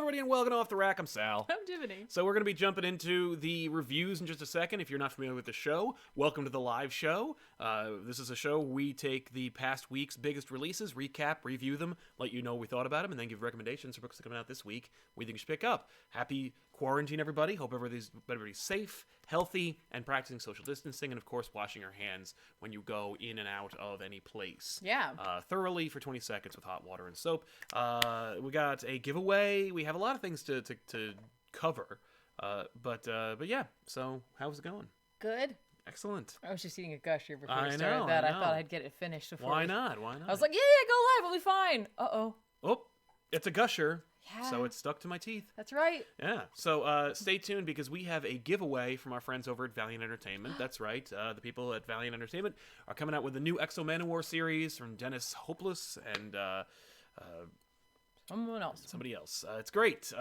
everybody, and welcome to Off the Rack. I'm Sal. I'm Tiffany. So we're going to be jumping into the reviews in just a second. If you're not familiar with the show, welcome to the live show. This is a show we take the past week's biggest releases, recap, review them, let you know what we thought about them, and then give recommendations for books that are coming out this week we think you should pick up. Happy quarantine, everybody. Hope everybody's safe, healthy, and practicing social distancing, and of course washing your hands when you go in and out of any place. Yeah. Thoroughly for 20 seconds with hot water and soap. We got a giveaway. We have a lot of things to cover. But yeah, so how's it going? Good. Excellent. I was just eating a gusher before we started that. I thought I'd get it finished before. Why not? I was like, yeah, go live. We'll be fine. Uh-oh. Oh, it's a gusher. Yeah. So it's stuck to my teeth. That's right. Yeah. So stay tuned because we have a giveaway from our friends over at Valiant Entertainment. That's right. The people at Valiant Entertainment are coming out with a new Exo Manowar series from Dennis Hopeless and somebody else. It's great.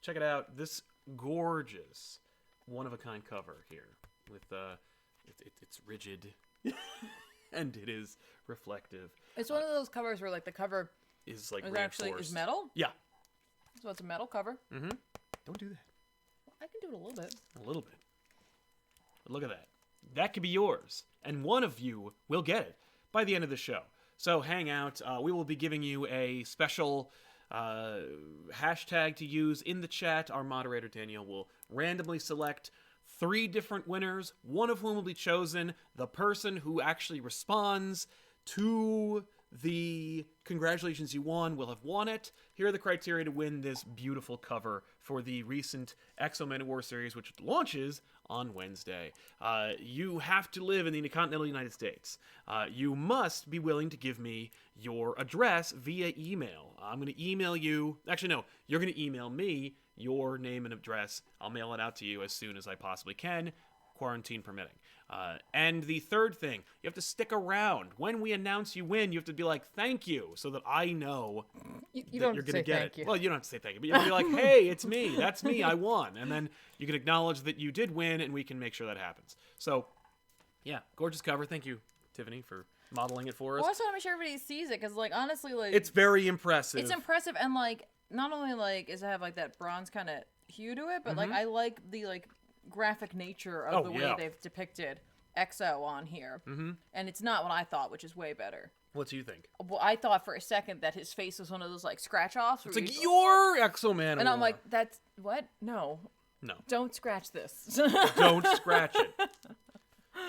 Check it out. This gorgeous, one-of-a-kind cover here with it's rigid and it is reflective. It's one of those covers where like the cover is like is metal. Yeah. So it's a metal cover. Mm-hmm. Don't do that. I can do it a little bit. A little bit. But look at that. That could be yours. And one of you will get it by the end of the show. So hang out. We will be giving you a special hashtag to use in the chat. Our moderator, Danielle, will randomly select 3 different winners, one of whom will be chosen the person who actually responds to the congratulations you won will have won it. Here are the criteria to win this beautiful cover for the recent Exo Manowar series, which launches on Wednesday. You have to live in the continental United States. You must be willing to give me your address via email. I'm going to email you. Actually, no, you're going to email me your name and address. I'll mail it out to you as soon as I possibly can, quarantine permitting. And the third thing, you have to stick around. When we announce you win, you have to be like, thank you, so that I know you that don't you're say going to get thank it. you. Well, you don't have to say thank you, but you have to be like, hey, it's me. That's me. I won. And then you can acknowledge that you did win, and we can make sure that happens. So, yeah, gorgeous cover. Thank you, Tiffany, for modeling it for us. Well, I just want to make sure everybody sees it, because, like, honestly, like... It's very impressive. It's impressive, and, like, not only, like, does it have, like, that bronze kind of hue to it, but, like, I like the, like, graphic nature of the way they've depicted Exo on here. Mm-hmm. And it's not what I thought, which is way better. What do you think? Well, I thought for a second that his face was one of those, like, scratch-offs. It's like, you're Exo Manowar. And I'm like, that's... What? No. No. Don't scratch this. Don't scratch it.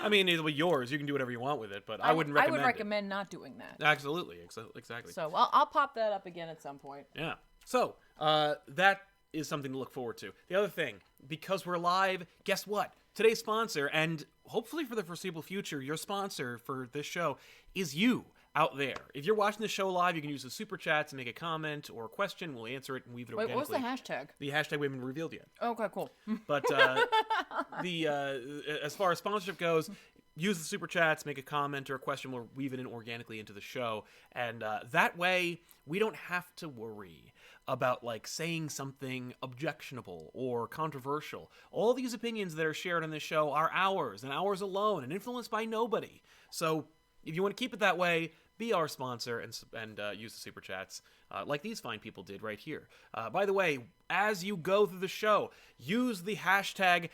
I mean, it'll be yours. You can do whatever you want with it, but I wouldn't recommend it. I would recommend not doing that. Absolutely. Exactly. So, I'll pop that up again at some point. Yeah. So, that is something to look forward to. The other thing, because we're live, guess what? Today's sponsor, and hopefully for the foreseeable future, your sponsor for this show is you out there. If you're watching the show live, you can use the super chats and make a comment or a question. We'll answer it and weave it organically. Wait, what's the hashtag? The hashtag we haven't revealed yet. Okay, cool. But as far as sponsorship goes, use the super chats, make a comment or a question. We'll weave it in organically into the show. And that way, we don't have to worry about, like, saying something objectionable or controversial. All these opinions that are shared on this show are ours, and ours alone, and influenced by nobody. So, if you want to keep it that way, be our sponsor and use the super chats like these fine people did right here. By the way, as you go through the show, use the hashtag...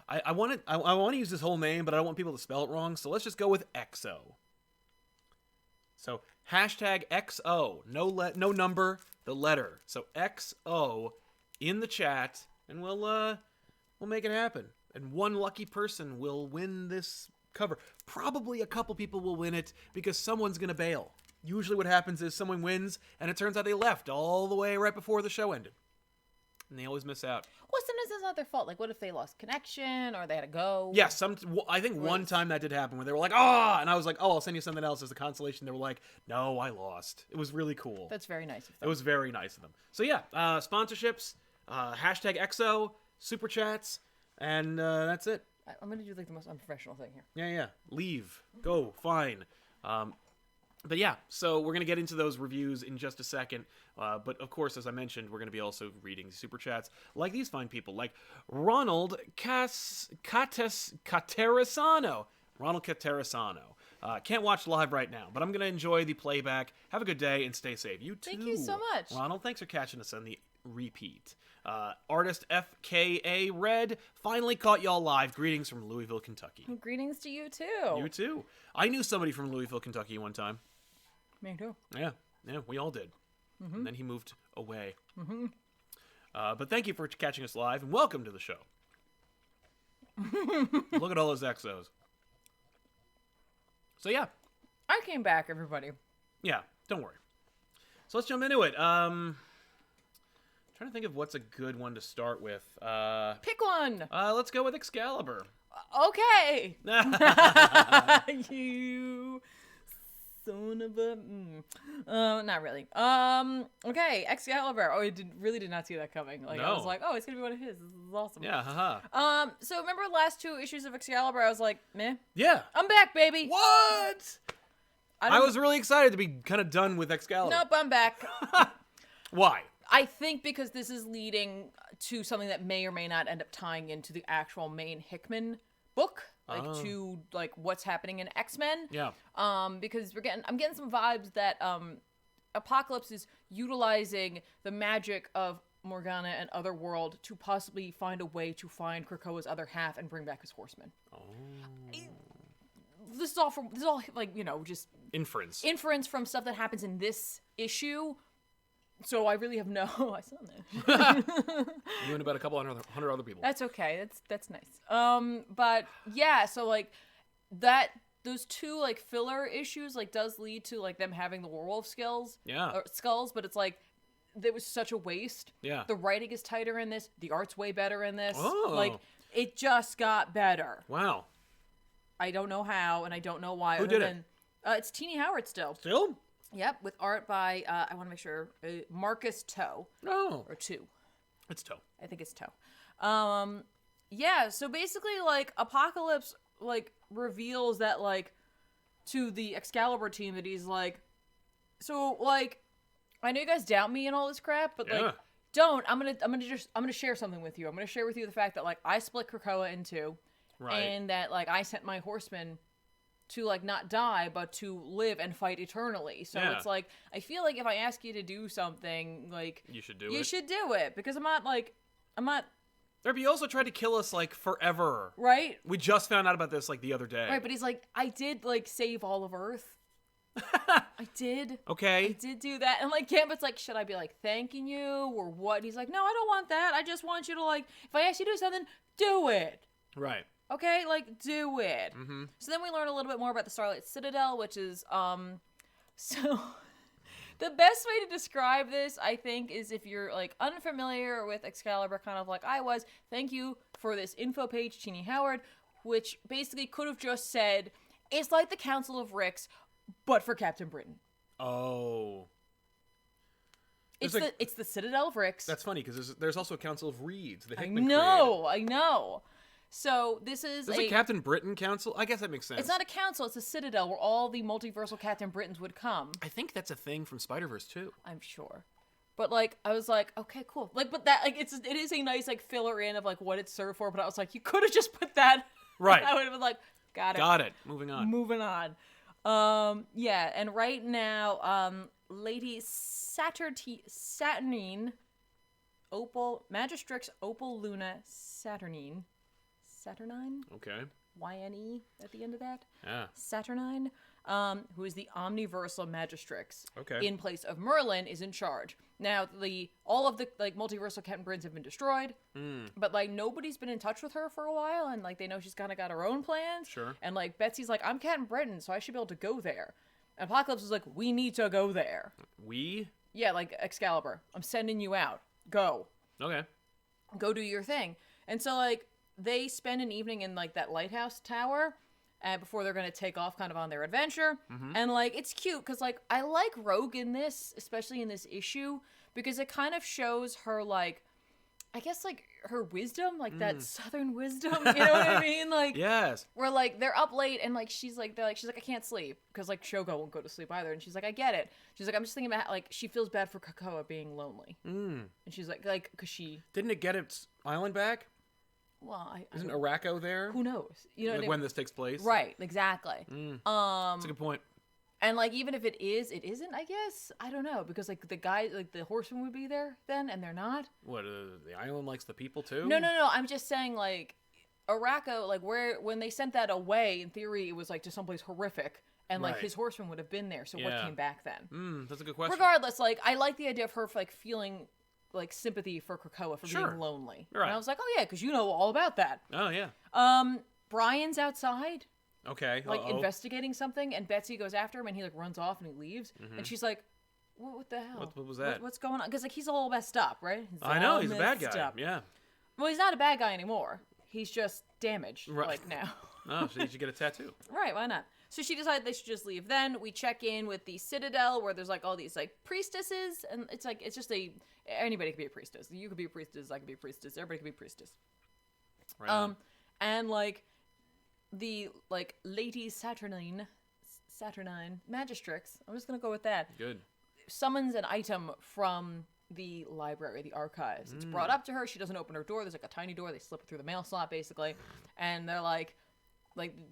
I want to use this whole name, but I don't want people to spell it wrong, so let's just go with EXO. So, hashtag XO, no number, the letter. So XO in the chat, and we'll make it happen. And one lucky person will win this cover. Probably a couple people will win it because someone's gonna bail. Usually what happens is someone wins, and it turns out they left all the way right before the show ended. And they always miss out. Well, sometimes it's not their fault. Like, what if they lost connection or they had to go? Yeah, I think one time that did happen where they were like, ah, and I was like, oh, I'll send you something else as a consolation. They were like, no, I lost. It was really cool. That's very nice of them. It was very nice of them. So yeah, sponsorships, hashtag EXO, super chats, and that's it. I'm going to do, like, the most unprofessional thing here. Yeah. Leave. Go. Fine. But yeah, so we're going to get into those reviews in just a second. But of course, as I mentioned, we're going to be also reading super chats like these fine people, like Ronald Caterasano. Can't watch live right now, but I'm going to enjoy the playback. Have a good day and stay safe. You too. Thank you so much. Ronald, thanks for catching us on the repeat. Artist FKA Red finally caught y'all live. Greetings from Louisville, Kentucky. Greetings to you too. You too. I knew somebody from Louisville, Kentucky one time. Me too. Yeah, we all did. And then he moved away. But thank you for catching us live, and welcome to the show. Look at all those exos. So yeah. I came back, everybody. Yeah, don't worry. So let's jump into it. Trying to think of what's a good one to start with. Pick one. Let's go with Excalibur. Okay. You son of a... not really. Okay, Excalibur. Oh, really did not see that coming. Like, I was like, oh, it's gonna be one of his. This is awesome. Yeah, So remember the last 2 issues of Excalibur? I was like, meh. Yeah. I'm back, baby. What? I was really excited to be kind of done with Excalibur. Nope, I'm back. Why? I think because this is leading to something that may or may not end up tying into the actual main Hickman book. To like what's happening in X-Men. Yeah. Because I'm getting some vibes that Apocalypse is utilizing the magic of Morgana and Otherworld to possibly find a way to find Krakoa's other half and bring back his Horsemen. Oh. This is all like, you know, just inference from stuff that happens in this issue. So I really have no... I saw that. You and about a couple hundred other people. That's okay. That's nice. But yeah, so like those 2 like filler issues like does lead to like them having the werewolf skulls. Yeah. Skulls, but it's like there was such a waste. Yeah. The writing is tighter in this. The art's way better in this. Oh. Like it just got better. Wow. I don't know how, and I don't know why. Who did it? It's Teeny Howard still. Still? Yep, with art by, I want to make sure, Marcus Toe. Oh. Or Two. It's Toe. I think it's Toe. Yeah, so basically, like, Apocalypse, like, reveals that, like, to the Excalibur team that he's like, so, like, I know you guys doubt me and all this crap, but, like, don't. I'm gonna share something with you. I'm gonna share with you the fact that, like, I split Krakoa in 2. Right. And that, like, I sent my horsemen to, like, not die, but to live and fight eternally. So it's like, I feel like if I ask you to do something, like... You should do it. Because I'm not... But he also tried to kill us, like, forever. Right? We just found out about this, like, the other day. Right, but he's like, I did, like, save all of Earth. I did. Okay. I did do that. And, like, Gambit's like, should I be, like, thanking you or what? And he's like, no, I don't want that. I just want you to, like, if I ask you to do something, do it. Right. Okay, like, do it. Mm-hmm. So then we learn a little bit more about the Starlight Citadel, which is, so... The best way to describe this, I think, is if you're, like, unfamiliar with Excalibur, kind of like I was, thank you for this info page, Teeny Howard, which basically could have just said, it's like the Council of Ricks, but for Captain Britain. Oh. It's the Citadel of Ricks. That's funny, because there's also a Council of Reeds. I know. So this is a Captain Britain council? I guess that makes sense. It's not a council, it's a citadel where all the multiversal Captain Britons would come. I think that's a thing from Spider-Verse too. I'm sure. But like I was like, okay, cool. Like but that like it is a nice like filler in of like what it's served for, but I was like, you could have just put that. Right. I would have been like, got it. Moving on. Yeah, and right now, Lady Saturnine Opal Magistrix Opal Luna Saturnine. Okay. YNE at the end of that. Yeah. Saturnine, who is the Omniversal Magistrix. Okay. In place of Merlin, is in charge. Now, all of the like multiversal Captain Britons have been destroyed, but like nobody's been in touch with her for a while, and like they know she's kind of got her own plans. Sure. And like Betsy's like, I'm Captain Britain, so I should be able to go there. And Apocalypse is like, we need to go there. We? Yeah, like Excalibur. I'm sending you out. Go. Okay. Go do your thing. And so like. They spend an evening in, like, that lighthouse tower before they're going to take off kind of on their adventure. Mm-hmm. And, like, it's cute because, like, I like Rogue in this, especially in this issue, because it kind of shows her, like, I guess, like, her wisdom, like, that southern wisdom, you know what I mean? Like, yes. Where, like, they're up late and, like, she's like, I can't sleep because, like, Shogo won't go to sleep either. And she's like, I get it. She's like, I'm just thinking about, like, she feels bad for Krakoa being lonely. And she's like, because she... Didn't it get its island back? Well, Isn't Araco there? Who knows? You know, when this takes place. Right. Exactly. That's a good point. And like, even if it is, it isn't. I guess I don't know, because like the guy, like the horsemen would be there then, and they're not. What? The island likes the people too? No. I'm just saying, like, Araco, like when they sent that away, in theory, it was like to someplace horrific. And, like, his horsemen would have been there, so what came back then? That's a good question. Regardless, like, I like the idea of her, like, feeling, like, sympathy for Krakoa for being lonely. Right. And I was like, oh, yeah, because you know all about that. Oh, yeah. Brian's outside. Okay. Like, investigating something, and Betsy goes after him, and he, like, runs off, and he leaves. And she's like, what the hell? What was that? What's going on? Because, like, he's all messed up, right? I know, he's a bad guy. Up. Yeah. Well, he's not a bad guy anymore. He's just damaged, like, now. Oh, so you should get a tattoo. Right, why not? So she decided they should just leave. Then we check in with the Citadel, where there's like all these like priestesses, and it's just anybody could be a priestess. You could be a priestess, I could be a priestess, everybody could be a priestess. Right. And like the like Lady Saturnine Magistrix, I'm just gonna go with that. Good. Summons an item from the library, the archives. It's brought up to her. She doesn't open her door. There's like a tiny door. They slip it through the mail slot, basically, and they're like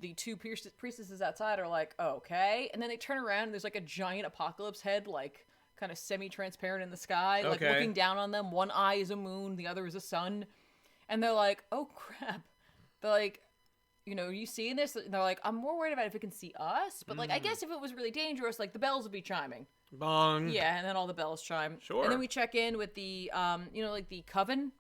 the two priestesses outside are like, okay. And then they turn around and there's like a giant apocalypse head, like kind of semi-transparent in the sky, like looking down on them. One eye is a moon, the other is a sun. And they're like, oh crap. They're like, you know, you seeing this? And they're like, I'm more worried about if it can see us. But like, I guess if it was really dangerous, like the bells would be chiming. Bong. Yeah, and then all the bells chime. Sure. And then we check in with the, like the coven.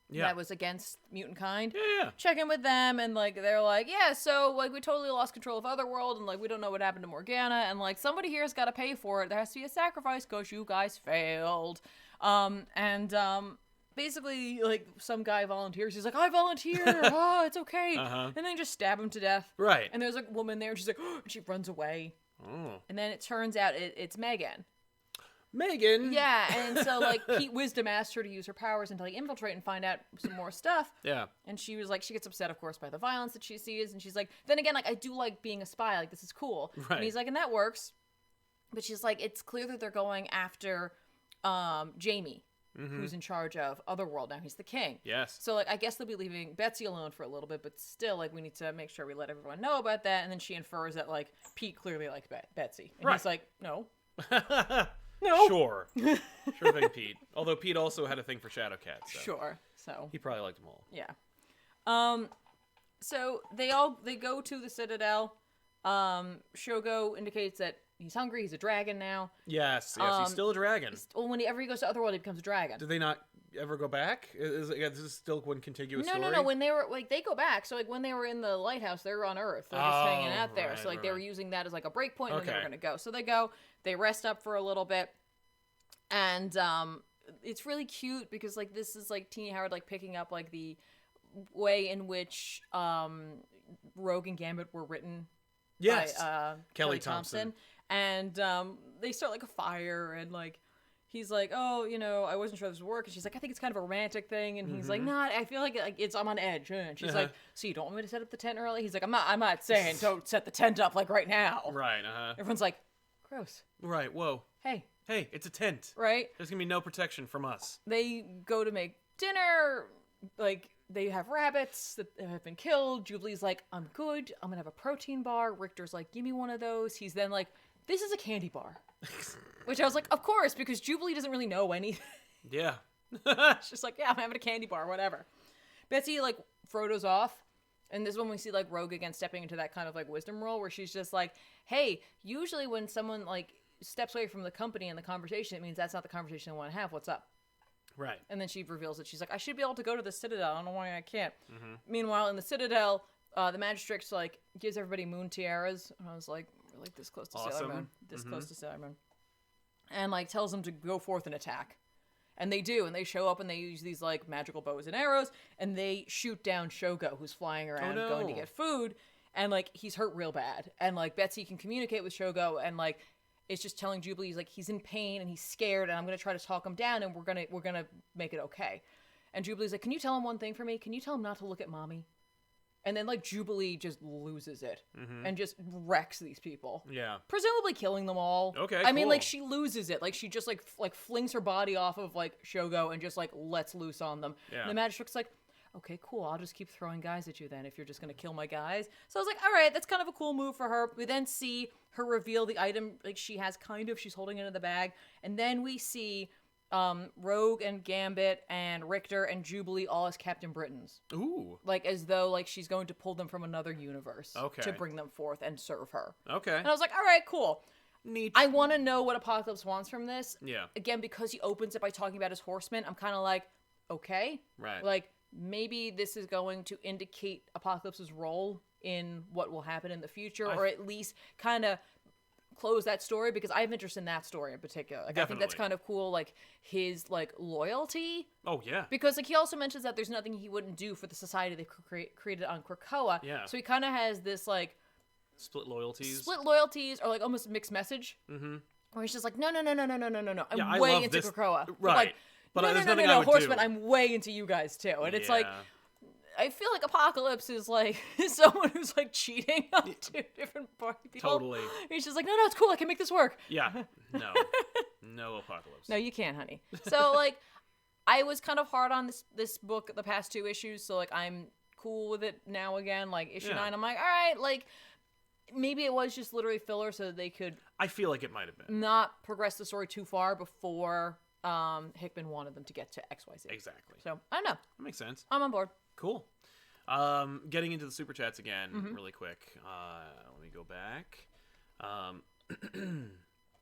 Yeah. That was against mutant kind. Yeah. Check in with them, and like they're like, yeah, so like we totally lost control of Otherworld, and like we don't know what happened to Morgana, and like somebody here's got to pay for it. There has to be a sacrifice because you guys failed. Basically, like some guy volunteers. He's like, I volunteer. Oh, it's okay. And then they just stab him to death. Right. And there's like a woman there, and she's like, oh, and she runs away. Oh. And then it turns out it's Megan. Yeah, and so like Pete Wisdom asked her to use her powers and to like infiltrate and find out some more stuff. Yeah. And she was like, she gets upset, of course, by the violence that she sees, and she's like, then again, like I do like being a spy, like this is cool. Right. And he's like, and that works. But she's like, it's clear that they're going after Jamie, who's in charge of Otherworld now. He's the king. Yes. So like I guess they'll be leaving Betsy alone for a little bit, but still like we need to make sure we let everyone know about that. And then she infers that like Pete clearly liked Betsy. And he's like, no. No. Sure thing, Pete. Although Pete also had a thing for Shadowcat. So sure. So he probably liked them all. Yeah. So they go to the Citadel. Shogo indicates that he's hungry. He's a dragon now. Yes, he's still a dragon. Well, whenever he goes to Otherworld, he becomes a dragon. Did they not ever go back? This is still one contiguous story? No. When they were like, they go back. So like when they were in the lighthouse, they were on Earth. They're just hanging out there. Right, so like they were using that as like a break point, and then they were gonna go. So they go. They rest up for a little bit, and it's really cute because like this is like Teeny Howard like picking up like the way in which Rogue and Gambit were written. Yes. By Kelly Thompson. And they start like a fire, and like he's like, oh, you know, I wasn't sure this would work. And she's like, I think it's kind of a romantic thing. And he's like, nah, I feel like I'm on edge. And she's like, so you don't want me to set up the tent early? He's like, I'm not saying don't set the tent up like right now. Right. Everyone's like, gross. Right. Whoa. Hey, it's a tent. Right. There's gonna be no protection from us. They go to make dinner. Like they have rabbits that have been killed. Jubilee's like, I'm good. I'm gonna have a protein bar. Richter's like, give me one of those. He's then like, this is a candy bar. Which I was like, of course, because Jubilee doesn't really know anything. Yeah. She's just like, yeah, I'm having a candy bar, whatever. Betsy, like, Frodo's off. And this is when we see, like, Rogue again stepping into that kind of, like, wisdom role where she's just like, hey, usually when someone, like, steps away from the company and the conversation, it means that's not the conversation I want to have. What's up? Right. And then she reveals that she's like, I should be able to go to the Citadel. I don't know why I can't. Meanwhile, in the Citadel, the Magistrix, like, gives everybody moon tiaras. And I was like, we're, like, this close to Sailor Moon. This close to Sailor Moon. And, like, tells them to go forth and attack. And they do, and they show up, and they use these, like, magical bows and arrows, and they shoot down Shogo, who's flying around going to get food, and, like, he's hurt real bad. And, like, Betsy can communicate with Shogo, and, like, it's just telling Jubilee, like, he's in pain, and he's scared, and I'm going to try to talk him down, and we're gonna make it okay. And Jubilee's like, can you tell him one thing for me? Can you tell him not to look at Mommy? And then, like, Jubilee just loses it and just wrecks these people. Yeah. Presumably killing them all. Okay, I mean, like, she loses it. Like, she just, like flings her body off of, like, Shogo and just, like, lets loose on them. Yeah. And the Magistric's like, okay, cool. I'll just keep throwing guys at you then if you're just going to kill my guys. So I was like, all right, that's kind of a cool move for her. We then see her reveal the item like she has she's holding it in the bag. And then we see Rogue and Gambit and Richter and Jubilee all as Captain Britons. Ooh. Like as though like she's going to pull them from another universe okay. to bring them forth and serve her. Okay. And I was like, all right, cool. Neat. I want to know what Apocalypse wants from this. Yeah. Again, because he opens it by talking about his horsemen, I'm kind of like, okay. Right. Like, maybe this is going to indicate Apocalypse's role in what will happen in the future, or at least kind of close that story, because I have interest in that story in particular. Like, I think that's kind of cool, like, his, like, loyalty. Oh, yeah. Because, like, he also mentions that there's nothing he wouldn't do for the society they created on Krakoa. Yeah. So he kind of has this, like... Split loyalties, or, like, almost mixed message. Mm-hmm. Where he's just like, no. I'm way into Krakoa. Right. But there's nothing I would Horseman, do. I'm way into you guys, too. And it's like... I feel like Apocalypse is like someone who's like cheating on two different people. Totally. He's just like, no, it's cool. I can make this work. Yeah. No Apocalypse. No, you can't, honey. So like, I was kind of hard on this book the past 2 issues. So like, I'm cool with it now again. Like issue 9, I'm like, all right, like maybe it was just literally filler so that they could. I feel like it might have been not progress the story too far before Hickman wanted them to get to XYZ. Exactly. So I don't know. That makes sense. I'm on board. Cool. Getting into the super chats again really quick. Let me go back.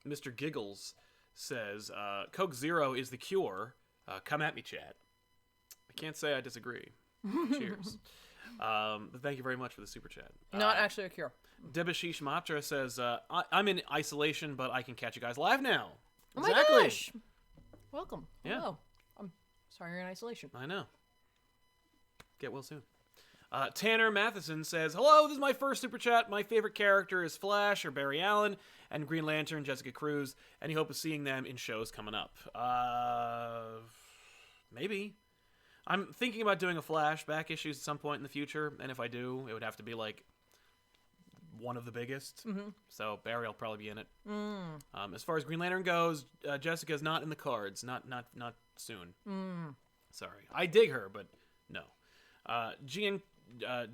Mr. Giggles says, Coke Zero is the cure. Come at me, chat. I can't say I disagree. Cheers. But thank you very much for the super chat. Not actually a cure. Debashish Matra says, I'm in isolation, but I can catch you guys live now. Oh my gosh. Welcome. Yeah. Hello. I'm sorry you're in isolation. I know. Get well soon. Tanner Matheson says, hello, this is my first super chat. My favorite character is Flash or Barry Allen, and Green Lantern, Jessica Cruz. Any hope of seeing them in shows coming up? Maybe. I'm thinking about doing a Flashback issues at some point in the future, and if I do, it would have to be like one of the biggest. Mm-hmm. So Barry will probably be in it. As far as Green Lantern goes, Jessica's not in the cards. Not soon. Sorry. I dig her, but no.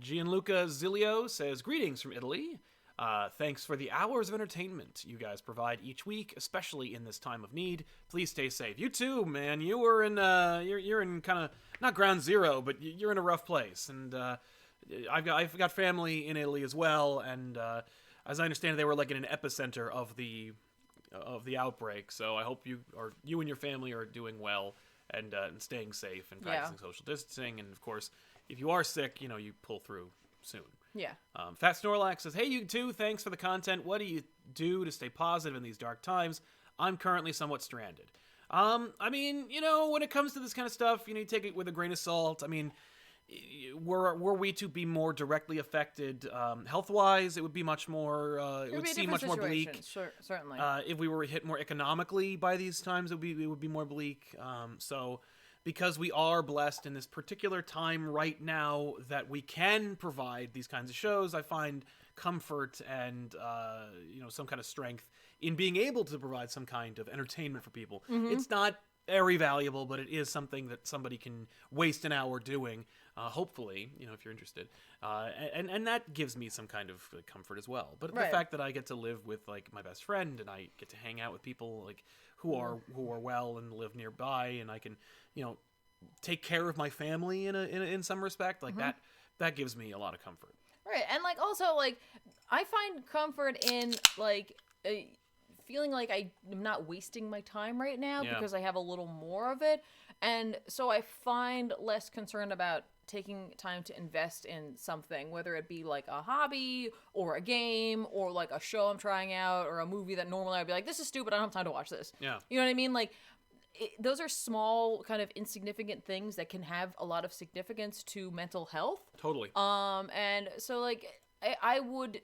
Gianluca Zilio says, greetings from Italy. Thanks for the hours of entertainment you guys provide each week, especially in this time of need. Please stay safe. You too, man. You were in you're in kind of not ground zero, but you're in a rough place. And I've got family in Italy as well, and as I understand, they were like in an epicenter of the outbreak. So I hope you and your family are doing well and staying safe and practicing social distancing. And of course, if you are sick, you pull through soon. Yeah. Fat Snorlax says, hey, you too. Thanks for the content. What do you do to stay positive in these dark times? I'm currently somewhat stranded. I mean, when it comes to this kind of stuff, you take it with a grain of salt. I mean, were we to be more directly affected health-wise, it would be much more, it would seem much more bleak. Sure, certainly. If we were hit more economically by these times, it would be more bleak. So because we are blessed in this particular time right now that we can provide these kinds of shows, I find comfort and some kind of strength in being able to provide some kind of entertainment for people. Mm-hmm. It's not very valuable, but it is something that somebody can waste an hour doing, hopefully, if you're interested. And that gives me some kind of comfort as well. But the fact that I get to live with like my best friend and I get to hang out with people like who are well and live nearby, and I can, take care of my family in some respect, like that gives me a lot of comfort. Right. And like also like I find comfort in like feeling like I'm not wasting my time right now because I have a little more of it. And so I find less concerned about taking time to invest in something, whether it be like a hobby or a game or like a show I'm trying out or a movie that normally I'd be like, this is stupid, I don't have time to watch this. Yeah. You know what I mean? Like, those are small kind of insignificant things that can have a lot of significance to mental health. Totally. And so like, I would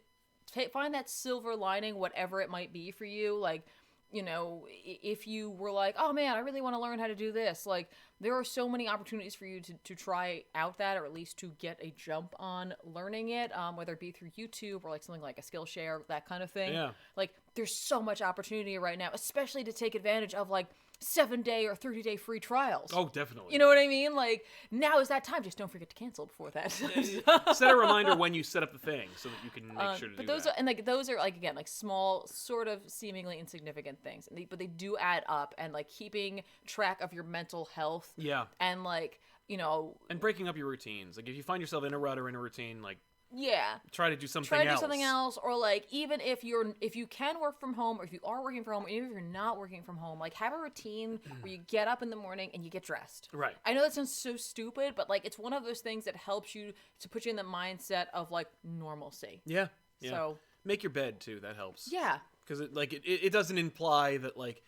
find that silver lining, whatever it might be for you. Like, if you were like, oh man, I really want to learn how to do this. Like, there are so many opportunities for you to try out that, or at least to get a jump on learning it, whether it be through YouTube or like something like a Skillshare, that kind of thing. Yeah. Like, there's so much opportunity right now, especially to take advantage of like 7-day or 30-day free trials. Oh, definitely. You know what I mean? Like, now is that time. Just don't forget to cancel before that. Set a reminder when you set up the thing so that you can make sure to do that. And like those are like, again, like small, sort of seemingly insignificant things, but they do add up. And like keeping track of your mental health. Yeah. And like, you know, and breaking up your routines. Like if you find yourself in a rut or in a routine, like. Yeah. Try to do something else. Try to do something else, or like even if you can work from home, or if you are working from home, or even if you're not working from home, like have a routine where you get up in the morning and you get dressed. Right. I know that sounds so stupid, but like it's one of those things that helps you to put you in the mindset of like normalcy. Yeah. Yeah. So make your bed too. That helps. Yeah. Because it doesn't imply that like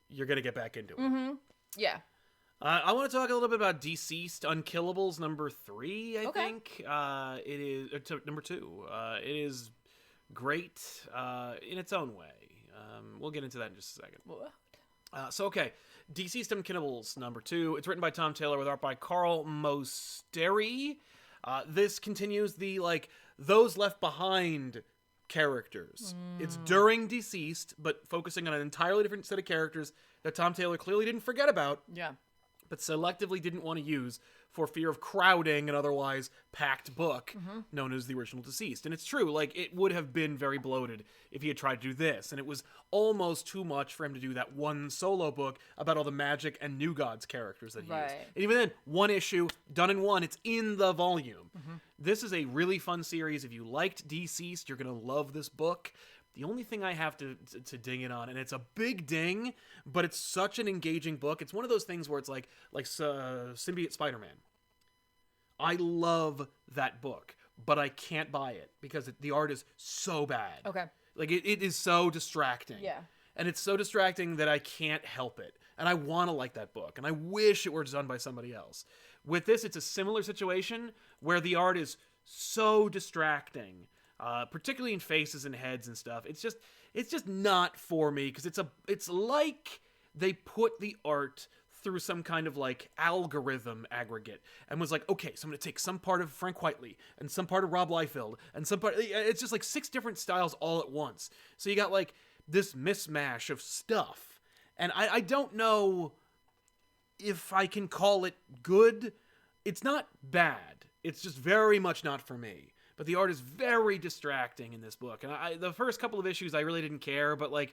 you're gonna get back into it. Mm-hmm. Yeah. I want to talk a little bit about Deceased Unkillables number 3, I think. It is number 2. It is great in its own way. We'll get into that in just a second. What? Deceased Unkillables number 2. It's written by Tom Taylor with art by Carl Mosteri. This continues the those left behind characters. It's during Deceased, but focusing on an entirely different set of characters that Tom Taylor clearly didn't forget about. Yeah. But selectively didn't want to use for fear of crowding an otherwise packed book known as the original Deceased. And it's true, like, it would have been very bloated if he had tried to do this, and it was almost too much for him to do that one solo book about all the magic and New Gods characters that he used. And even then, one issue, done in one, it's in the volume. This is a really fun series. If you liked Deceased, you're going to love this book. The only thing I have to ding it on, and it's a big ding, but it's such an engaging book. It's one of those things where it's like Symbiote Spider-Man. I love that book, but I can't buy it because the art is so bad. Okay. Like, it is so distracting. Yeah. And it's so distracting that I can't help it. And I want to like that book, and I wish it were done by somebody else. With this, it's a similar situation where the art is so distracting. Particularly in faces and heads and stuff. It's just not for me because it's like they put the art through some kind of like algorithm aggregate and was like, okay, so I'm going to take some part of Frank Whiteley and some part of Rob Liefeld and some part. It's just like 6 different styles all at once. So you got like this mismatch of stuff, and I don't know if I can call it good. It's not bad. It's just very much not for me. But the art is very distracting in this book. And the first couple of issues, I really didn't care. But, like,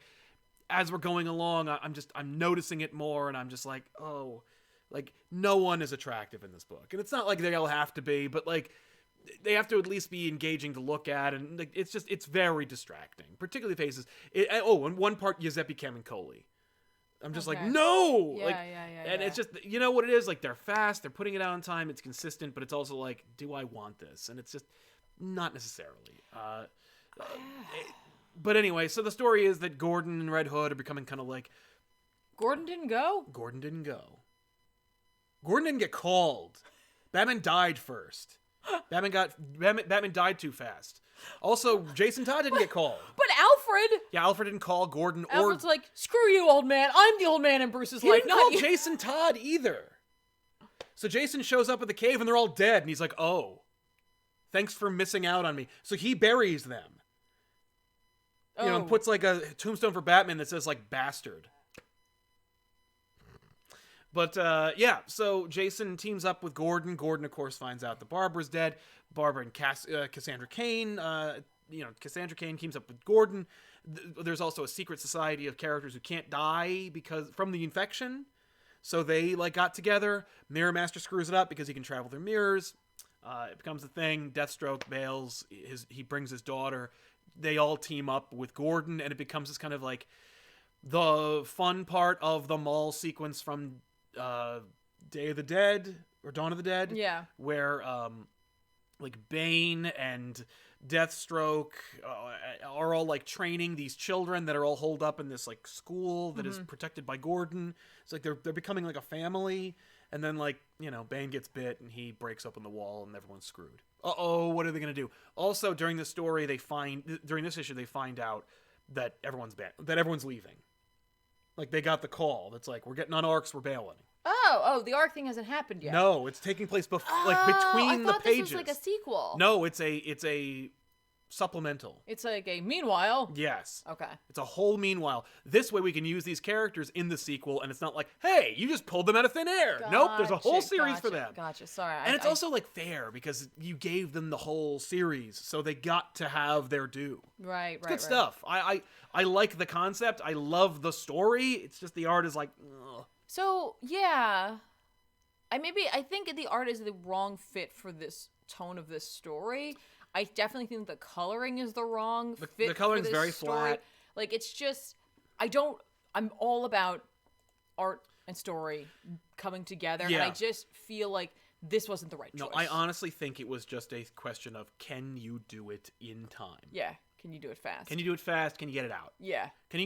as we're going along, I'm noticing it more. And I'm just like, oh, like, no one is attractive in this book. And it's not like they all have to be. But, like, they have to at least be engaging to look at. And like, it's very distracting. Particularly faces. And one part, Giuseppe Camuncoli. I'm just like, no! And it's just, you know what it is? Like, they're fast. They're putting it out on time. It's consistent. But it's also like, do I want this? And it's just... Not necessarily. But anyway, so the story is that Gordon and Red Hood are becoming kind of like... Gordon didn't go? Gordon didn't go. Gordon didn't get called. Batman died first. Batman died too fast. Also, Jason Todd didn't get called. But Alfred... Yeah, Alfred didn't call Gordon Alfred's like, screw you, old man. I'm the old man in Bruce's life, not you. He didn't call Jason Todd either. So Jason shows up at the cave and they're all dead. And he's like, oh... Thanks for missing out on me. So he buries them. You know, and puts like a tombstone for Batman that says like bastard. But yeah, so Jason teams up with Gordon. Gordon, of course, finds out that Barbara's dead. Barbara and Cassandra Cain, Cassandra Cain teams up with Gordon. There's also a secret society of characters who can't die from the infection. So they got together. Mirror Master screws it up because he can travel through mirrors. It becomes a thing. Deathstroke bails. He brings his daughter. They all team up with Gordon, and it becomes this kind of like the fun part of the mall sequence from Day of the Dead or Dawn of the Dead. Yeah. Where Bane and Deathstroke are all training these children that are all holed up in this school that is protected by Gordon. It's like they're becoming like a family. And then, Bane gets bit, and he breaks open the wall, and everyone's screwed. Uh-oh, what are they going to do? Also, during this story, during this issue, they find out that everyone's leaving. Like, they got the call that's like, we're getting on arcs, we're bailing. Oh, the arc thing hasn't happened yet. No, it's taking place between the pages. This was like a sequel. No, it's a supplemental. It's like a meanwhile. Yes. Okay. It's a whole meanwhile. This way we can use these characters in the sequel, and it's not like, hey, you just pulled them out of thin air. Nope, there's a whole series for them. Gotcha. Sorry. And it's also like fair because you gave them the whole series, so they got to have their due. Right. Good stuff. I like the concept. I love the story. It's just the art is like, ugh. So yeah, I think the art is the wrong fit for this tone of this story. I definitely think the coloring is the wrong fit. The coloring's for this very story. flat. Like, it's just, I'm all about art and story coming together, and I just feel like this wasn't the right choice. No, I honestly think it was just a question of, can you do it in time? Yeah. Can you do it fast? Can you do it fast? Can you get it out? Yeah. Can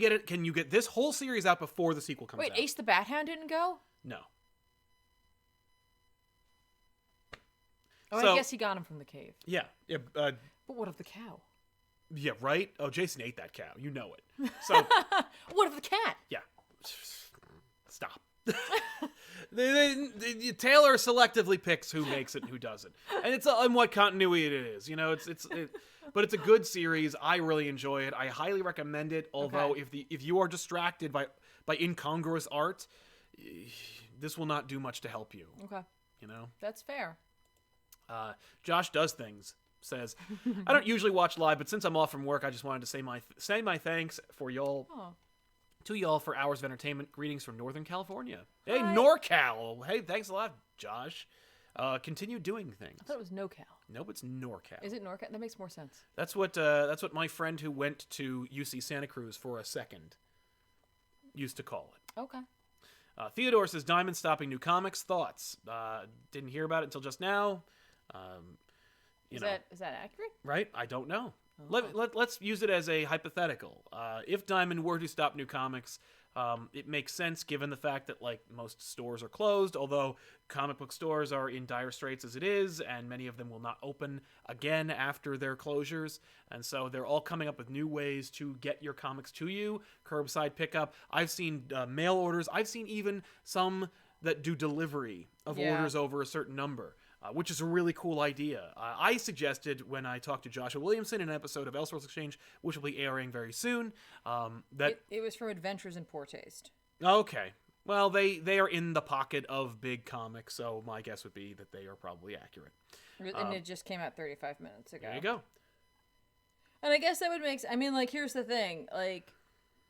you get this whole series out before the sequel comes out? Wait, Ace the Bat Hound didn't go? No. Oh, I guess he got him from the cave. Yeah. But what of the cow? Yeah, right? Oh, Jason ate that cow. You know it. So. What of the cat? Yeah. Stop. Taylor selectively picks who makes it and who doesn't. And it's on what continuity it is. You know, but it's a good series. I really enjoy it. I highly recommend it. Although if you are distracted by incongruous art, this will not do much to help you. Okay. You know? That's fair. Josh Does Things says, I don't usually watch live, but since I'm off from work, I just wanted to say my thanks for y'all. Oh. To y'all for hours of entertainment. Greetings from Northern California. Hi. Hey, NorCal. Hey, thanks a lot, Josh. Continue doing things. I thought it was NoCal. Nope, it's NorCal. Is it NorCal? That makes more sense. That's what my friend who went to UC Santa Cruz for a second used to call it. Okay. Theodore says, Diamond stopping new comics. Thoughts? Didn't hear about it until just now. Is that accurate? Right? I don't know. Let's use it as a hypothetical. If Diamond were to stop new comics, it makes sense given the fact that like most stores are closed, although comic book stores are in dire straits as it is, and many of them will not open again after their closures. And so they're all coming up with new ways to get your comics to you, curbside pickup. I've seen mail orders. I've seen even some that do delivery of orders over a certain number. Which is a really cool idea. I suggested when I talked to Joshua Williamson in an episode of Elseworlds Exchange, which will be airing very soon, that... It was from Adventures in Poor Taste. Okay. Well, they are in the pocket of big comics, so my guess would be that they are probably accurate. And it just came out 35 minutes ago. There you go. And I guess that would make... I mean, like, here's the thing. Like,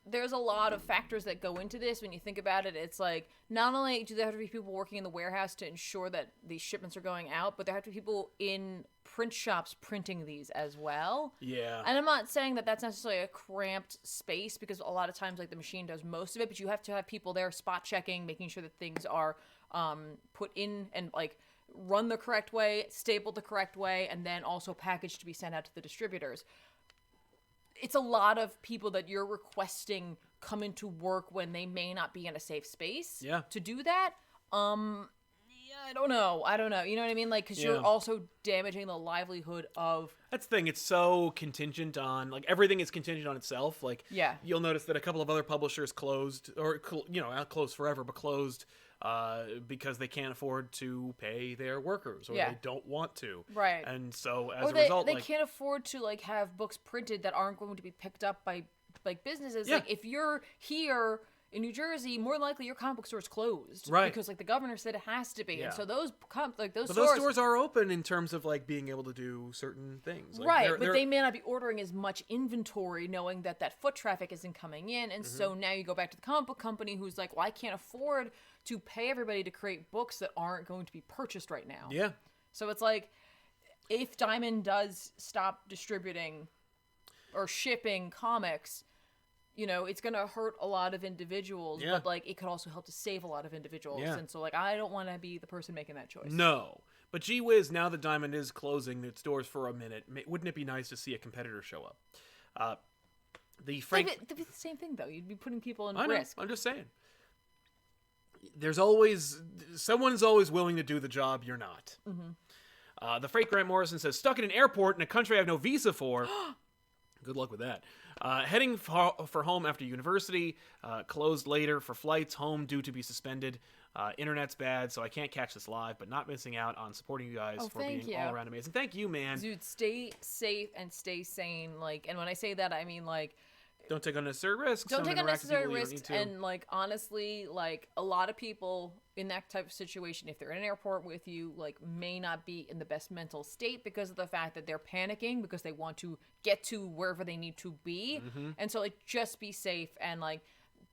there's a lot of factors that go into this. When you think about it, it's like, not only do there have to be people working in the warehouse to ensure that these shipments are going out, but there have to be people in print shops printing these as well. Yeah. And I'm not saying that that's necessarily a cramped space, because a lot of times, like, the machine does most of it, but you have to have people there spot checking, making sure that things are put in and, like, run the correct way, stapled the correct way, and then also packaged to be sent out to the distributors. It's a lot of people that you're requesting come into work when they may not be in a safe space to do that. I don't know. You know what I mean? Like, because you're also damaging the livelihood of... That's the thing. It's so contingent on... Like, everything is contingent on itself. Like, you'll notice that a couple of other publishers closed, or, you know, not closed forever, but closed because they can't afford to pay their workers, or they don't want to. Right. And so, as a result... They can't afford to, like, have books printed that aren't going to be picked up by, like, businesses. Yeah. Like, if you're here... in New Jersey, more likely your comic book store is closed, right? Because like the governor said it has to be, and so those stores are open in terms of like being able to do certain things, like, right? But they may not be ordering as much inventory, knowing that foot traffic isn't coming in, and so now you go back to the comic book company who's like, well, I can't afford to pay everybody to create books that aren't going to be purchased right now. Yeah. So it's like, if Diamond does stop distributing or shipping comics, you know, it's going to hurt a lot of individuals, but, like, it could also help to save a lot of individuals. Yeah. And so, like, I don't want to be the person making that choice. No. But gee whiz, now that Diamond is closing its doors for a minute, wouldn't it be nice to see a competitor show up? It'd be the same thing, though. You'd be putting people in risk. I'm just saying. Someone's always willing to do the job you're not. Mm-hmm. The Freight Grant Morrison says, stuck in an airport in a country I have no visa for. Good luck with that. Heading for home after university. Closed later for flights home due to be suspended. Internet's bad, so I can't catch this live, but not missing out on supporting you guys for being all around amazing. Thank you, man. Dude, stay safe and stay sane. Like, and when I say that, I mean, like, don't take unnecessary risks. Don't take unnecessary risks. And, like, honestly, like, a lot of people in that type of situation, if they're in an airport with you, like, may not be in the best mental state because of the fact that they're panicking because they want to get to wherever they need to be. And so, like, just be safe and, like,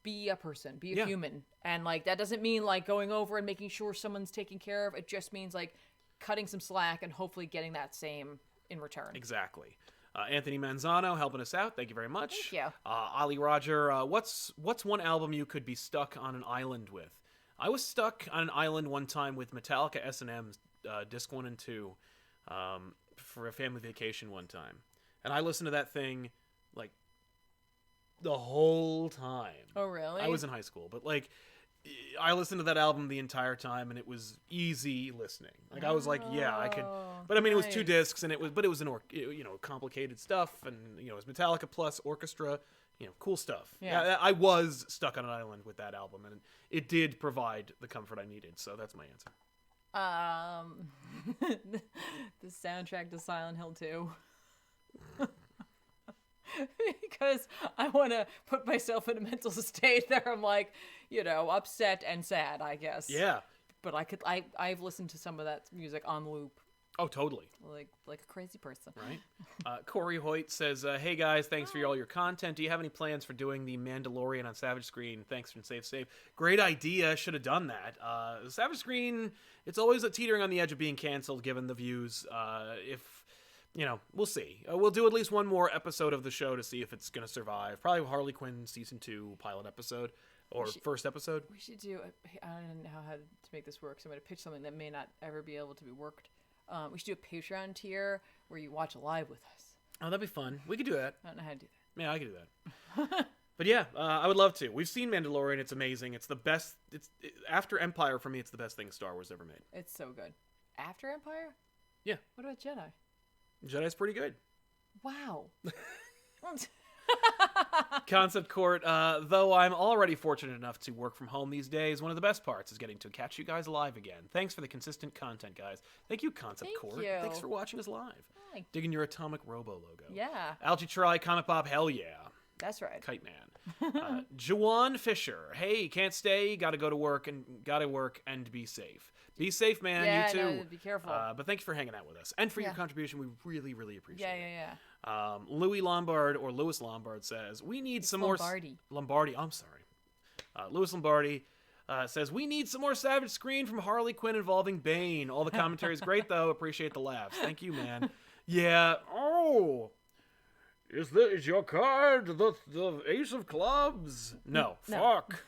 be a person, be a human. And, like, that doesn't mean, like, going over and making sure someone's taken care of. It just means, like, cutting some slack and hopefully getting that same in return. Exactly. Anthony Manzano helping us out. Thank you very much. Thank you. Ali Roger, what's one album you could be stuck on an island with? I was stuck on an island one time with Metallica S&M's Disc 1 and 2 for a family vacation one time. And I listened to that thing, like, the whole time. Oh, really? I was in high school, but, like, I listened to that album the entire time, and it was easy listening. Like, I was like, yeah, I could. But I mean, it was 2 discs, and it was an complicated stuff, and it was Metallica plus orchestra, cool stuff. Yeah, I was stuck on an island with that album, and it did provide the comfort I needed. So that's my answer. The soundtrack to Silent Hill 2. Because I want to put myself in a mental state that I'm like, upset and sad, I guess. Yeah. But I've listened to some of that music on loop. Oh, totally. Like a crazy person. Right. Corey Hoyt says, hey guys, thanks for all your content. Do you have any plans for doing the Mandalorian on Savage Screen? Thanks for save. Great idea. Should have done that. Savage Screen, it's always teetering on the edge of being canceled given the views. We'll see. We'll do at least one more episode of the show to see if it's going to survive. Probably Harley Quinn Season 2 pilot episode or first episode. We should do, I don't know how to make this work, so I'm going to pitch something that may not ever be able to be worked. We should do a Patreon tier where you watch live with us. Oh, that'd be fun. We could do that. I don't know how to do that. Yeah, I could do that. But yeah, I would love to. We've seen Mandalorian. It's amazing. It's the best. After Empire, for me, it's the best thing Star Wars ever made. It's so good. After Empire? Yeah. What about Jedi? Jedi's pretty good. Wow. Concept Court, though I'm already fortunate enough to work from home these days, one of the best parts is getting to catch you guys live again. Thanks for the consistent content, guys. Thank you, Concept Court. Thank you. Thanks for watching us live. Hi. Digging your Atomic Robo logo. Yeah. Algie Try, ComicPOP, hell yeah. That's right. Kite Man. Juwan Fisher, hey, can't stay, gotta work and be safe. Be safe, man. Yeah, you too. No, be careful. But thank you for hanging out with us and for your contribution. We really, really appreciate it. Yeah. Louis Lombard says we need some Lombardi. more. Lombardi. I'm sorry. Louis Lombardi says we need some more Savage Screen from Harley Quinn involving Bane. All the commentary is great though. Appreciate the laughs. Thank you, man. Yeah. Oh. Is your card the Ace of Clubs? No. Fuck.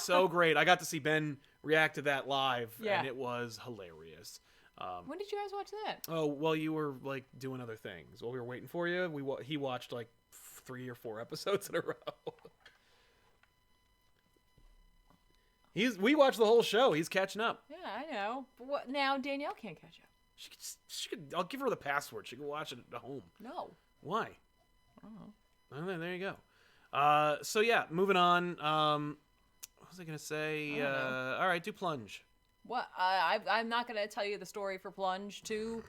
So great. I got to see Ben react to that live, and it was hilarious. When did you guys watch that? Oh, well, you were, like, doing other things. While we were waiting for you, he watched, like, 3 or 4 episodes in a row. We watched the whole show. He's catching up. Yeah, I know. But now Danielle can't catch up. She could. I'll give her the password. She can watch it at home. No. Why? I don't know. Oh, there you go. So, yeah, moving on. What was I going to say? All right, do Plunge. What? I'm not going to tell you the story for Plunge 2.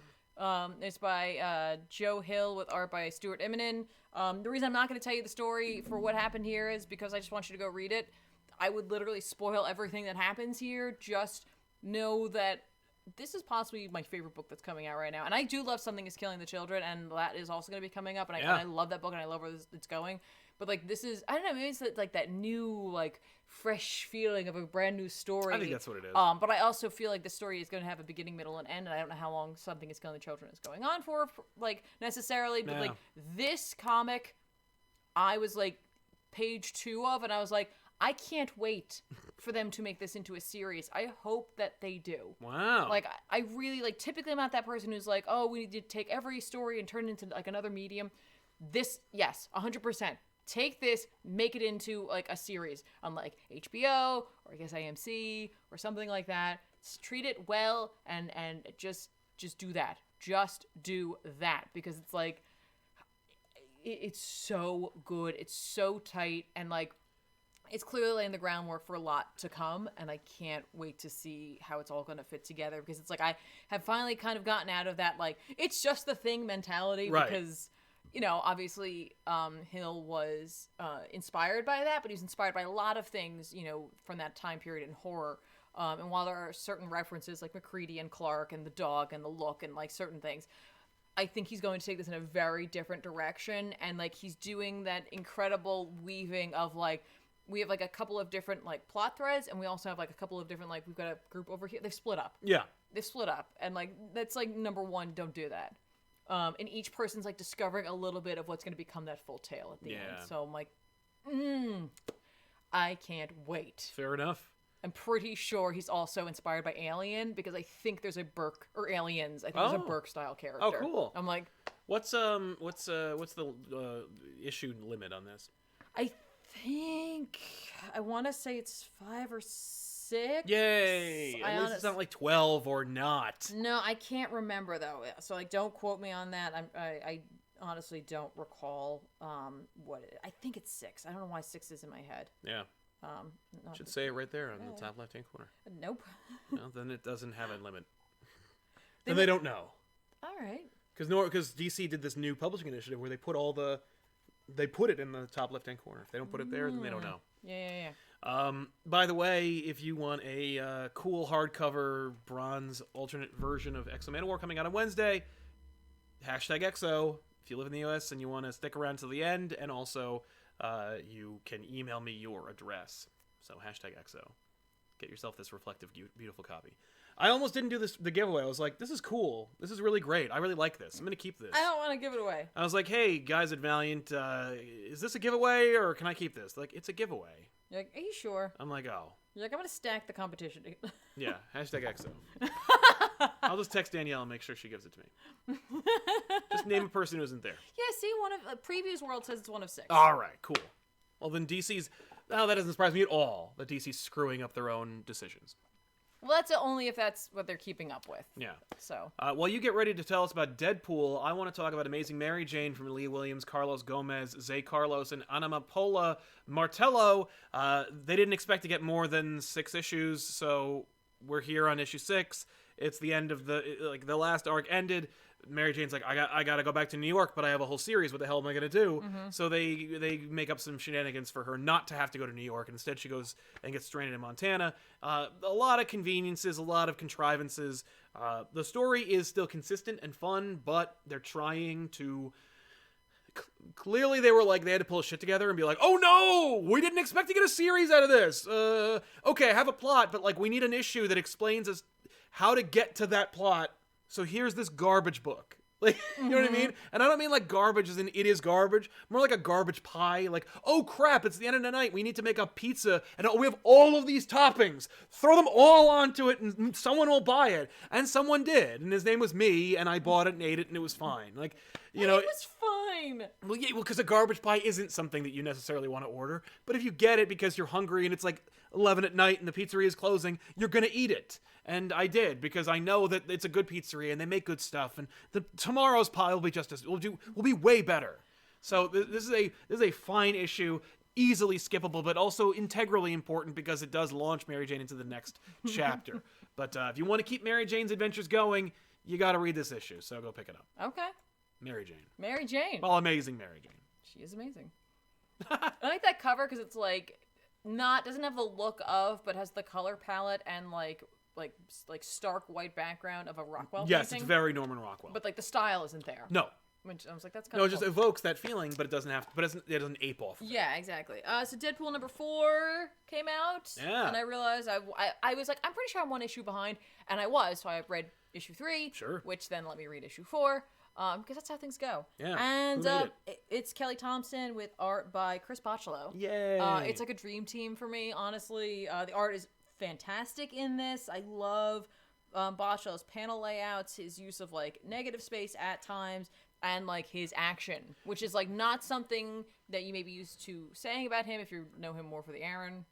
It's by Joe Hill with art by Stuart Immonen. The reason I'm not going to tell you the story for what happened here is because I just want you to go read it. I would literally spoil everything that happens here. Just know that this is possibly my favorite book that's coming out right now. And I do love Something is Killing the Children, and that is also going to be coming up. And I love that book, and I love where it's going. But, like, this is, I don't know, maybe it's, like, that new, like, fresh feeling of a brand new story. I think that's what it is. But I also feel like the story is going to have a beginning, middle, and end, and I don't know how long Something is Killing the Children is going on for like, necessarily. But, like, this comic, I was, like, page 2 of, and I was like, I can't wait for them to make this into a series. I hope that they do. Wow. Like, I really, like, typically I'm not that person who's like, oh, we need to take every story and turn it into, like, another medium. This, yes, 100%. Take this, make it into, like, a series on, like, HBO or I guess AMC or something like that. Just treat it well and just do that. Just do that because it's like it's so good. It's so tight, and like it's clearly laying the groundwork for a lot to come, and I can't wait to see how it's all going to fit together, because it's like I have finally kind of gotten out of that like it's just the Thing mentality, right. Because obviously Hill was inspired by that, but he was inspired by a lot of things from that time period in horror, and while there are certain references like McCready and Clark and the dog and the look and like certain things, I think he's going to take this in a very different direction, and like he's doing that incredible weaving of like we have like a couple of different like plot threads, and we also have like a couple of different like we've got a group over here. They've split up. Yeah. They've split up, and like that's like number one. Don't do that. And each person's like discovering a little bit of what's going to become that full tale at the end. So I'm like, I can't wait. Fair enough. I'm pretty sure he's also inspired by Alien, because I think there's a Burke, or Aliens. I think there's a Burke style character. Oh, cool. I'm like, what's the issue limit on this? I think I want to say it's 5 or 6. Yay! At least it's not like 12 or not. No, I can't remember though. So like, don't quote me on that. I honestly don't recall what I think it's 6. I don't know why 6 is in my head. Yeah. Should say it right there on the top left-hand corner. Nope. Well, then it doesn't have a limit. Then they don't know. All right. Because DC did this new publishing initiative where they put it in the top left-hand corner. If they don't put it there, then they don't know. Yeah. By the way, if you want a cool hardcover bronze alternate version of X-O Manowar coming out on Wednesday, #XO. If you live in the US and you want to stick around to the end, and also you can email me your address. So #XO. Get yourself this reflective, beautiful copy. I almost didn't do the giveaway. I was like, this is cool. This is really great. I really like this. I'm going to keep this. I don't want to give it away. I was like, hey, guys at Valiant, is this a giveaway or can I keep this? Like, it's a giveaway. You're like, are you sure? I'm like, oh. You're like, I'm going to stack the competition. Yeah, #XO. I'll just text Danielle and make sure she gives it to me. Just name a person who isn't there. Yeah, see, one of previous world says it's 1 of 6. All right, cool. Well, then DC's... Oh, that doesn't surprise me at all, that DC's screwing up their own decisions. Well, that's only if that's what they're keeping up with. Yeah. So. While you get ready to tell us about Deadpool, I want to talk about Amazing Mary Jane from Leah Williams, Carlos Gomez, Zay Carlos, and Anamapola Martello. They didn't expect to get more than 6 issues, so we're here on issue 6. It's the end of the last arc ended. Mary Jane's like, I gotta go back to New York, but I have a whole series. What the hell am I gonna do? Mm-hmm. So they make up some shenanigans for her not to have to go to New York. Instead, she goes and gets stranded in Montana. A lot of conveniences, a lot of contrivances. The story is still consistent and fun, but they're trying to... Clearly, they had to pull shit together and be like, oh no, we didn't expect to get a series out of this. Okay, I have a plot, but we need an issue that explains us how to get to that plot. So here's this garbage book. You know what I mean? And I don't mean garbage as in it is garbage. More like a garbage pie. Oh crap, it's the end of the night. We need to make a pizza. And we have all of these toppings. Throw them all onto it and someone will buy it. And someone did. And his name was me. And I bought it and ate it and it was fine. It was fine. Well, yeah, because a garbage pie isn't something that you necessarily want to order. But if you get it because you're hungry and it's 11 at night and the pizzeria is closing, you're going to eat it. And I did, because I know that it's a good pizzeria and they make good stuff. And tomorrow's pie will be will be way better. So this is a fine issue, easily skippable, but also integrally important because it does launch Mary Jane into the next chapter. But if you want to keep Mary Jane's adventures going, you got to read this issue. So go pick it up. Okay. Mary Jane. Mary Jane. Well, amazing Mary Jane. She is amazing. I like that cover because it's doesn't have the look of, but has the color palette and like stark white background of a Rockwell painting. Yes, it's very Norman Rockwell. But the style isn't there. No. Which I was like, that's kind of it just evokes that feeling, but it doesn't have to. But it doesn't ape off. Yeah, exactly. So Deadpool number 4 came out. Yeah. And I realized I was like, I'm pretty sure I'm 1 issue behind, and I was. So I read issue 3. Sure. Which then let me read issue 4. Because that's how things go. Yeah. And it's Kelly Thompson with art by Chris Bocciolo. Yay. It's like a dream team for me, honestly. The art is fantastic in this. I love Bocciolo's panel layouts, his use of negative space at times, and his action, which is not something that you may be used to saying about him if you know him more for the Aaron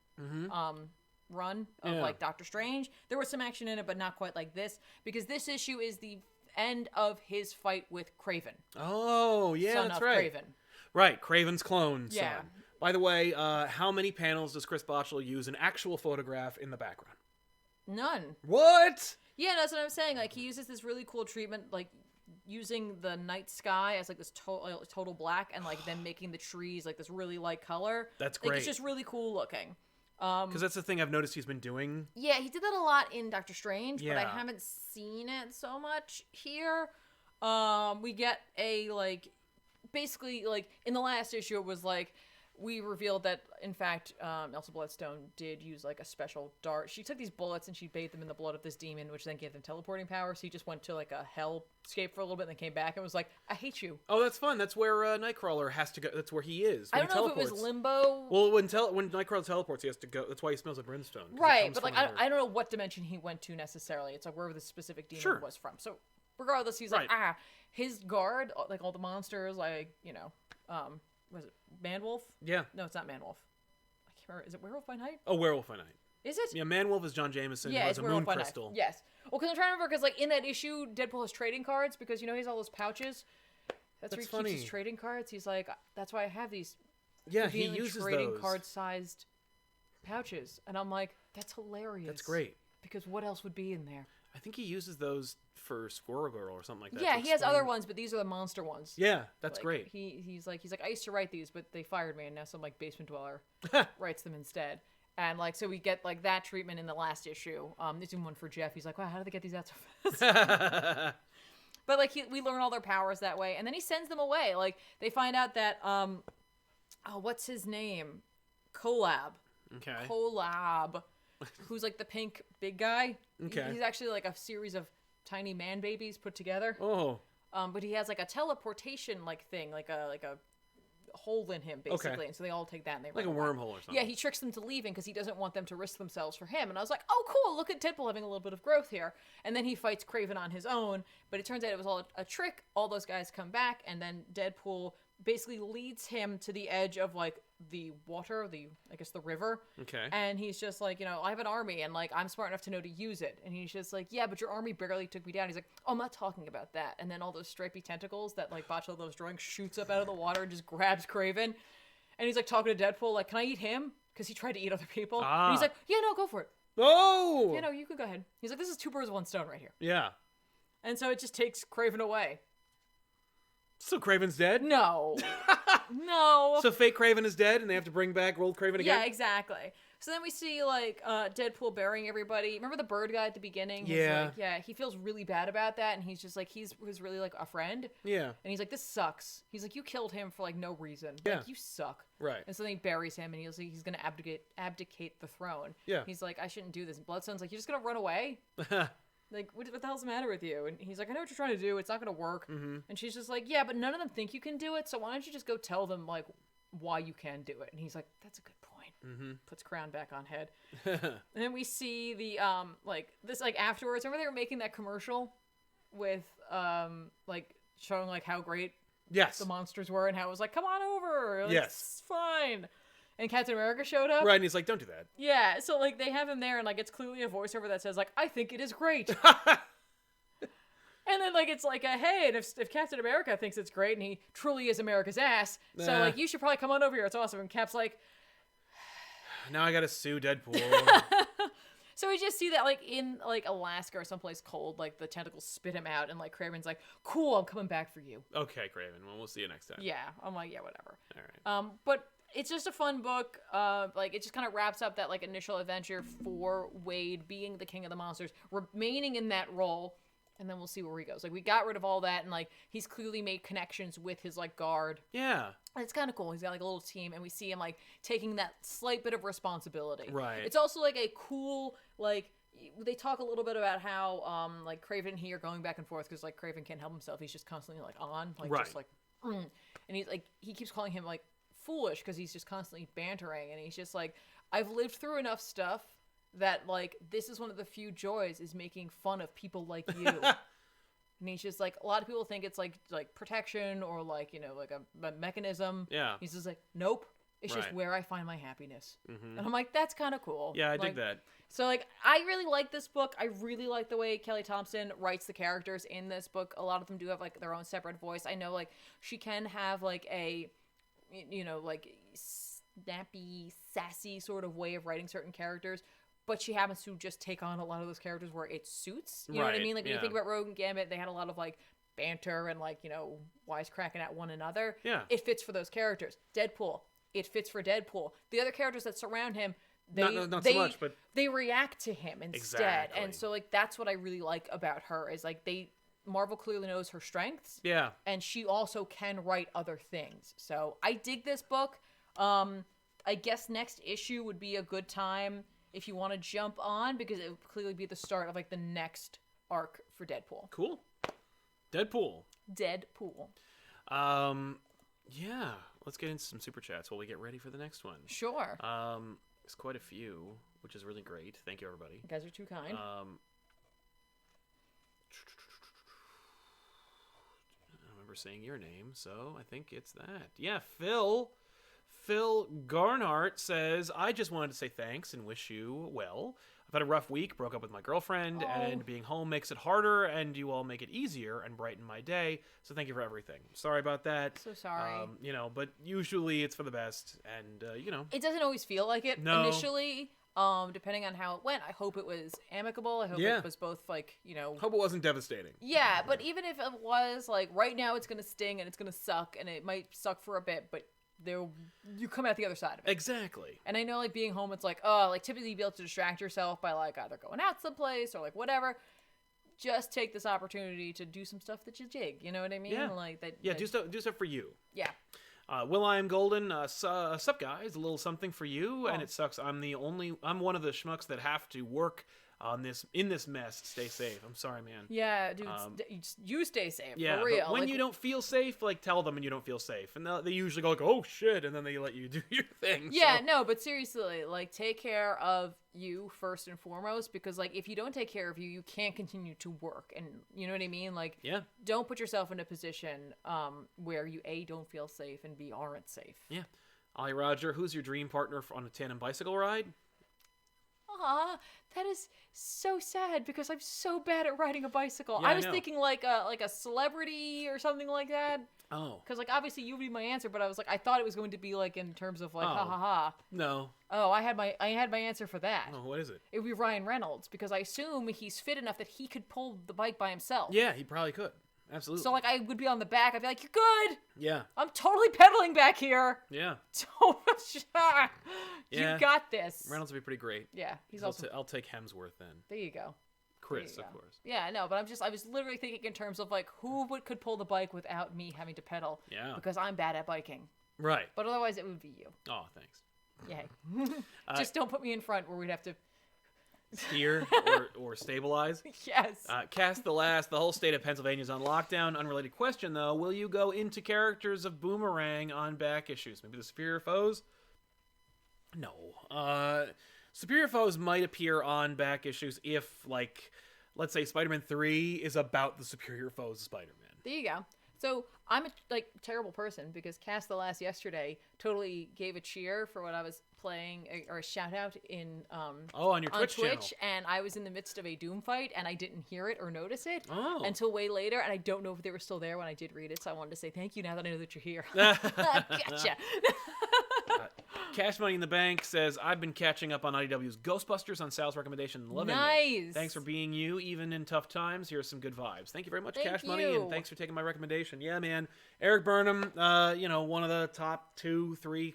run of Doctor Strange. There was some action in it, but not quite like this, because this issue is the end of his fight with Kraven. Oh, yeah, that's right. Kraven. Right, Kraven's clone son. Yeah. By the way, how many panels does Chris Botchell use an actual photograph in the background? None. What? Yeah, that's what I'm saying. Like, he uses this really cool treatment, like, using the night sky as, like, this total black, and, like, then making the trees, like, this really light color. That's great. Like, it's just really cool looking. Because that's the thing I've noticed he's been doing. Yeah, he did that a lot in Doctor Strange, but I Yeah. haven't seen it so much here. We get a, like, basically, like, in the last issue, it was, like, we revealed that, in fact, Elsa Bloodstone did use, like, a special dart. She took these bullets and she bathed them in the blood of this demon, which then gave them teleporting power. So he just went to, like, a hellscape for a little bit and then came back and was like, I hate you. Oh, that's fun. That's where Nightcrawler has to go. That's where he is. I don't know if it was Limbo. Well, when Nightcrawler teleports, he has to go. That's why he smells like brimstone. Right, but, like, I don't know what dimension he went to necessarily. It's, like, wherever the specific demon was from. So, regardless, he's like, his guard, like, all the monsters, like, you know, was it Manwolf? Yeah. No, it's not Manwolf. I can't remember. Is it Werewolf by Night? Oh, Werewolf by Night. Is it? Yeah, Manwolf is John Jameson. Yeah, who has it's a Werewolf moon by crystal. Night. Yes. Well, because I'm trying to remember, because, like, in that issue, Deadpool has trading cards, because, you know, he has all those pouches. That's where he keeps his trading cards. He's like, that's why I have these. Yeah, he uses trading those. card-sized pouches. And I'm like, that's hilarious. That's great. Because what else would be in there? I think he uses those for Squirrel Girl or something like that. Yeah, he has other ones, but these are the monster ones. Yeah, that's like, great. He's like, I used to write these, but they fired me, and now some, like, basement dweller writes them instead. And, like, so we get, like, that treatment in the last issue. There's even one for Jeff. He's like, wow, how did they get these out so fast? But, like, we learn all their powers that way. And then he sends them away. Like, they find out that, what's his name? Collab. Okay. Collab. Who's, like, the pink big guy. Okay. He's actually, like, a series of tiny man babies put together. Oh. But he has, like, a teleportation, like, thing. Like a hole in him, basically. Okay. And so they all take that and they like a wormhole or something. Yeah, he tricks them to leaving because he doesn't want them to risk themselves for him. And I was like, oh, cool, look at Deadpool having a little bit of growth here. And then he fights Kraven on his own, but it turns out it was all a trick. All those guys come back, and then Deadpool basically leads him to the edge of, like, the water, I guess the river. Okay. And he's just like, you know, I have an army, and, like, I'm smart enough to know to use it. And he's just like, yeah, but your army barely took me down. He's like, oh, I'm not talking about that. And then all those stripy tentacles that, like, Botchell was drawing shoots up out of the water and just grabs Kraven. And he's, like, talking to Deadpool, like, can I eat him? Because he tried to eat other people. And he's like, yeah, no, go for it. Oh! Yeah, no, you could go ahead. He's like, this is 2 birds, 1 stone right here. Yeah. And so it just takes Kraven away. So Kraven's dead? No. No. So fake Kraven is dead, and they have to bring back old Kraven again? Yeah, exactly. So then we see, like, Deadpool burying everybody. Remember the bird guy at the beginning? Yeah. Like, yeah, he feels really bad about that, and he's just like, he was really, like, a friend. Yeah. And he's like, this sucks. He's like, you killed him for, like, no reason. Yeah. Like, you suck. Right. And so then he buries him, and he's like, he's going to abdicate the throne. Yeah. He's like, I shouldn't do this. And Bloodstone's like, you're just going to run away? Like, what the hell's the matter with you? And he's like, I know what you're trying to do. It's not going to work. Mm-hmm. And she's just like, yeah, but none of them think you can do it, so why don't you just go tell them, like, why you can do it? And he's like, that's a good point. Mm-hmm. Puts crown back on head. And then we see the, like, this, like, afterwards. Remember they were making that commercial with, like, showing, like, how great the monsters were and how it was like, come on over. Like, it's fine. And Captain America showed up. Right, and he's like, don't do that. Yeah, so, like, they have him there, and, like, it's clearly a voiceover that says, like, I think it is great. And then, like, it's like, hey, and if Captain America thinks it's great, and he truly is America's ass, so, like, you should probably come on over here. It's awesome. And Cap's like... Now I gotta sue Deadpool. So we just see that, like, in, like, Alaska or someplace cold, like, the tentacles spit him out, and, like, Kraven's like, cool, I'm coming back for you. Okay, Kraven. Well, we'll see you next time. Yeah. I'm like, yeah, whatever. All right. But... it's just a fun book. Like, it just kind of wraps up that, like, initial adventure for Wade being the king of the monsters, remaining in that role, and then we'll see where he goes. Like, we got rid of all that, and, like, he's clearly made connections with his, like, guard. Yeah. And it's kind of cool. He's got, like, a little team, and we see him, like, taking that slight bit of responsibility. Right. It's also, like, a cool, like... they talk a little bit about how, like, Kraven and he are going back and forth, because, like, Kraven can't help himself. He's just constantly, like, on. Like, just, like... And he's, like... he keeps calling him, like... foolish because he's just constantly bantering, and he's just like, I've lived through enough stuff that, like, this is one of the few joys is making fun of people like you. And he's just like, a lot of people think it's like protection or, like, you know, like a mechanism. Yeah. He's just like, nope, it's just where I find my happiness. Mm-hmm. And I'm like, that's kind of cool. Yeah, I like, dig that. So, like, I really like this book. I really like the way Kelly Thompson writes the characters in this book. A lot of them do have, like, their own separate voice. I know, like, she can have, like, a like snappy, sassy sort of way of writing certain characters, but she happens to just take on a lot of those characters where it suits. You know what I mean? Like, when you think about Rogue and Gambit, they had a lot of, like, banter and, like, wisecracking at one another. Yeah. It fits for those characters. Deadpool, it fits for Deadpool. The other characters that surround him, not so much, but they react to him instead. Exactly. And so, like, that's what I really like about her, is, like, Marvel clearly knows her strengths. Yeah. And she also can write other things. So I dig this book. I guess next issue would be a good time if you want to jump on, because it would clearly be the start of, like, the next arc for Deadpool. Cool. Deadpool. Yeah. Let's get into some super chats while we get ready for the next one. Sure. There's quite a few, which is really great. Thank you, everybody. You guys are too kind. I remember saying your name, so I think it's that. Yeah, Phil Garnhart says, I just wanted to say thanks and wish you well. I've had a rough week, broke up with my girlfriend, and being home makes it harder, and you all make it easier and brighten my day. So thank you for everything. Sorry about that. So sorry. But usually it's for the best, and, It doesn't always feel like it initially. Depending on how it went, I hope it was amicable. I hope it was both, like, Hope it wasn't devastating. Yeah, but even if it was, like, right now it's going to sting and it's going to suck, and it might suck for a bit, but you come out the other side of it. Exactly. And I know, like, being home, it's like, oh, like, typically you'd be able to distract yourself by, like, either going out someplace or, like, whatever. Just take this opportunity to do some stuff that you dig. You know what I mean? Yeah. Like that. Yeah, do stuff for you. Yeah. Will I am Golden, sup guys, a little something for you, and it sucks. I'm one of the schmucks that have to work in this mess. Stay safe. I'm sorry, man. Yeah, dude, you stay safe, for real. But when you don't feel safe, like, tell them and you don't feel safe, and they usually go like, oh shit, and then they let you do your thing. Yeah, no, but seriously, like, take care of you first and foremost, because, like, if you don't take care of you can't continue to work, and you know what I mean? Like, don't put yourself in a position where you A, don't feel safe, and B, aren't safe. Yeah. Ollie Roger, who's your dream partner on a tandem bicycle ride? Aw, that is so sad, because I'm so bad at riding a bicycle. Yeah, I was thinking like a celebrity or something like that. Oh. Because, like, obviously you would be my answer, but I was like, I thought it was going to be like in terms of like ha ha ha. No. Oh, I had my answer for that. Oh, what is it? It would be Ryan Reynolds, because I assume he's fit enough that he could pull the bike by himself. Yeah, he probably could. Absolutely. So, like, I would be on the back. I'd be like, "You're good. Yeah. I'm totally pedaling back here. Yeah. You got this." Reynolds would be pretty great. Yeah, he's also. I'll take Hemsworth then. There you go. Chris, of course. Yeah, no, but I was literally thinking in terms of, like, who could pull the bike without me having to pedal. Yeah. Because I'm bad at biking. Right. But otherwise, it would be you. Oh, thanks. Yay. Just don't put me in front where we'd have to steer or stabilize. Yes. Cast the whole state of Pennsylvania is on lockdown. Unrelated question, though. Will you go into characters of Boomerang on back issues? Maybe the Superior Foes? No. Superior Foes might appear on back issues if, like, let's say Spider-Man 3 is about the Superior Foes of Spider-Man. There you go. So I'm a terrible person, because Cast the Last yesterday totally gave a cheer for what I was playing, or a shout out in on your Twitch channel. And I was in the midst of a Doom fight and I didn't hear it or notice it until way later, and I don't know if they were still there when I did read it, so I wanted to say thank you now that I know that you're here. Gotcha. Cash Money in the Bank says, I've been catching up on IDW's Ghostbusters on Sal's recommendation. Loving it. Thanks for being you, even in tough times. Here's some good vibes. Thank you very much, Cash Money, and thanks for taking my recommendation. Yeah, man. Eric Burnham, one of the top 2-3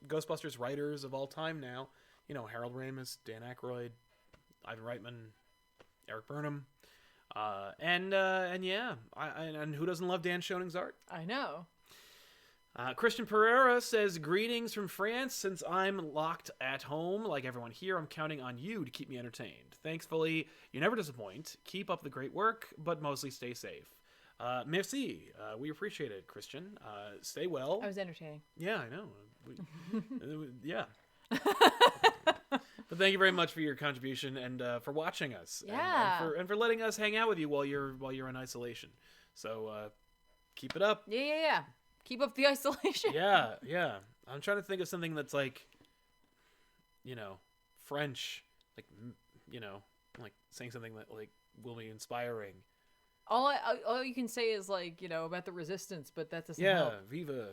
Ghostbusters writers of all time now. Harold Ramis, Dan Aykroyd, Ivan Reitman, Eric Burnham. And who doesn't love Dan Schoening's art? I know. Christian Pereira says, greetings from France. Since I'm locked at home, like everyone here, I'm counting on you to keep me entertained. Thankfully, you never disappoint. Keep up the great work, but mostly stay safe. Merci. We appreciate it, Christian. Stay well. I was entertaining. Yeah, I know. Yeah. But thank you very much for your contribution and for watching us. Yeah. And for letting us hang out with you while you're in isolation. So keep it up. Yeah. Keep up the isolation. Yeah. I'm trying to think of something that's like, French, like saying something that like will be inspiring. All you can say is like, about the resistance, but that doesn't help. Viva.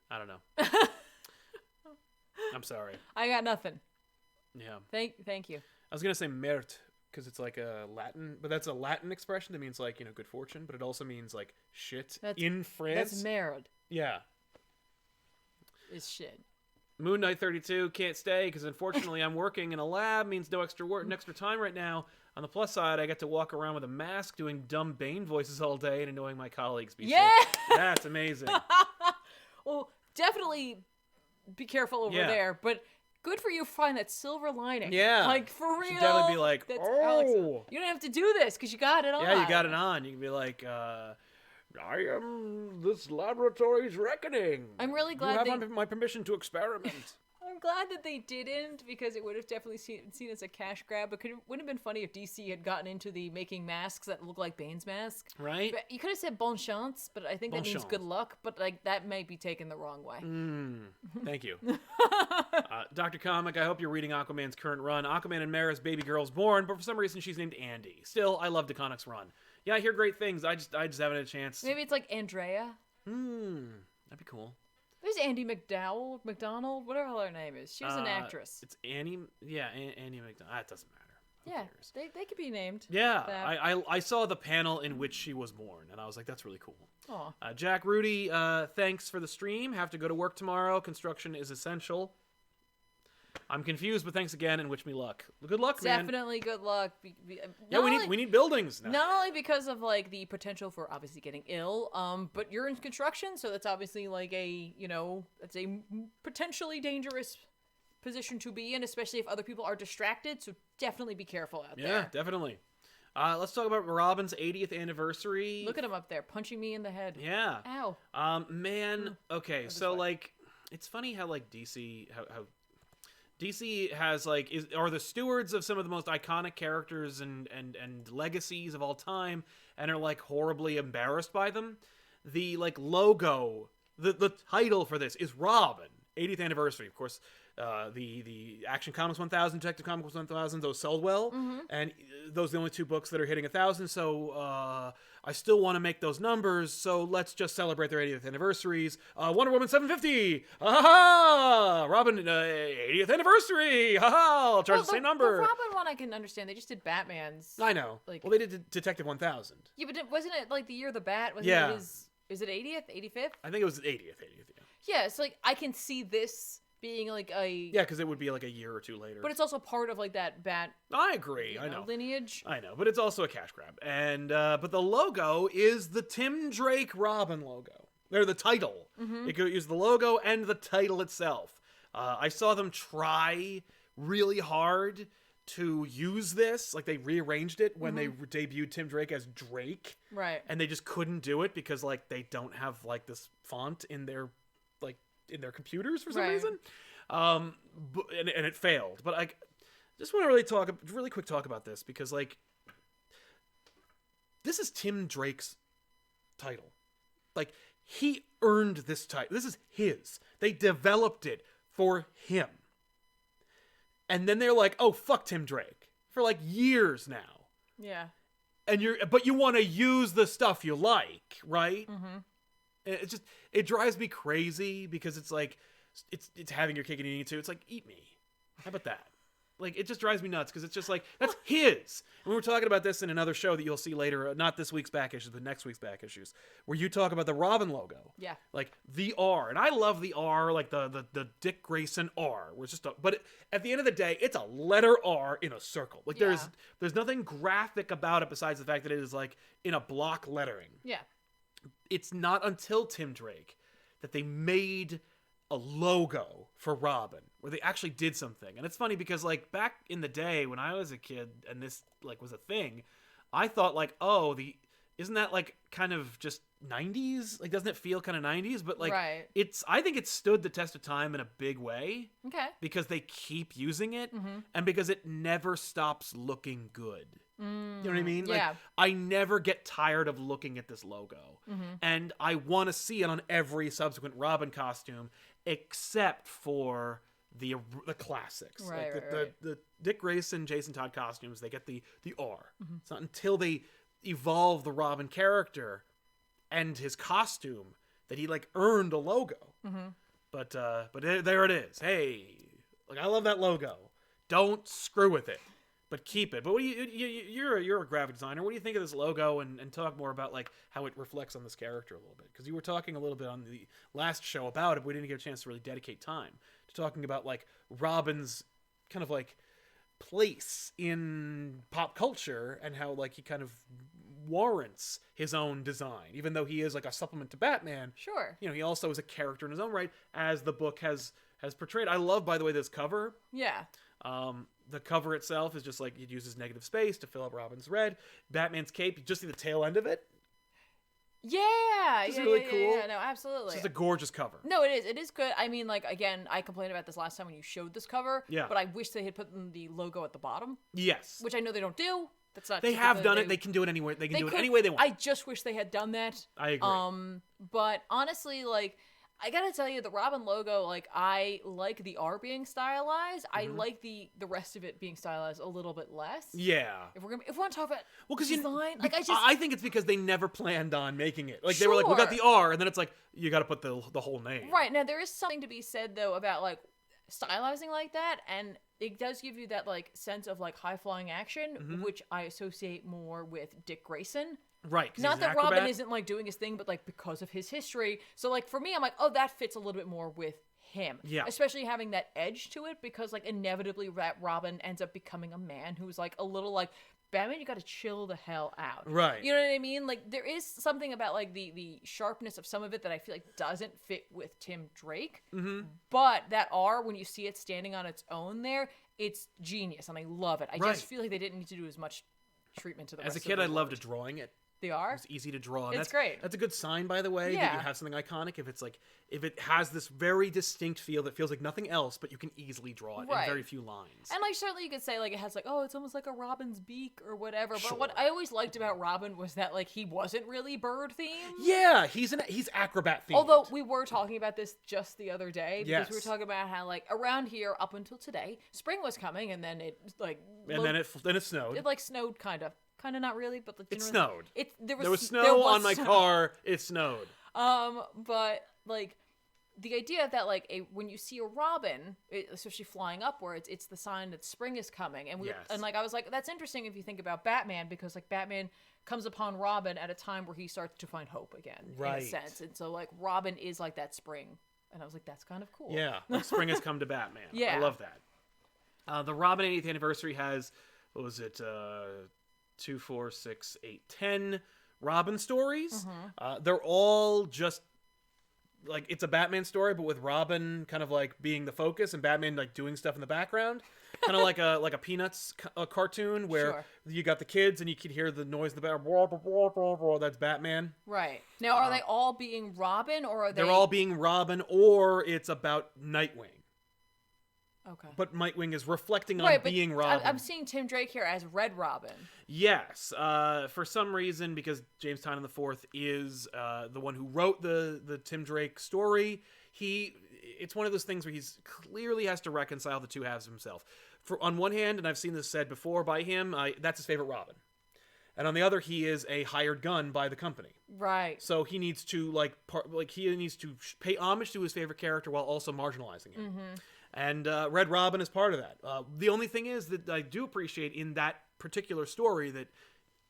I don't know. I'm sorry. I got nothing. Yeah. Thank you. I was gonna say merde because it's like a Latin, but that's a Latin expression that means like good fortune, but it also means like shit in France. That's merde. Yeah. Is shit. Moon Knight 32 can't stay because unfortunately I'm working in a lab, means no extra work and extra time right now. On the plus side, I get to walk around with a mask doing dumb Bane voices all day and annoying my colleagues. Yeah! That's amazing. Well, definitely be careful over there, but good for you find that silver lining. Yeah. Like, for real. You should definitely be like, Alex, you don't have to do this because you got it on. Yeah, you got it on. You can be like, I am this laboratory's reckoning. I'm really glad you have my permission to experiment. I'm glad that they didn't, because it would have definitely seen as a cash grab. But wouldn't have been funny if DC had gotten into the making masks that look like Bane's mask. Right. But you could have said bon chance, but I think that means good luck. But like that might be taken the wrong way. Thank you. Dr. Comic, I hope you're reading Aquaman's current run. Aquaman and Mara's baby girl's born, but for some reason she's named Andy. Still, I love DeConic's run. Yeah, I hear great things. I just haven't had a chance. Maybe it's like Andrea. That'd be cool. There's Andy McDonald, whatever her name is. She was an actress. It's Annie. Yeah, Annie McDonald. That doesn't matter. Yeah, they could be named. Yeah, I saw the panel in which she was born, and I was like, that's really cool. Aw. Jack Rudy, thanks for the stream. Have to go to work tomorrow. Construction is essential. I'm confused, but thanks again, and wish me luck. Good luck, man. Definitely good luck. We need buildings now. Not only because of like the potential for obviously getting ill, but you're in construction, so that's obviously like that's a potentially dangerous position to be in, especially if other people are distracted. So definitely be careful out there. Yeah, definitely. Let's talk about Robin's 80th anniversary. Look at him up there, punching me in the head. Yeah. Ow. Man. Okay, so like, it's funny how like DC how DC has like are the stewards of some of the most iconic characters and legacies of all time, and are like horribly embarrassed by them. The like logo, the title for this is Robin 80th anniversary. Of course, the Action Comics 1000, Detective Comics 1000, those sold well, and those are the only two books that are hitting 1,000. So I still want to make those numbers. So let's just celebrate their 80th anniversaries. Wonder Woman 750, Robin 80th anniversary, I'll charge the same number. The Robin one I can understand. They just did Batman's. I know. Like, well, they did Detective 1000. Yeah, but wasn't it like the year of the Bat? Yeah. Is it 80th, 85th? I think it was 80th. Yeah, it's like I can see this being like a... Yeah, because it would be like a year or two later. But it's also part of like that Bat... I agree, I know. Lineage. I know, but it's also a cash grab. And but the logo is the Tim Drake Robin logo. They're the title. It could use the logo and the title itself. I saw them try really hard to use this. Like, they rearranged it when they debuted Tim Drake as Drake. Right. And they just couldn't do it because, like, they don't have, like, this font in their computers for some reason. And it failed. But I just want to really quick talk about this because, like, this is Tim Drake's title. Like, he earned this title. This is his. They developed it for him. And then they're like, oh, fuck Tim Drake. For, like, years now. Yeah. And but you want to use the stuff you like, right? It drives me crazy because it's like, it's having your cake and eating it too. It's like, eat me. How about that? Like, it just drives me nuts because it's just like, that's his. And we were talking about this in another show that you'll see later, not this week's back issues, but next week's back issues, where you talk about the Robin logo. Yeah. Like, the R. And I love the R, like the Dick Grayson R. Where it's just but at the end of the day, it's a letter R in a circle. Like, there's nothing graphic about it besides the fact that it is, like, in a block lettering. Yeah. It's not until Tim Drake that they made a logo for Robin where they actually did something. And it's funny because, like, back in the day when I was a kid and this, like, was a thing, I thought, like, oh, isn't that, like, kind of just 90s? Like, doesn't it feel kind of 90s? But, like, I think it stood the test of time in a big way. Okay. Because they keep using it and because it never stops looking good. You know what I mean? Yeah. Like, I never get tired of looking at this logo. And I want to see it on every subsequent Robin costume except for the classics. Right, like the Dick Grayson, Jason Todd costumes, they get the R. It's not until they evolve the Robin character and his costume that he like earned a logo. But there it is. Hey, like I love that logo. Don't screw with it, but keep it. But what do you're a graphic designer. What do you think of this logo? And talk more about like how it reflects on this character a little bit, because you were talking a little bit on the last show about it. But we didn't get a chance to really dedicate time to talking about like Robin's kind of like place in pop culture and how like he kind of warrants his own design, even though he is like a supplement to Batman. Sure. You know, he also is a character in his own right, as the book has portrayed. I love, by the way, this cover. Yeah. The cover itself is just like it uses negative space to fill up Robin's red. Batman's cape, you just see the tail end of it. Yeah, It's really cool. Yeah, no, absolutely. It's just a gorgeous cover. No, it is. It is good. I mean, like, again, I complained about this last time when you showed this cover. Yeah. But I wish they had put the logo at the bottom. Yes. Which I know they don't do. That's not. They have done it. They can do it anywhere. They can do it any way they want. I just wish they had done that. I agree. But honestly, like, I gotta tell you, the Robin logo, like, I like the R being stylized. I like the rest of it being stylized a little bit less. Yeah. If we want to talk about because design, I think it's because they never planned on making it. Like, they were like, we got the R, and then it's like, you got to put the whole name. Right. Now, there is something to be said, though, about, like, stylizing like that, and it does give you that, like, sense of, like, high-flying action, which I associate more with Dick Grayson. Right. Not that Robin isn't, like, doing his thing, but, like, because of his history. So, like, for me, I'm like, oh, that fits a little bit more with him. Yeah. Especially having that edge to it, because, like, inevitably that Robin ends up becoming a man who's, like, a little, like, Batman, you gotta chill the hell out. Right. You know what I mean? Like, there is something about, like, the sharpness of some of it that I feel like doesn't fit with Tim Drake. But that R, when you see it standing on its own there, it's genius, and I love it. I just feel like they didn't need to do as much treatment to the rest of the As a kid, I loved drawing it. They are? It's easy to draw. It's great. That's a good sign, by the way, that you have something iconic. If it has this very distinct feel that feels like nothing else, but you can easily draw it in very few lines. And, like, certainly you could say, like, it has, like, oh, it's almost like a Robin's beak or whatever. But what I always liked about Robin was that, like, he wasn't really bird themed. Yeah, he's acrobat themed. Although we were talking about this just the other day, because we were talking about how, like, around here up until today, spring was coming, and then it, like, then it snowed. It, like, snowed kind of not really, but, like, it snowed. There was snow on my car. It snowed. But, like, the idea that, like, when you see a Robin, especially flying upwards, it's the sign that spring is coming. And and, like, I was like, that's interesting if you think about Batman, because, like, Batman comes upon Robin at a time where he starts to find hope again, in a sense. And so, like, Robin is like that spring. And I was like, that's kind of cool. Yeah, like spring has come to Batman. Yeah. I love that. The Robin 80th anniversary has, what was it, 2, 4, 6, 8, 10 Robin stories. They're all just like, it's a Batman story, but with Robin kind of like being the focus and Batman like doing stuff in the background, kind of like a Peanuts cartoon where you got the kids and you can hear the noise in the background. That's Batman. Right. Now, are they all being Robin, or are they? They're all being Robin, or it's about Nightwing. Okay. But Nightwing is reflecting on being Robin. I'm seeing Tim Drake here as Red Robin. Yes. For some reason, because James Tynion IV is the one who wrote the Tim Drake story, it's one of those things where he's clearly has to reconcile the two halves of himself. On one hand, and I've seen this said before by him, that's his favorite Robin. And on the other, he is a hired gun by the company. Right. So he needs to he needs to pay homage to his favorite character while also marginalizing him. And Red Robin is part of that. The only thing is that I do appreciate in that particular story that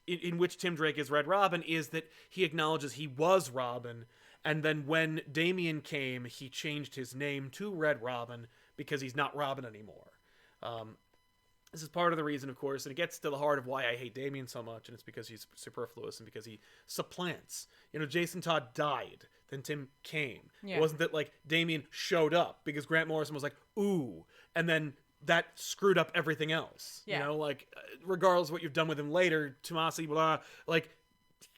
in which Tim Drake is Red Robin is that he acknowledges he was Robin, and then when Damian came, he changed his name to Red Robin because he's not Robin anymore. This is part of the reason, of course, and it gets to the heart of why I hate Damian so much, and it's because he's superfluous and because he supplants. You know, Jason Todd died, then Tim came. Yeah. It wasn't that, like, Damian showed up because Grant Morrison was like, ooh, and then that screwed up everything else. Yeah. You know, like, regardless of what you've done with him later, Tomasi, blah, like,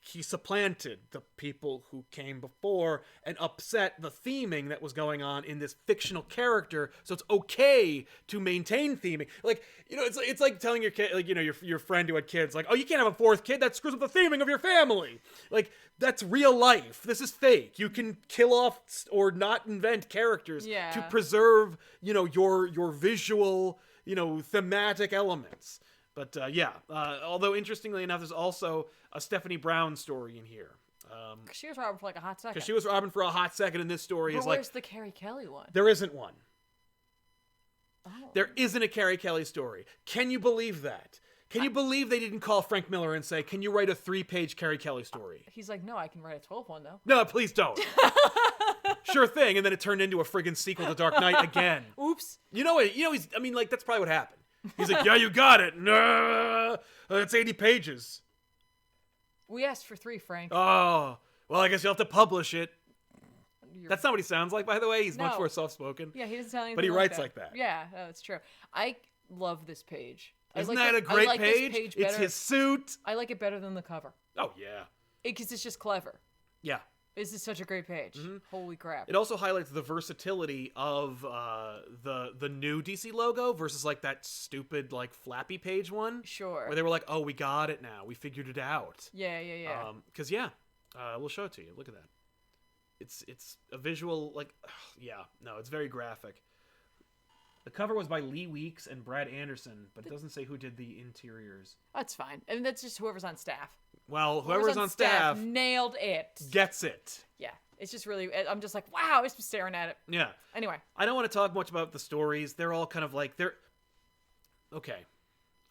he supplanted the people who came before and upset the theming that was going on in this fictional character. So it's okay to maintain theming. Like, you know, it's like telling your kid, like, you know, your friend who had kids, like, oh, you can't have a fourth kid. That screws up the theming of your family. Like, that's real life. This is fake. You can kill off or not invent characters to preserve, you know, your visual, you know, thematic elements. But although interestingly enough, there's also a Stephanie Brown story in here. She was Robin for like a hot second. Because she was Robin for a hot second in this story. But where's the Carrie Kelly one? There isn't one. Oh. There isn't a Carrie Kelly story. Can you believe that? Can you believe they didn't call Frank Miller and say, can you write a 3-page Carrie Kelly story? Like, no, I can write a 12 one, though. No, please don't. Sure thing. And then it turned into a friggin' sequel to Dark Knight again. Oops. That's probably what happened. He's like, yeah, you got it. No, it's 80 pages. We asked for 3, Frank. Oh, well, I guess you'll have to publish it. That's not what he sounds like, by the way. He's much more soft-spoken. Yeah, he doesn't sound anything but he writes like that. Yeah, that's true. I love this page. Isn't that a great page? It's his suit. I like it better than the cover. Oh, yeah. Because it's just clever. Yeah. This is such a great page. Mm-hmm. Holy crap. It also highlights the versatility of the new DC logo versus like that stupid like flappy page one. Sure. Where they were like, oh, we got it now. We figured it out. Yeah. Because, we'll show it to you. Look at that. It's a visual, like, it's very graphic. The cover was by Lee Weeks and Brad Anderson, but it doesn't say who did the interiors. That's fine. I mean, that's just whoever's on staff. Well, whoever's on staff nailed it. Gets it. Yeah. It's just really, I'm just like, wow, I was just staring at it. Yeah. Anyway. I don't want to talk much about the stories. They're all kind of like, okay.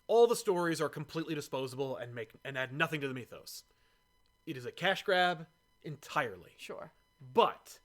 All the stories are completely disposable and add nothing to the mythos. It is a cash grab entirely. Sure. But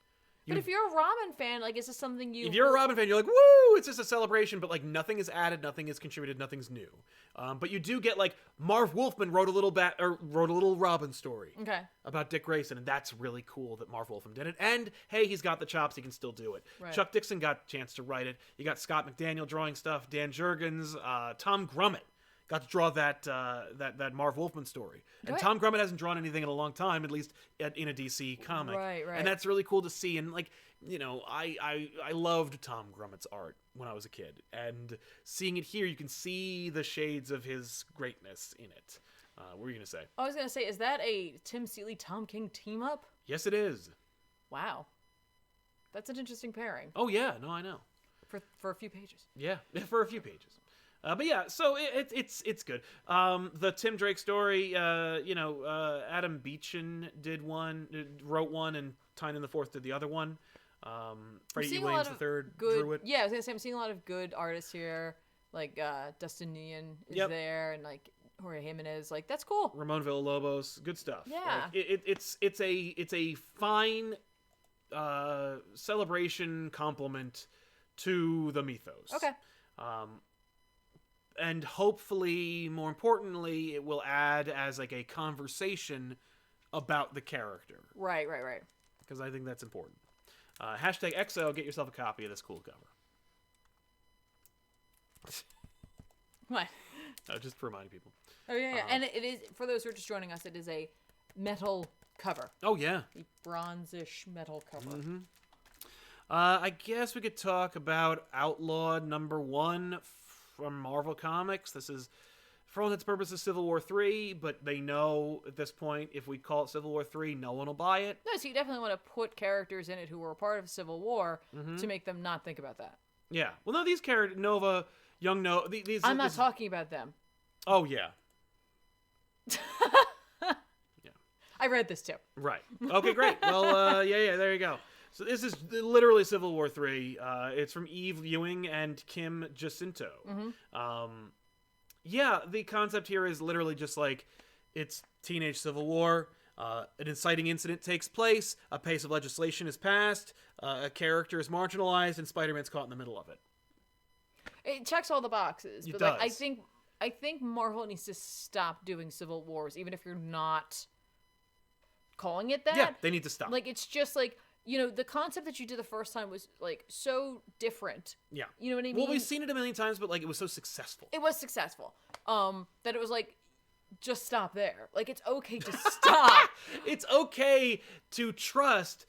if you're a Robin fan, like, is this something If you're a Robin fan, you're like, woo, it's just a celebration, but, like, nothing is added, nothing is contributed, nothing's new. But you do get, like, Marv Wolfman wrote a little Robin story. Okay. About Dick Grayson, and that's really cool that Marv Wolfman did it. And, hey, he's got the chops, he can still do it. Right. Chuck Dixon got a chance to write it. You got Scott McDaniel drawing stuff, Dan Jurgens, Tom Grummett got to draw that Marv Wolfman story. And Tom Grummett hasn't drawn anything in a long time, at least in a DC comic. Right. And that's really cool to see. And, like, you know, I loved Tom Grummett's art when I was a kid. And seeing it here, you can see the shades of his greatness in it. What were you going to say? I was going to say, is that a Tim Seeley, Tom King team-up? Yes, it is. Wow. That's an interesting pairing. Oh, yeah. No, I know. For a few pages. Yeah, for a few pages. But yeah, so it's good. The Tim Drake story, Adam Beechin wrote one, and Tynan the Fourth did the other one. Freddie E. Williams III drew it. Yeah, I was gonna say I'm seeing a lot of good artists here, like Dustin Nguyen is there, and like Jorge Jimenez. Like, that's cool. Ramon Villalobos, good stuff. Yeah, like, it's a fine celebration compliment to the mythos. Okay. And hopefully, more importantly, it will add as like a conversation about the character. Right. Because I think that's important. Hashtag XO, get yourself a copy of this cool cover. What? Just for reminding people. Oh, yeah. And it is, for those who are just joining us, it is a metal cover. Oh, yeah. A bronzish metal cover. Mm-hmm. I guess we could talk about Outlaw #1 from Marvel Comics. This is, for all intents and purposes, Civil War 3, but they know at this point, if we call it Civil War 3, no one will buy it. No, so you definitely want to put characters in it who were a part of Civil War to make them not think about that. Yeah. Well, no, these characters, Nova, Young Nova, these... I'm not talking about them. Oh, yeah. Yeah. I read this, too. Right. Okay, great. Well, yeah, there you go. So this is literally Civil War 3. It's from Eve Ewing and Kim Jacinto. Yeah, the concept here is literally just like, it's teenage Civil War. An inciting incident takes place. A piece of legislation is passed. A character is marginalized, and Spider-Man's caught in the middle of it. It checks all the boxes. It but like, does. I think Marvel needs to stop doing Civil Wars, even if you're not calling it that. Yeah, they need to stop. Like, it's just like, you know, the concept that you did the first time was, like, so different. Yeah. You know what I mean? Well, we've seen it a million times, but, like, it was so successful. It was successful. That it was like, just stop there. Like, it's okay to stop. It's okay to trust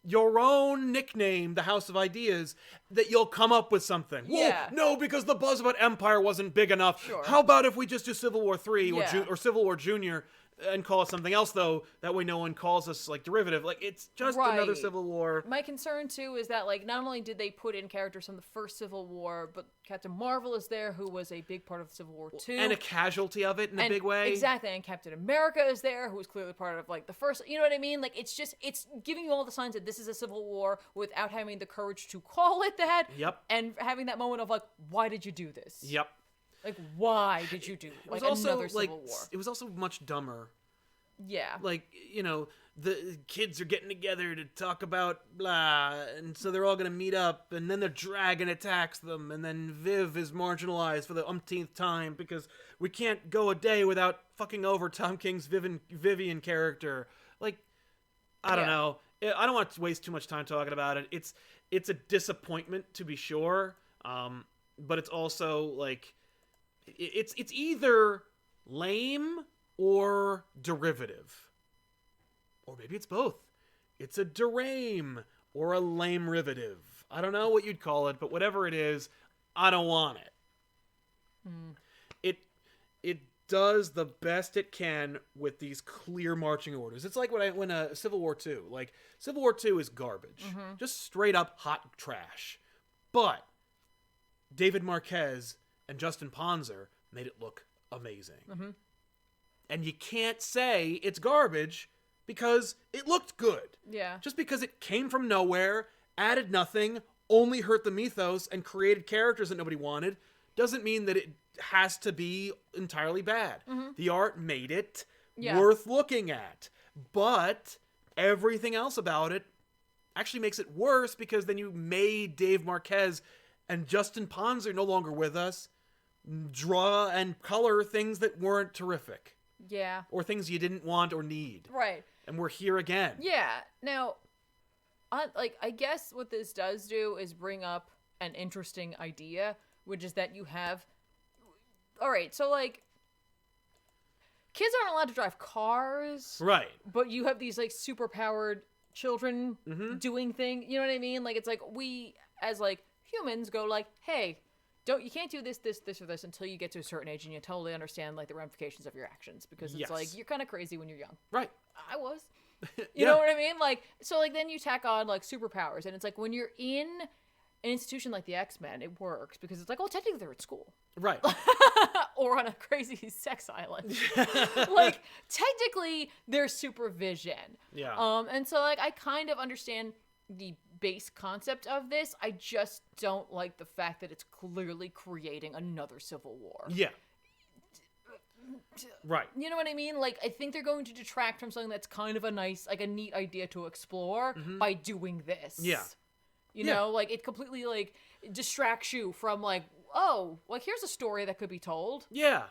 your own nickname, the House of Ideas, that you'll come up with something. Yeah. Well, no, because the buzz about Empire wasn't big enough. Sure. How about if we just do Civil War 3 Yeah. or Civil War Junior? and call us something else, though. That way no one calls us, like, derivative. Like, it's just another Civil War. My concern, too, is that, like, not only did they put in characters from the first Civil War, but Captain Marvel is there, who was a big part of Civil War II. And a casualty of it in a big way. Exactly, and Captain America is there, who was clearly part of, like, the first, you know what I mean? Like, it's giving you all the signs that this is a Civil War without having the courage to call it that. Yep. And having that moment of, like, why did you do this? Yep. Like, why did you do another Civil War? It was also much dumber. Yeah. Like, you know, the kids are getting together to talk about blah, and so they're all going to meet up, and then the dragon attacks them, and then Viv is marginalized for the umpteenth time because we can't go a day without fucking over Tom King's Vivian character. Like, I don't know. I don't want to waste too much time talking about it. It's a disappointment, to be sure, but it's also, like, it's either lame or derivative. Or maybe it's both. It's a derame or a lame-rivative. I don't know what you'd call it, but whatever it is, I don't want it. It does the best it can with these clear marching orders. It's like when Civil War II. Like, Civil War II is garbage. Just straight up hot trash. But David Marquez and Justin Ponzer made it look amazing. And you can't say it's garbage because it looked good. Yeah. Just because it came from nowhere, added nothing, only hurt the mythos, and created characters that nobody wanted, doesn't mean that it has to be entirely bad. The art made it worth looking at. But everything else about it actually makes it worse because then you made Dave Marquez and Justin Ponzer, no longer with us, draw and color things that weren't terrific. Yeah. Or things you didn't want or need. Right. And we're here again. Yeah. Now, I guess what this does do is bring up an interesting idea, which is that you have... Alright, so, like, kids aren't allowed to drive cars. Right. But you have these, like, super-powered children doing things. You know what I mean? Like, it's like we, as, like, humans go, like, hey... you can't do this, or this until you get to a certain age and you totally understand, like, the ramifications of your actions. Because it's like, you're kind of crazy when you're young. Right. I was. You know what I mean? Like, so, like, then you tack on, like, superpowers. And it's like, when you're in an institution like the X-Men, it works. Because it's like, oh, technically they're at school. Right. Or on a crazy sex island. Like, technically, there's supervision. Yeah. And so, like, I kind of understand the base concept of this. I just don't like the fact that it's clearly creating another Civil War. Yeah. Right. You know what I mean? Like, I think they're going to detract from something that's kind of a nice, like, a neat idea to explore by doing this. Yeah. You know, like, it completely, like, distracts you from, like, oh, like, here's a story that could be told. Yeah.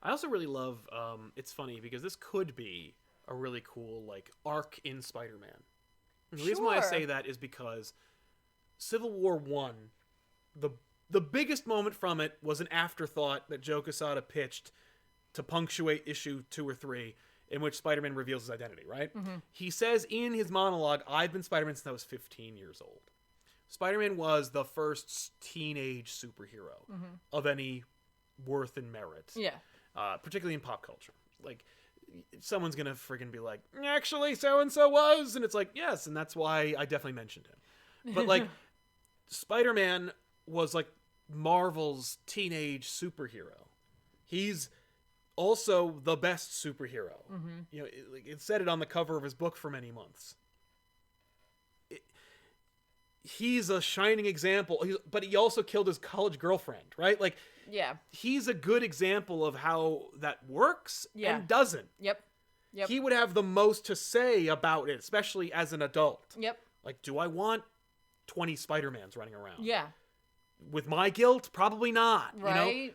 I also really love, it's funny, because this could be a really cool, like, arc in Spider-Man. The reason why I say that is because Civil War 1, the biggest moment from it was an afterthought that Joe Quesada pitched to punctuate issue 2 or 3, in which Spider-Man reveals his identity, right? He says in his monologue, I've been Spider-Man since I was 15 years old. Spider-Man was the first teenage superhero of any worth and merit. Yeah. Particularly in pop culture. Like, someone's gonna friggin' be like, actually, so-and-so was, and it's like, yes, and that's why I definitely mentioned him. But, like, Spider-Man was, like, Marvel's teenage superhero. He's also the best superhero. You know, it said it on the cover of his book for many months. He's a shining example, but he also killed his college girlfriend, right? Like, yeah, he's a good example of how that works and doesn't. Yep. He would have the most to say about it, especially as an adult. Yep. Like, do I want 20 Spider-Mans running around? Yeah. With my guilt? Probably not. Right. You know?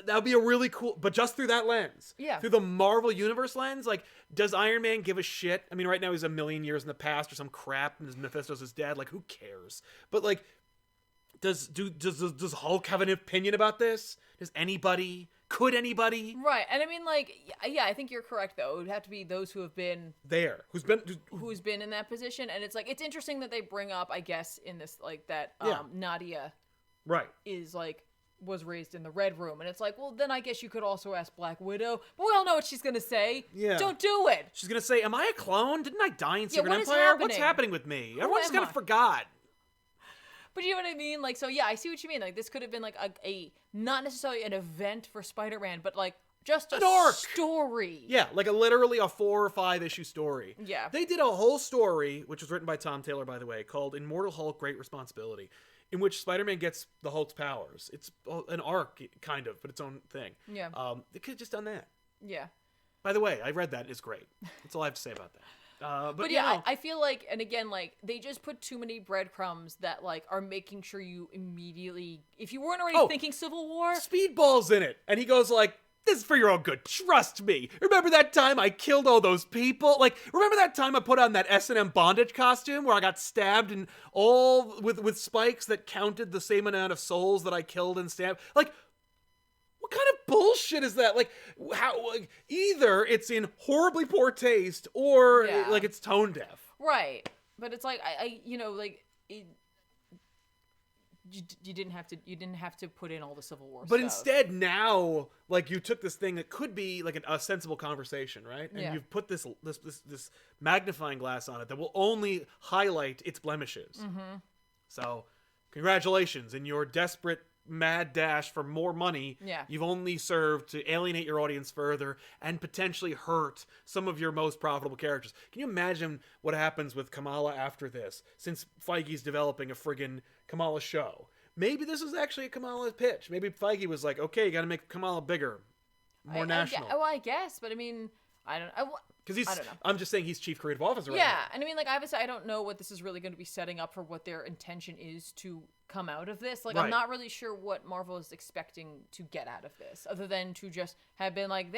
That would be a really cool... But just through that lens. Yeah. Through the Marvel Universe lens. Like, does Iron Man give a shit? I mean, right now he's a million years in the past or some crap, and Mephisto's his dad. Like, who cares? But, like, does Hulk have an opinion about this? Does anybody? Could anybody? Right. And I mean, like, yeah, I think you're correct, though. It would have to be those who have been... There. Who's been in that position. And it's, like, it's interesting that they bring up, I guess, in this, like, that Nadia... Right. Is, like... was raised in the Red Room. And it's like, well, then I guess you could also ask Black Widow. But we all know what she's going to say. Yeah. Don't do it. She's going to say, am I a clone? Didn't I die in Secret what is Empire? happening? What's happening with me? Everyone just kind of I? forgot. But you know what I mean? Like, so yeah, I see what you mean. Like, this could have been like a not necessarily an event for Spider-Man, but like just an arc story. Yeah, like literally a 4 or 5 issue story. Yeah. They did a whole story, which was written by Tom Taylor, by the way, called Immortal Hulk: Great Responsibility, in which Spider-Man gets the Hulk's powers. It's an arc, kind of, but its own thing. Yeah. They could have just done that. Yeah. By the way, I read that. It's great. That's all I have to say about that. But yeah, you know, I feel like, and again, like, they just put too many breadcrumbs that, like, are making sure you immediately, if you weren't already thinking Civil War. Speedball's in it. And he goes like, this is for your own good. Trust me. Remember that time I killed all those people? Like, remember that time I put on that S&M bondage costume where I got stabbed and all with spikes that counted the same amount of souls that I killed and stabbed? Like, what kind of bullshit is that? Like, how? Like, either it's in horribly poor taste or like it's tone deaf. Right. But it's like I you know, like you didn't have to put in all the Civil War but stuff. Instead now, like, you took this thing that could be like a sensible conversation, right? And you've put this magnifying glass on it that will only highlight its blemishes. Mm-hmm. So, congratulations in your desperate mad dash for more money. You've only served to alienate your audience further and potentially hurt some of your most profitable characters. Can you imagine what happens with Kamala after this, since Feige's developing a friggin' Kamala show? Maybe this is actually a Kamala pitch. Maybe Feige was like, okay, you gotta make Kamala bigger, more national. I guess, but I mean, I don't know. Because I don't know. I'm just saying he's chief creative officer right now. Yeah, and I mean, like, obviously, I don't know what this is really going to be setting up for what their intention is to come out of this. Like, I'm not really sure what Marvel is expecting to get out of this, other than to just have been like,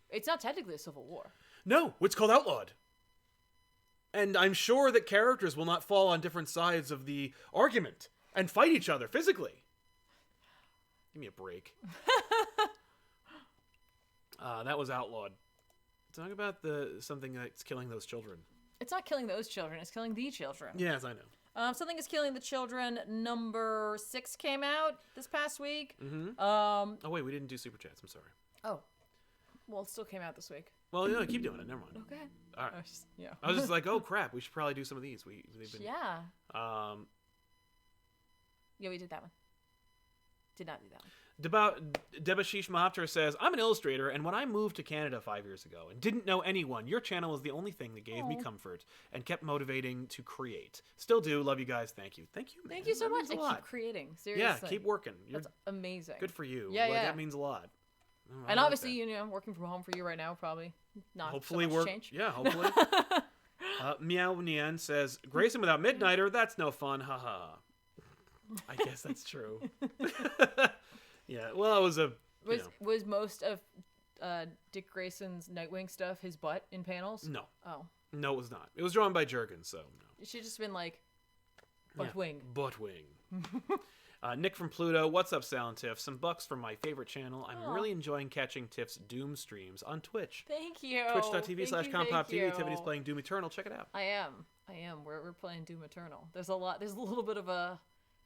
it's not technically a civil war. No, it's called Outlawed. And I'm sure that characters will not fall on different sides of the argument and fight each other physically. Give me a break. That was Outlawed. Talk about something that's killing those children. It's not killing those children. It's killing the children. Yes, I know. Something is killing the children. Number 6 came out this past week. Mm-hmm. Oh wait, we didn't do super chats. I'm sorry. Oh, well, it still came out this week. Well, yeah, keep doing it. Never mind. Okay. All right. I was just like, oh crap, we should probably do some of these. They've been. Yeah. Yeah, we did that one. Did not do that one. Debashish Mahaptra says, I'm an illustrator, and when I moved to Canada 5 years ago and didn't know anyone, your channel was the only thing that gave me comfort and kept motivating to create. Still do. Love you guys. Thank you. Thank you, man. Thank you so much. And keep creating. Seriously. Yeah, keep working. That's amazing. Good for you. Yeah, That means a lot. And obviously, you know, working from home for you right now, probably not hopefully so much change. Yeah, hopefully. Meow Nian says, Grayson without Midnighter, that's no fun. Haha. I guess that's true. Yeah, well, it was was most of Dick Grayson's Nightwing stuff his butt in panels? No. Oh. No, it was not. It was drawn by Jurgens, so no. It should just been like butt wing. Butt wing. Nick from Pluto, what's up, Sal and Tiff? Some bucks from my favorite channel. I'm really enjoying catching Tiff's Doom streams on Twitch. Thank you. Twitch.tv/ComicPOP. Tiffany's playing Doom Eternal. Check it out. I am. We're playing Doom Eternal. There's a little bit of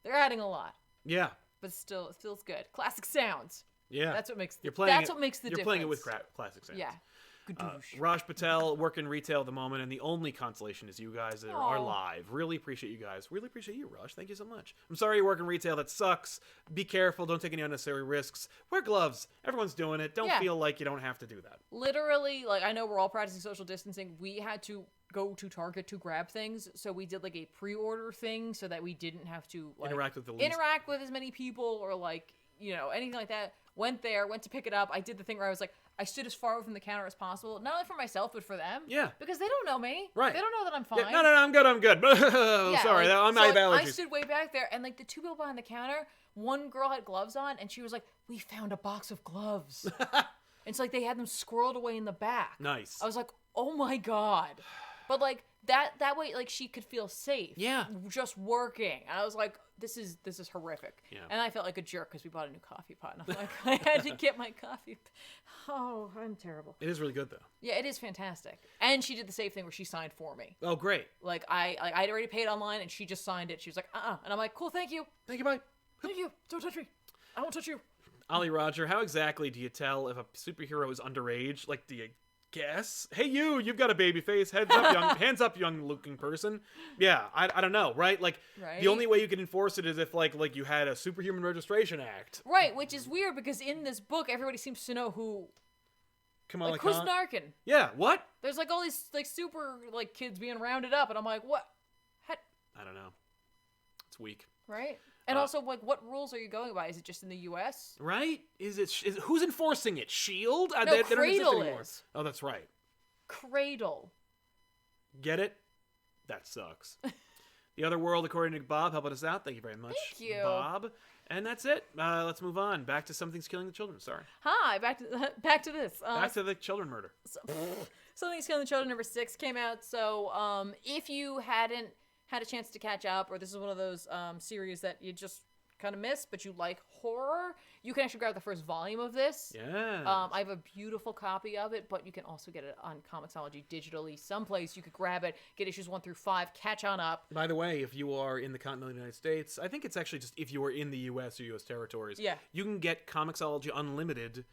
they're adding a lot. Yeah. But still, it feels good. Classic sounds. Yeah. That's what makes the difference. You're playing it with classic sounds. Yeah. Raj Patel, working retail at the moment, and the only consolation is you guys that are live. Really appreciate you guys. Really appreciate you, Raj. Thank you so much. I'm sorry you're working retail. That sucks. Be careful. Don't take any unnecessary risks. Wear gloves. Everyone's doing it. Don't feel like you don't have to do that. Literally, like, I know we're all practicing social distancing. We had to go to Target to grab things, so we did like a pre-order thing so that we didn't have to like interact with as many people or like, you know, anything like that. Went to pick it up. I did the thing where I was like, I stood as far away from the counter as possible, not only for myself but for them. Yeah, because they don't know me. Right, they don't know that I'm fine. Yeah, no, I'm good. Sorry, I have allergies. I stood way back there, and like the two people behind the counter, one girl had gloves on, and she was like, "We found a box of gloves." It's like they had them squirreled away in the back. Nice. I was like, "Oh my god." But like that way, like she could feel safe. Yeah. Just working, and I was like, "This is horrific." Yeah. And I felt like a jerk because we bought a new coffee pot, and I'm like, I had to get my coffee. Oh, I'm terrible. It is really good though. Yeah, it is fantastic. And she did the same thing where she signed for me. Oh, great. Like I'd already paid online, and she just signed it. She was like, and I'm like, "Cool, thank you, bye, thank you. Don't touch me." I won't touch you. Ollie Roger, how exactly do you tell if a superhero is underage? Like, do you guess? Hey, you've got a baby face. Hands up, young looking person. Yeah, I don't know, right? Like, the only way you can enforce it is if, like you had a Superhuman Registration Act. Right, which is weird because in this book, everybody seems to know who... Kamala who's Khan? Narkin? Yeah, what? There's, like, all these, like, super, like, kids being rounded up, and I'm like, what? I don't know. It's weak. Right? And also, like, what rules are you going by? Is it just in the U.S.? Right? Who's enforcing it? SHIELD? No, they don't exist Cradle anymore. is. Oh, that's right. Cradle. Get it? That sucks. The Other World, according to Bob, helping us out. Thank you very much, Thank you, Bob. And that's it. Let's move on. Back to Something's Killing the Children. Sorry. Hi, back to this. Back to the children murder. Something's Killing the Children number 6 came out. So, if you hadn't had a chance to catch up, or this is one of those series that you just kind of miss, but you like horror, you can actually grab the first volume of this. Yeah. I have a beautiful copy of it, but you can also get it on Comixology digitally. Someplace you could grab it, get issues 1 through 5, catch on up. By the way, if you are in the continental United States, I think it's actually just if you are in the U.S. or U.S. territories, you can get Comixology Unlimited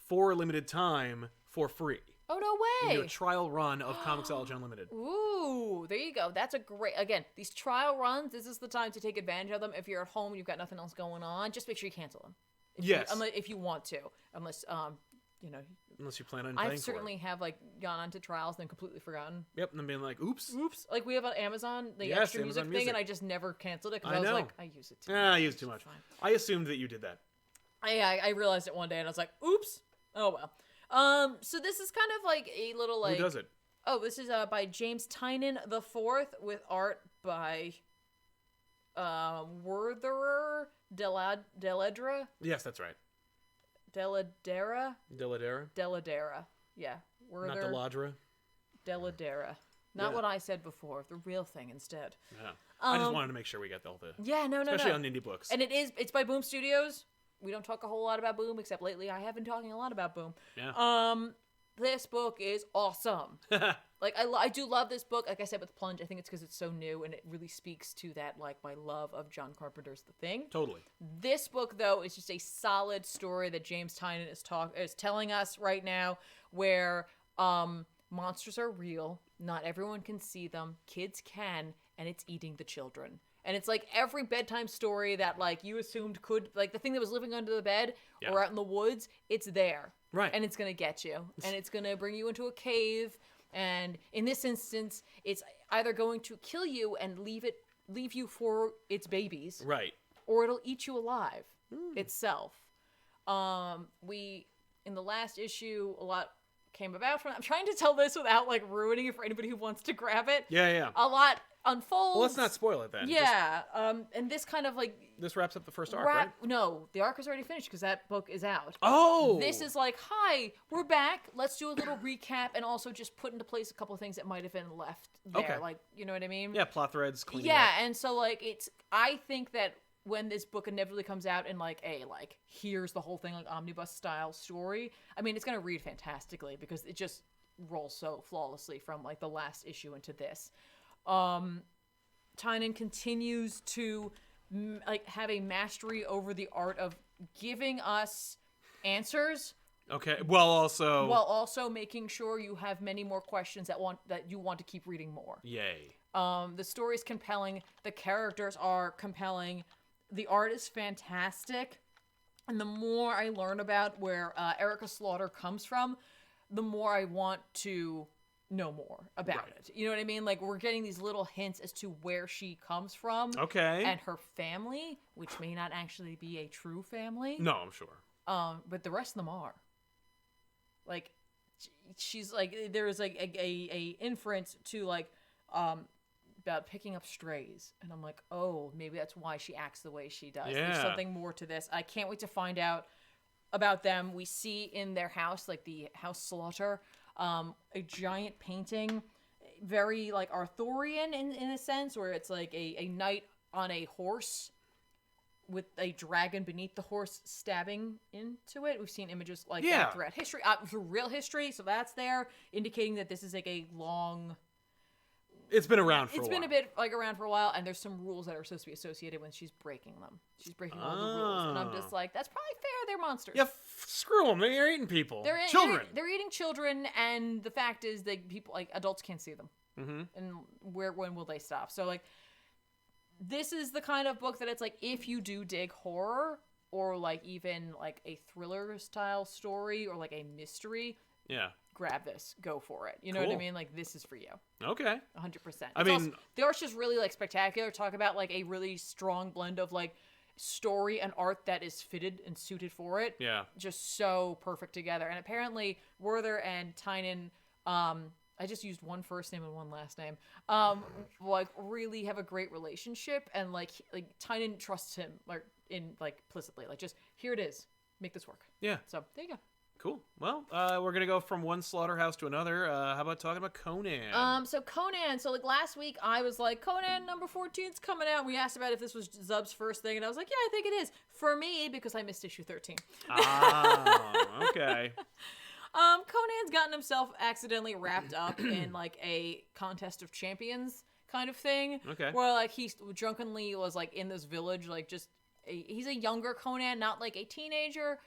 for a limited time for free. Oh, no way! You can do a trial run of Comixology Unlimited. Ooh, there you go. That's a great... Again, these trial runs, this is the time to take advantage of them. If you're at home and you've got nothing else going on, just make sure you cancel them. If you want to. Unless, Unless you plan on paying I've certainly have, like, gone onto trials and then completely forgotten. Yep, and then being like, oops. Like, we have on Amazon, the extra Amazon music thing, and I just never canceled it because I was like, I use it too much. I use too much. I assumed that you did that. I realized it one day, and I was like, oops. Oh, well. So this is kind of like a little, like... Who does it? Oh, this is by James Tynion IV with art by Werther Deledra. Yes, that's right. Deladera. Yeah. Werther. Not Deladra. Deladera. Not what I said before. The real thing instead. Yeah. I just wanted to make sure we got all the... Yeah, no. Especially on indie books. And it's by Boom Studios. We don't talk a whole lot about Boom, except lately I have been talking a lot about Boom. Yeah. This book is awesome. Like, I do love this book. Like I said with Plunge, I think it's because it's so new, and it really speaks to that, like, my love of John Carpenter's The Thing. Totally. This book, though, is just a solid story that James Tynion is telling us right now, where monsters are real. Not everyone can see them. Kids can, and it's eating the children. And it's like every bedtime story that, like, you assumed could, like, the thing that was living under the bed or out in the woods, it's there. Right. And it's going to get you. And it's going to bring you into a cave. And in this instance, it's either going to kill you and leave you for its babies. Right. Or it'll eat you alive itself. In the last issue, a lot came about from that. I'm trying to tell this without, like, ruining it for anybody who wants to grab it. Yeah. A lot unfolds. Well, let's not spoil it then. Yeah. And this kind of, like... This wraps up the first arc, right? No, the arc is already finished because that book is out. Oh! This is like, hi, we're back. Let's do a little recap and also just put into place a couple of things that might have been left there. Okay. Like, you know what I mean? Yeah, plot threads, cleaning Yeah, up. and so, like, I think that when this book inevitably comes out in, like, here's the whole thing, like, omnibus-style story, I mean, it's going to read fantastically because it just rolls so flawlessly from, like, the last issue into this. Tynion continues to have a mastery over the art of giving us answers. Okay. While also making sure you have many more questions that you want to keep reading more. Yay. The story is compelling. The characters are compelling. The art is fantastic. And the more I learn about where Erica Slaughter comes from, the more I want to know more about it. You know what I mean? Like, we're getting these little hints as to where she comes from. Okay. And her family, which may not actually be a true family. No, I'm sure. But the rest of them are. Like, she's like, there's like a inference to, like, about picking up strays. And I'm like, oh, maybe that's why she acts the way she does. Yeah. There's something more to this. I can't wait to find out about them. We see in their house, like the House Slaughter, a giant painting, very, like, Arthurian in a sense, where it's like a knight on a horse with a dragon beneath the horse stabbing into it. We've seen images like that throughout history, through real history, so that's there, indicating that this is like a long, It's been around for a while. It's been a bit like around for a while, and there's some rules that are supposed to be associated when she's breaking them. She's breaking all the rules, and I'm just like, that's probably fair. They're monsters. Yeah, screw them. They're eating people. Children. They're eating children, and the fact is that people, like, adults can't see them. Mm-hmm. And when will they stop? So, like, this is the kind of book that it's like, if you do dig horror, or like even like a thriller style story, or like a mystery, grab this, go for it. You know what I mean? Like, this is for you. Okay. 100%. I mean, the art's just really like spectacular. Talk about like a really strong blend of like story and art that is fitted and suited for it. Yeah. Just so perfect together. And apparently Werther and Tynan, I just used one first name and one last name, like really have a great relationship, and like Tynan trusts him like implicitly, like, just here it is, make this work. Yeah. So there you go. Cool. Well, we're gonna go from one slaughterhouse to another. How about talking about Conan? So Conan. So like last week, I was like, Conan number 14's coming out. We asked about if this was Zub's first thing, and I was like, yeah, I think it is for me because I missed issue 13. Okay. Conan's gotten himself accidentally wrapped up in like a contest of champions kind of thing. Okay. Where like he drunkenly was like in this village, like he's a younger Conan, not like a teenager,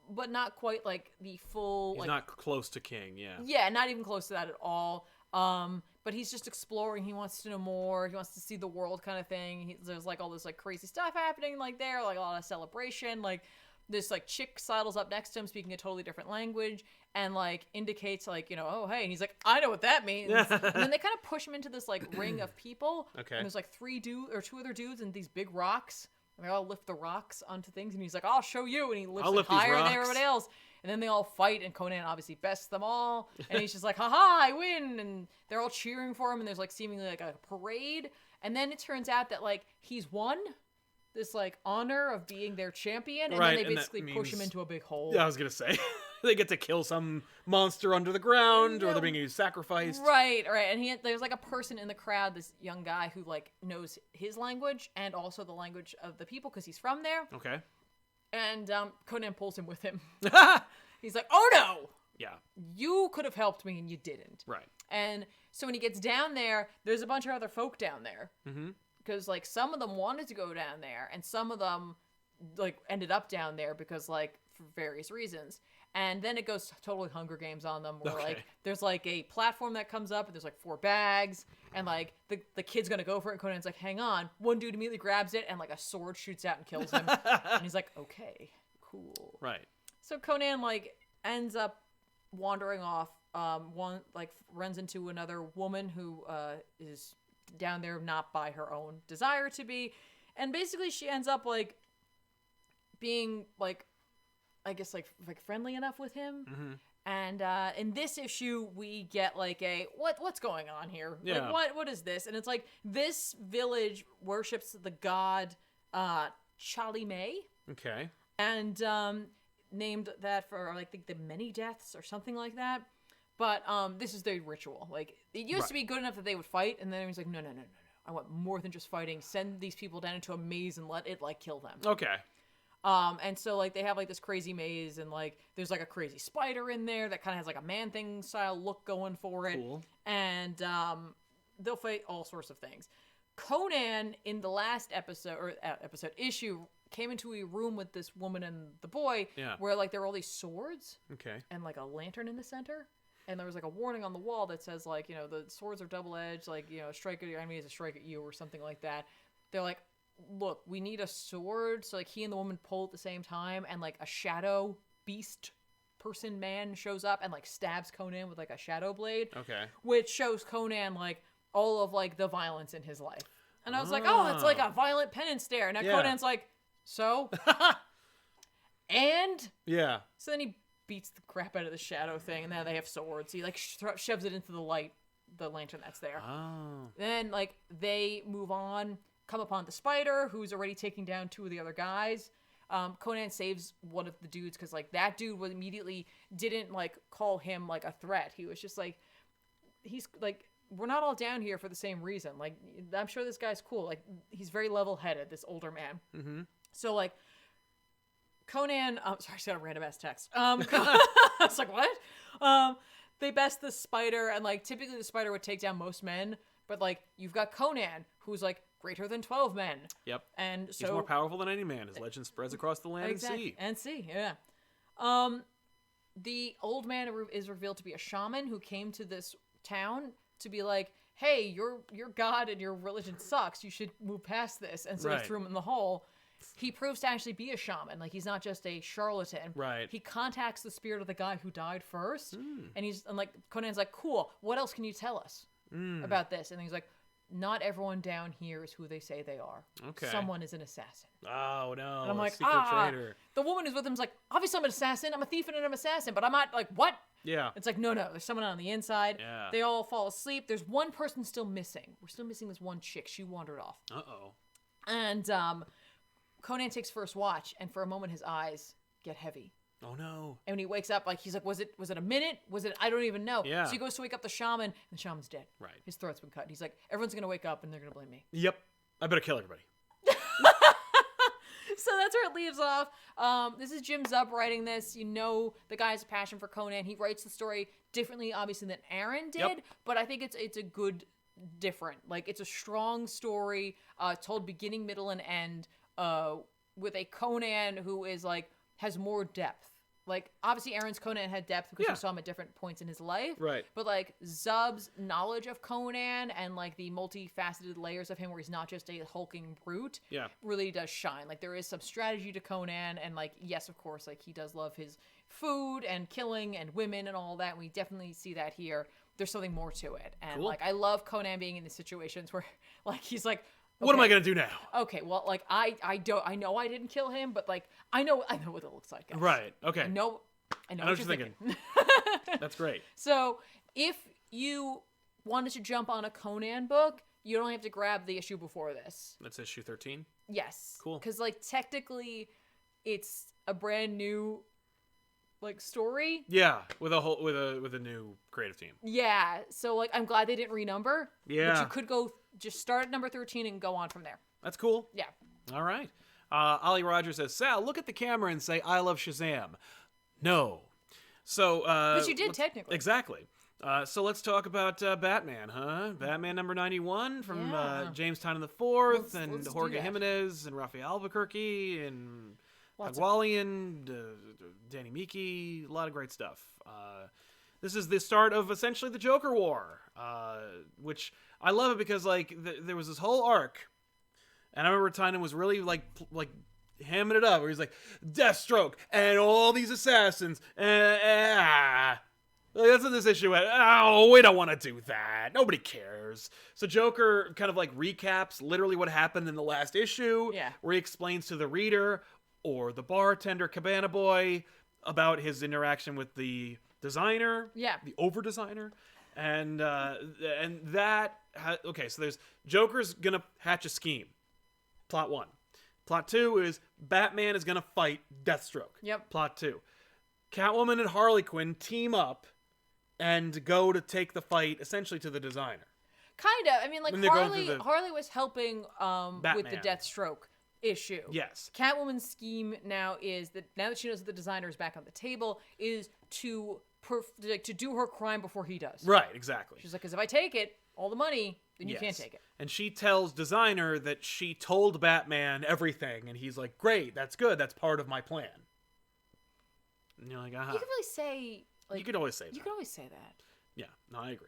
but not quite like the full. He's not close to king, yeah. Yeah, not even close to that at all. But he's just exploring. He wants to know more. He wants to see the world, kind of thing. There's like all this like crazy stuff happening like there, like a lot of celebration. Like this like chick sidles up next to him, speaking a totally different language, and like indicates like, you know, oh hey, and he's like, I know what that means. And then they kind of push him into this like ring of people. Okay. And there's like two other dudes and these big rocks. And they all lift the rocks onto things, and he's like, I'll show you, and he lifts it higher than everybody else. And then they all fight, and Conan obviously bests them all, and he's just like, haha, I win, and they're all cheering for him, and there's like seemingly like a parade, and then it turns out that like he's won this like honor of being their champion, and then they basically push him into a big hole. Yeah, I was gonna say. They get to kill some monster under the ground, or they're being sacrificed. Right. And there's like a person in the crowd, this young guy who like knows his language and also the language of the people because he's from there. Okay. And Conan pulls him with him. He's like, oh no! Yeah. You could have helped me and you didn't. Right. And so when he gets down there, there's a bunch of other folk down there. Mm-hmm. Because like some of them wanted to go down there, and some of them like ended up down there because like for various reasons. And then it goes totally Hunger Games on them, where like there's like a platform that comes up, and there's like 4 bags, and like the kid's gonna go for it, and Conan's like, hang on. One dude immediately grabs it, and like a sword shoots out and kills him. And he's like, okay, cool. Right. So Conan like ends up wandering off. One like runs into another woman who is down there not by her own desire to be, and basically she ends up like being like, I guess like friendly enough with him. Mm-hmm. And in this issue we get like a what's going on here? Yeah. Like what is this? And it's like this village worships the god Chali May. Okay. And named that for like the many deaths or something like that. But this is their ritual. Like it used to be good enough that they would fight, and then he was like, no. I want more than just fighting. Send these people down into a maze and let it like kill them. Okay. And so like they have like this crazy maze, and like there's like a crazy spider in there that kind of has like a Man-Thing style look going for it. Cool. And they'll fight all sorts of things. Conan in the last issue came into a room with this woman and the boy, where like there were all these swords, and like a lantern in the center. And there was like a warning on the wall that says like, you know, the swords are double-edged, like, you know, a strike at your enemy is a strike at you or something like that. They're like, look, we need a sword. So like he and the woman pull at the same time, and like a shadow beast person man shows up and like stabs Conan with like a shadow blade. Okay. Which shows Conan like all of like the violence in his life. And I was like, oh, it's like a violent penance there. And now Conan's like, so? And? Yeah. So then he beats the crap out of the shadow thing, and now they have swords. He like shoves it into the lantern that's there. Oh. Then like they move on, come upon the spider, who's already taking down 2 of the other guys. Conan saves one of the dudes because like that dude was immediately didn't like call him like a threat. He was just like, he's like, we're not all down here for the same reason. Like I'm sure this guy's cool. Like he's very level-headed, this older man. Mm-hmm. So like Conan, sorry, I just got a random ass text. I was like, what? They best the spider, and like typically the spider would take down most men, But like you've got Conan, who's like greater than 12 men. Yep. And so he's more powerful than any man. His legend spreads across the land and sea. Yeah. The old man is revealed to be a shaman who came to this town to be like, hey, your god and your religion sucks. You should move past this. And so he threw him in the hole. He proves to actually be a shaman. Like, he's not just a charlatan. Right. He contacts the spirit of the guy who died first. And like, Conan's like, cool, what else can you tell us about this? And he's like, not everyone down here is who they say they are. Okay. Someone is an assassin. Oh, no. And I'm like, secret traitor. The woman who's with him is like, obviously I'm an assassin. I'm a thief and I'm an assassin. But I'm not, like, what? Yeah. It's like, no, there's someone on the inside. Yeah. They all fall asleep. There's one person still missing. We're still missing this one chick. She wandered off. Uh-oh. And Conan takes first watch, and for a moment his eyes get heavy. Oh, no. And when he wakes up, like, he's like, was it a minute? Was it, I don't even know. Yeah. So he goes to wake up the shaman, and the shaman's dead. Right. His throat's been cut. And he's like, everyone's going to wake up, and they're going to blame me. Yep. I better kill everybody. So that's where it leaves off. This is Jim Zub writing this. You know the guy has a passion for Conan. He writes the story differently, obviously, than Aaron did. But I think it's a good different. Like, it's a strong story told beginning, middle, and end with a Conan who is, like, has more depth. Like, obviously, Aaron's Conan had depth because you saw him at different points in his life. Right. But, like, Zub's knowledge of Conan and, like, the multifaceted layers of him where he's not just a hulking brute really does shine. Like, there is some strategy to Conan. And, like, yes, of course, like, he does love his food and killing and women and all that. And we definitely see that here. There's something more to it. And, like, I love Conan being in the situations where, like, he's like, what am I gonna do now? Okay, well, like, I know I didn't kill him, but, like, I know what it looks like. Guys. Right. Okay. I know what you're thinking. That's great. So, if you wanted to jump on a Conan book, you don't have to grab the issue before this. That's issue 13? Yes. Cool. Because, like, technically, it's a brand new, like, story. Yeah, with a new creative team. Yeah. So, like, I'm glad they didn't renumber. Yeah. But you could go just start at number 13 and go on from there. That's cool. Yeah. All right. Ollie Rogers says, Sal, look at the camera and say, I love Shazam. No. So, but you did technically. Exactly. So let's talk about Batman, huh? Batman number 91 from James Tynion IV and Jorge Jimenez and Rafael Albuquerque and Pagwalian, Danny Miki, a lot of great stuff. This is the start of essentially the Joker War, which I love it because, like, there was this whole arc, and I remember Tynion was really like hamming it up, where he's like, Deathstroke and all these assassins, that's what this issue had. Oh, we don't want to do that. Nobody cares. So Joker kind of like recaps literally what happened in the last issue, where he explains to the reader or the bartender, Cabana Boy, about his interaction with the designer, the over-designer, and that. Okay, so there's Joker's gonna hatch a scheme. Plot 1. Plot 2 is Batman is gonna fight Deathstroke. Yep. Plot 2. Catwoman and Harley Quinn team up and go to take the fight essentially to the designer. Kind of. I mean, like, Harley was helping with the Deathstroke issue. Yes. Catwoman's scheme now is that now that she knows that the designer is back on the table, is to do her crime before he does. Right, exactly. She's like, because if I take it, all the money, then you can't take it. And she tells designer that she told Batman everything, and he's like, great, that's good, that's part of my plan. And you're like, You could really say... Like, you could always say that. You could always say that. Yeah, no, I agree.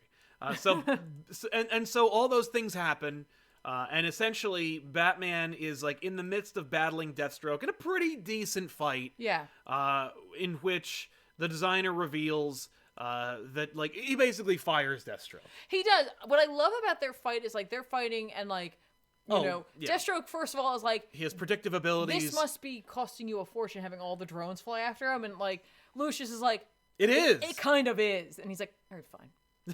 So all those things happen, and essentially Batman is like in the midst of battling Deathstroke in a pretty decent fight. Yeah. In which the designer reveals that, like, he basically fires Deathstroke. He does. What I love about their fight is, like, they're fighting and, like, you know, Deathstroke, first of all, is like... He has predictive abilities. This must be costing you a fortune having all the drones fly after him. And, like, Lucius is like... It is. It kind of is. And he's like, all right, fine.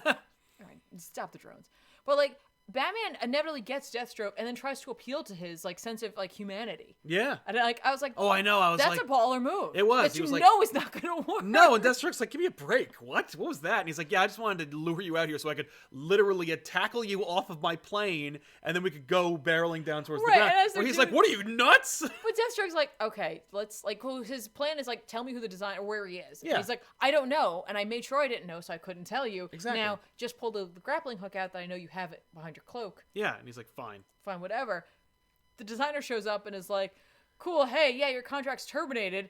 All right, stop the drones. But, like, Batman inevitably gets Deathstroke and then tries to appeal to his, like, sense of, like, humanity. Yeah. And, like, I was like... Oh, I know. I was that's a baller move. It was. That you know is not going to work. No, and Deathstroke's like, give me a break. What was that? And he's like, yeah, I just wanted to lure you out here so I could literally tackle you off of my plane, and then we could go barreling down towards the ground. Where he's like, what are you, nuts? But Deathstroke's like, okay, let's, like, his plan is, like, tell me who the designer, or where he is. Yeah. And he's like, I don't know, and I made sure I didn't know, so I couldn't tell you. Exactly. Now, just pull the grappling hook out that I know you have it behind behind your cloak. Yeah, and he's like, fine, whatever. The designer shows up and is like, cool, hey, yeah, your contract's terminated,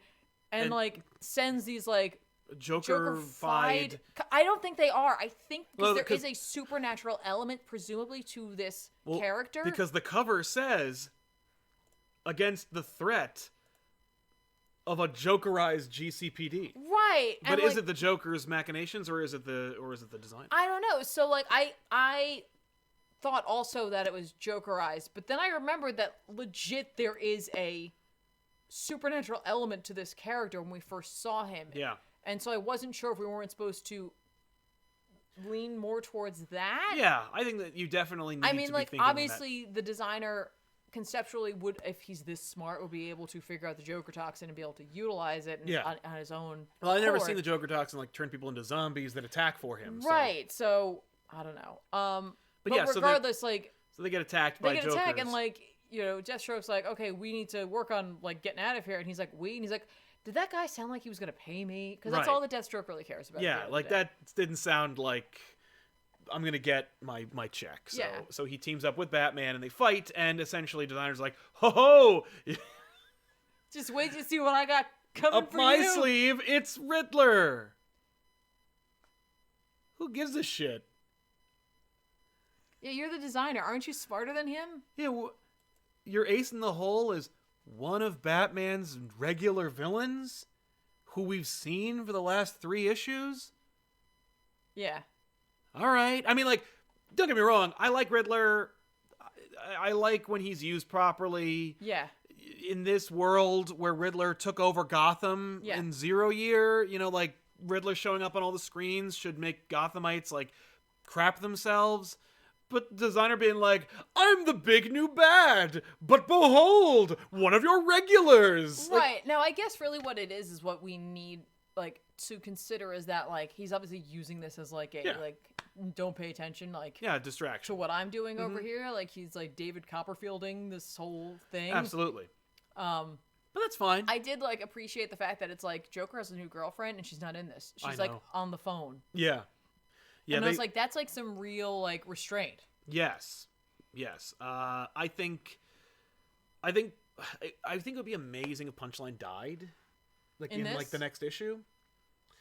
and like sends these like Joker-fied. I don't think they are. I think because there is a supernatural element, presumably, to this character. Because the cover says, against the threat of a Jokerized GCPD. Right. But is it the Joker's machinations, or is it the design? I don't know. So like I thought also that it was Jokerized, but then I remembered that legit there is a supernatural element to this character when we first saw him. Yeah. And so I wasn't sure if we weren't supposed to lean more towards that. Yeah, I think that you definitely need to be thinking like, obviously, the designer conceptually would, if he's this smart, would be able to figure out the Joker toxin and be able to utilize it on his own. Well, I've never seen the Joker toxin like turn people into zombies that attack for him. Right, so I don't know. But yeah, regardless, so they get attacked by Jokers. And like, Deathstroke's like, okay, we need to work on like getting out of here, and he's like, and he's like, did that guy sound like he was going to pay me? Because that's all that Deathstroke really cares about. Yeah, like that didn't sound like I'm going to get my check. So he teams up with Batman and they fight, and essentially designer's like, ho! Just wait to see what I got coming up my sleeve. It's Riddler. Who gives a shit? Yeah, you're the designer. Aren't you smarter than him? Yeah, your ace in the hole is one of Batman's regular villains who we've seen for the last 3 issues? Yeah. All right. I mean, like, don't get me wrong. I like Riddler. I like when he's used properly. Yeah. In this world where Riddler took over Gotham in 0 Year, like, Riddler showing up on all the screens should make Gothamites, like, crap themselves. But designer being like, I'm the big new bad, but behold, one of your regulars. Right. Now, I guess really what it is what we need, like, to consider is that, like, he's obviously using this as, like, a, like, don't pay attention, like... Yeah, distraction. ...to what I'm doing over here. Like, he's, like, David Copperfielding this whole thing. Absolutely. But that's fine. I did, like, appreciate the fact that it's, like, Joker has a new girlfriend and she's not in this. She's, like, on the phone. Yeah. Yeah, and I was like, that's like some real like restraint. Yes. I think it would be amazing if Punchline died, like in like the next issue.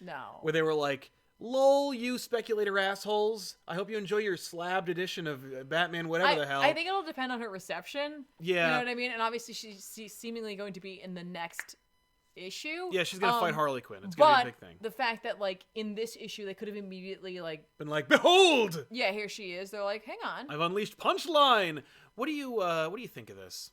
No. Where they were like, "Lol, you speculator assholes! I hope you enjoy your slabbed edition of Batman, whatever the hell." I think it'll depend on her reception. Yeah. You know what I mean? And obviously, she's seemingly going to be in the next issue. Yeah, she's gonna fight Harley Quinn. It's gonna be a big thing. The fact that like in this issue they could have immediately like been like, behold! Yeah, here she is. They're like, hang on. I've unleashed Punchline. What do you think of this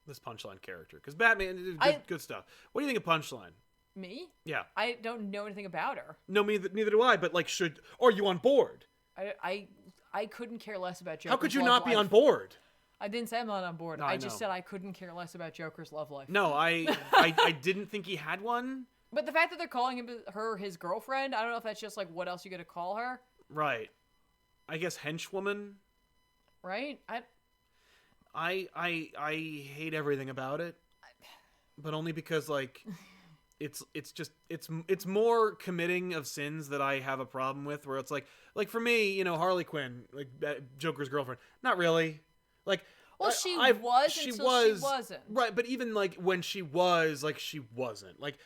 Punchline character? Because Batman, good stuff. What do you think of Punchline? Me? Yeah. I don't know anything about her. No, neither do I. But like, are you on board? I couldn't care less about Joker's How could you not be on board? I didn't say I'm not on board. No, I just said I couldn't care less about Joker's love life. No, I didn't think he had one. But the fact that they're calling her his girlfriend, I don't know if that's just like what else you gonna call her. Right. I guess henchwoman. Right. I hate everything about it, but only because like it's more committing of sins that I have a problem with. Where it's like for me, Harley Quinn, like Joker's girlfriend, not really. Like, well, she wasn't. Right, but even, like, when she was, like, she wasn't. Like,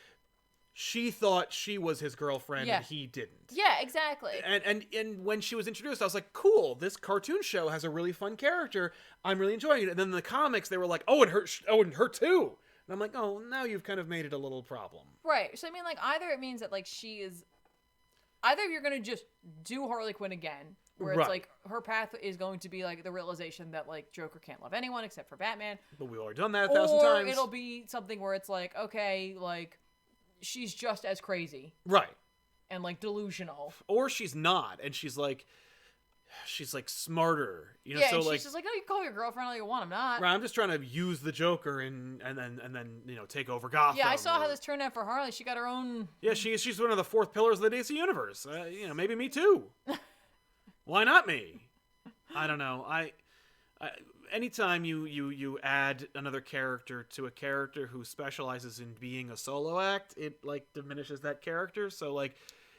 she thought she was his girlfriend and he didn't. Yeah, exactly. And when she was introduced, I was like, cool, this cartoon show has a really fun character. I'm really enjoying it. And then in the comics, they were like, and her too. And I'm like, oh, now you've kind of made it a little problem. Right. So, I mean, like, either it means that, like, either you're going to just do Harley Quinn again, where it's like her path is going to be like the realization that like Joker can't love anyone except for Batman. But we've already done that 1,000 times. Or it'll be something where it's like, okay, like she's just as crazy. Right. And like delusional. Or she's not, and she's like smarter. Yeah, so and like she's just like, no, you can call your girlfriend all you want, I'm not. Right, I'm just trying to use the Joker and then take over Gotham. Yeah, I saw how this turned out for Harley. She got her own. Yeah, she's one of the 4th pillars of the DC universe. Maybe me too. Why not me? I don't know. I anytime you add another character to a character who specializes in being a solo act, it like diminishes that character. So like,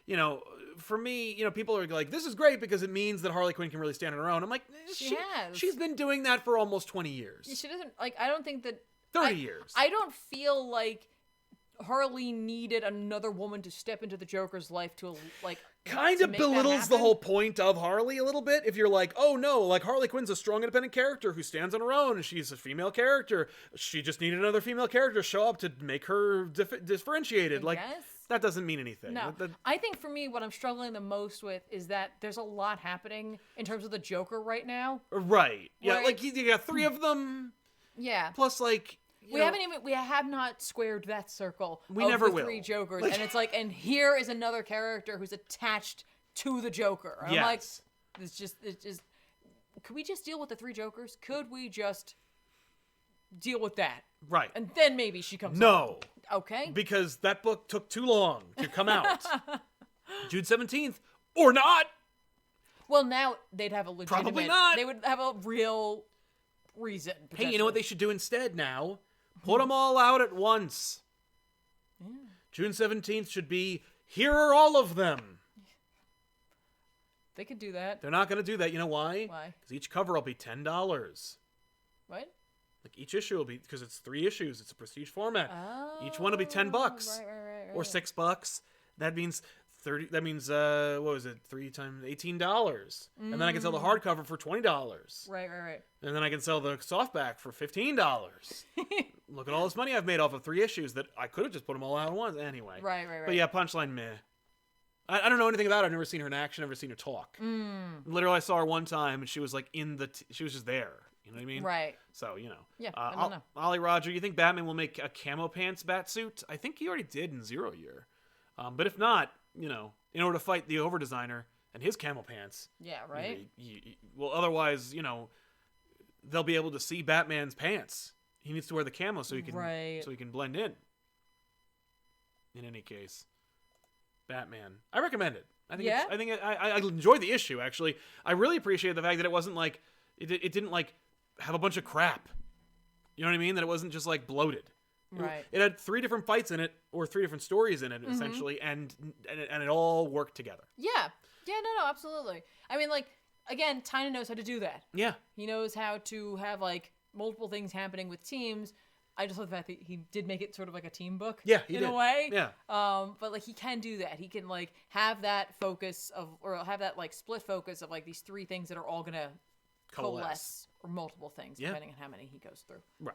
you know, for me, you know, people are like, this is great because it means that Harley Quinn can really stand on her own. I'm like, she's been doing that for almost 20 years. She doesn't, like, I don't think that... 30 years. I don't feel like Harley needed another woman to step into the Joker's life to, like... Kind of belittles the whole point of Harley a little bit. If you're like, oh no, like Harley Quinn's a strong, independent character who stands on her own, and she's a female character. She just needed another female character to show up to make her differentiated. Like, that doesn't mean anything. No. I think for me, what I'm struggling the most with is that there's a lot happening in terms of the Joker right now. Right. Yeah, like you got 3 of them. Yeah. Plus, like... We have not squared that circle. We never will. 3 Jokers, and it's like, and here is another character who's attached to the Joker. And I'm like, it's just. Could we just deal with the 3 Jokers? Could we just deal with that? Right. And then maybe she comes. No. Out. Okay. Because that book took too long to come out. June 17th, or not. Well, now they'd have a legitimate. Probably not. They would have a real reason. Hey, you know what they should do instead now? Put them all out at once. Yeah. June 17th should be, here are all of them. They could do that. They're not going to do that. You know why? Why? Because each cover will be $10. What? Like each issue will be, because it's 3 issues. It's a prestige format. Oh, each one will be $10. Right. Or $6. That means 30. That means what was it? 3 times $18. And then I can sell the hardcover for $20. Right. And then I can sell the softback for $15. Look at all this money I've made off of 3 issues that I could have just put them all out at once anyway. Right. But yeah, Punchline, meh. I don't know anything about her. I've never seen her in action. Never seen her talk. Literally, I saw her one time, and she was like she was just there. You know what I mean? Right. So, you know. Yeah, I don't know. Ollie Roger, you think Batman will make a camo pants batsuit? I think he already did in Zero Year. But if not, you know, in order to fight the Overdesigner and his camo pants. Yeah, right? Well, otherwise, you know, they'll be able to see Batman's pants. He needs to wear the camo so he can blend in. In any case, Batman. I recommend it. I enjoyed the issue, actually. I really appreciate the fact that it wasn't like it didn't like have a bunch of crap. You know what I mean? That it wasn't just like bloated. Right. It had 3 different fights in it, or 3 different stories in it, essentially, and it all worked together. Yeah. Yeah, no, absolutely. I mean, like, again, Tynan knows how to do that. Yeah. He knows how to have, like, multiple things happening with teams. I just love the fact that he did make it sort of like a team book. Yeah, he did. In a way. Yeah. But, like, he can do that. He can, like, have that focus of, or have that, like, split focus of, like, these 3 things that are all going to coalesce. Or multiple things, depending on how many he goes through. Right.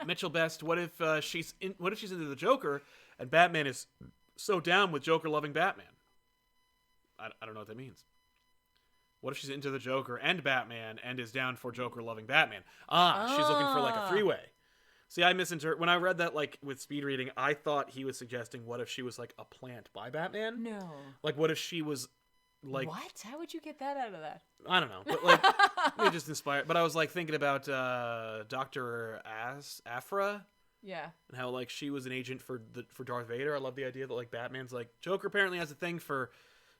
Mitchell Best, what if she's into the Joker and Batman is so down with Joker loving Batman? I don't know what that means. What if she's into the Joker and Batman and is down for Joker loving Batman? She's looking for like a 3-way. See, I misinterpreted when I read that, like, with speed reading, I thought he was suggesting what if she was like a plant by Batman? No. Like, what if she was like, what? How would you get that out of that? I don't know, but like it just inspired. But I was like thinking about Dr. Aphra, yeah, and how like she was an agent for Darth Vader. I love the idea that like Batman's like Joker apparently has a thing for,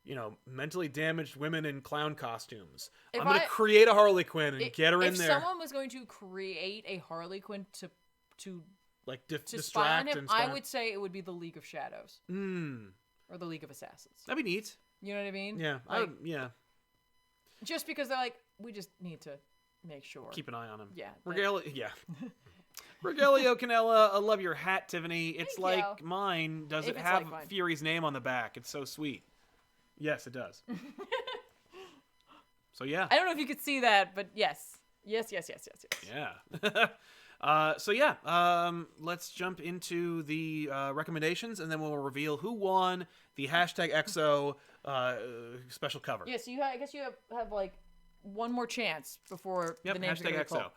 you know, mentally damaged women in clown costumes. I'm gonna create a Harley Quinn and get her in there. If someone was going to create a Harley Quinn to like to distract him, and I would say it would be the League of Shadows, or the League of Assassins. That'd be neat. You know what I mean? Yeah. Like, yeah. Just because they're like, we just need to make sure. Keep an eye on him. Yeah. Regalio Canella, I love your hat, Tiffany. It's Thank like you. mine. Does it have Fury's name on the back? It's so sweet. Yes, it does. So, yeah. I don't know if you could see that, but yes. Yes. Yeah. Let's jump into the recommendations, and then we'll reveal who won the #XO special cover. Yeah, so I guess you have like one more chance before the names are #XO.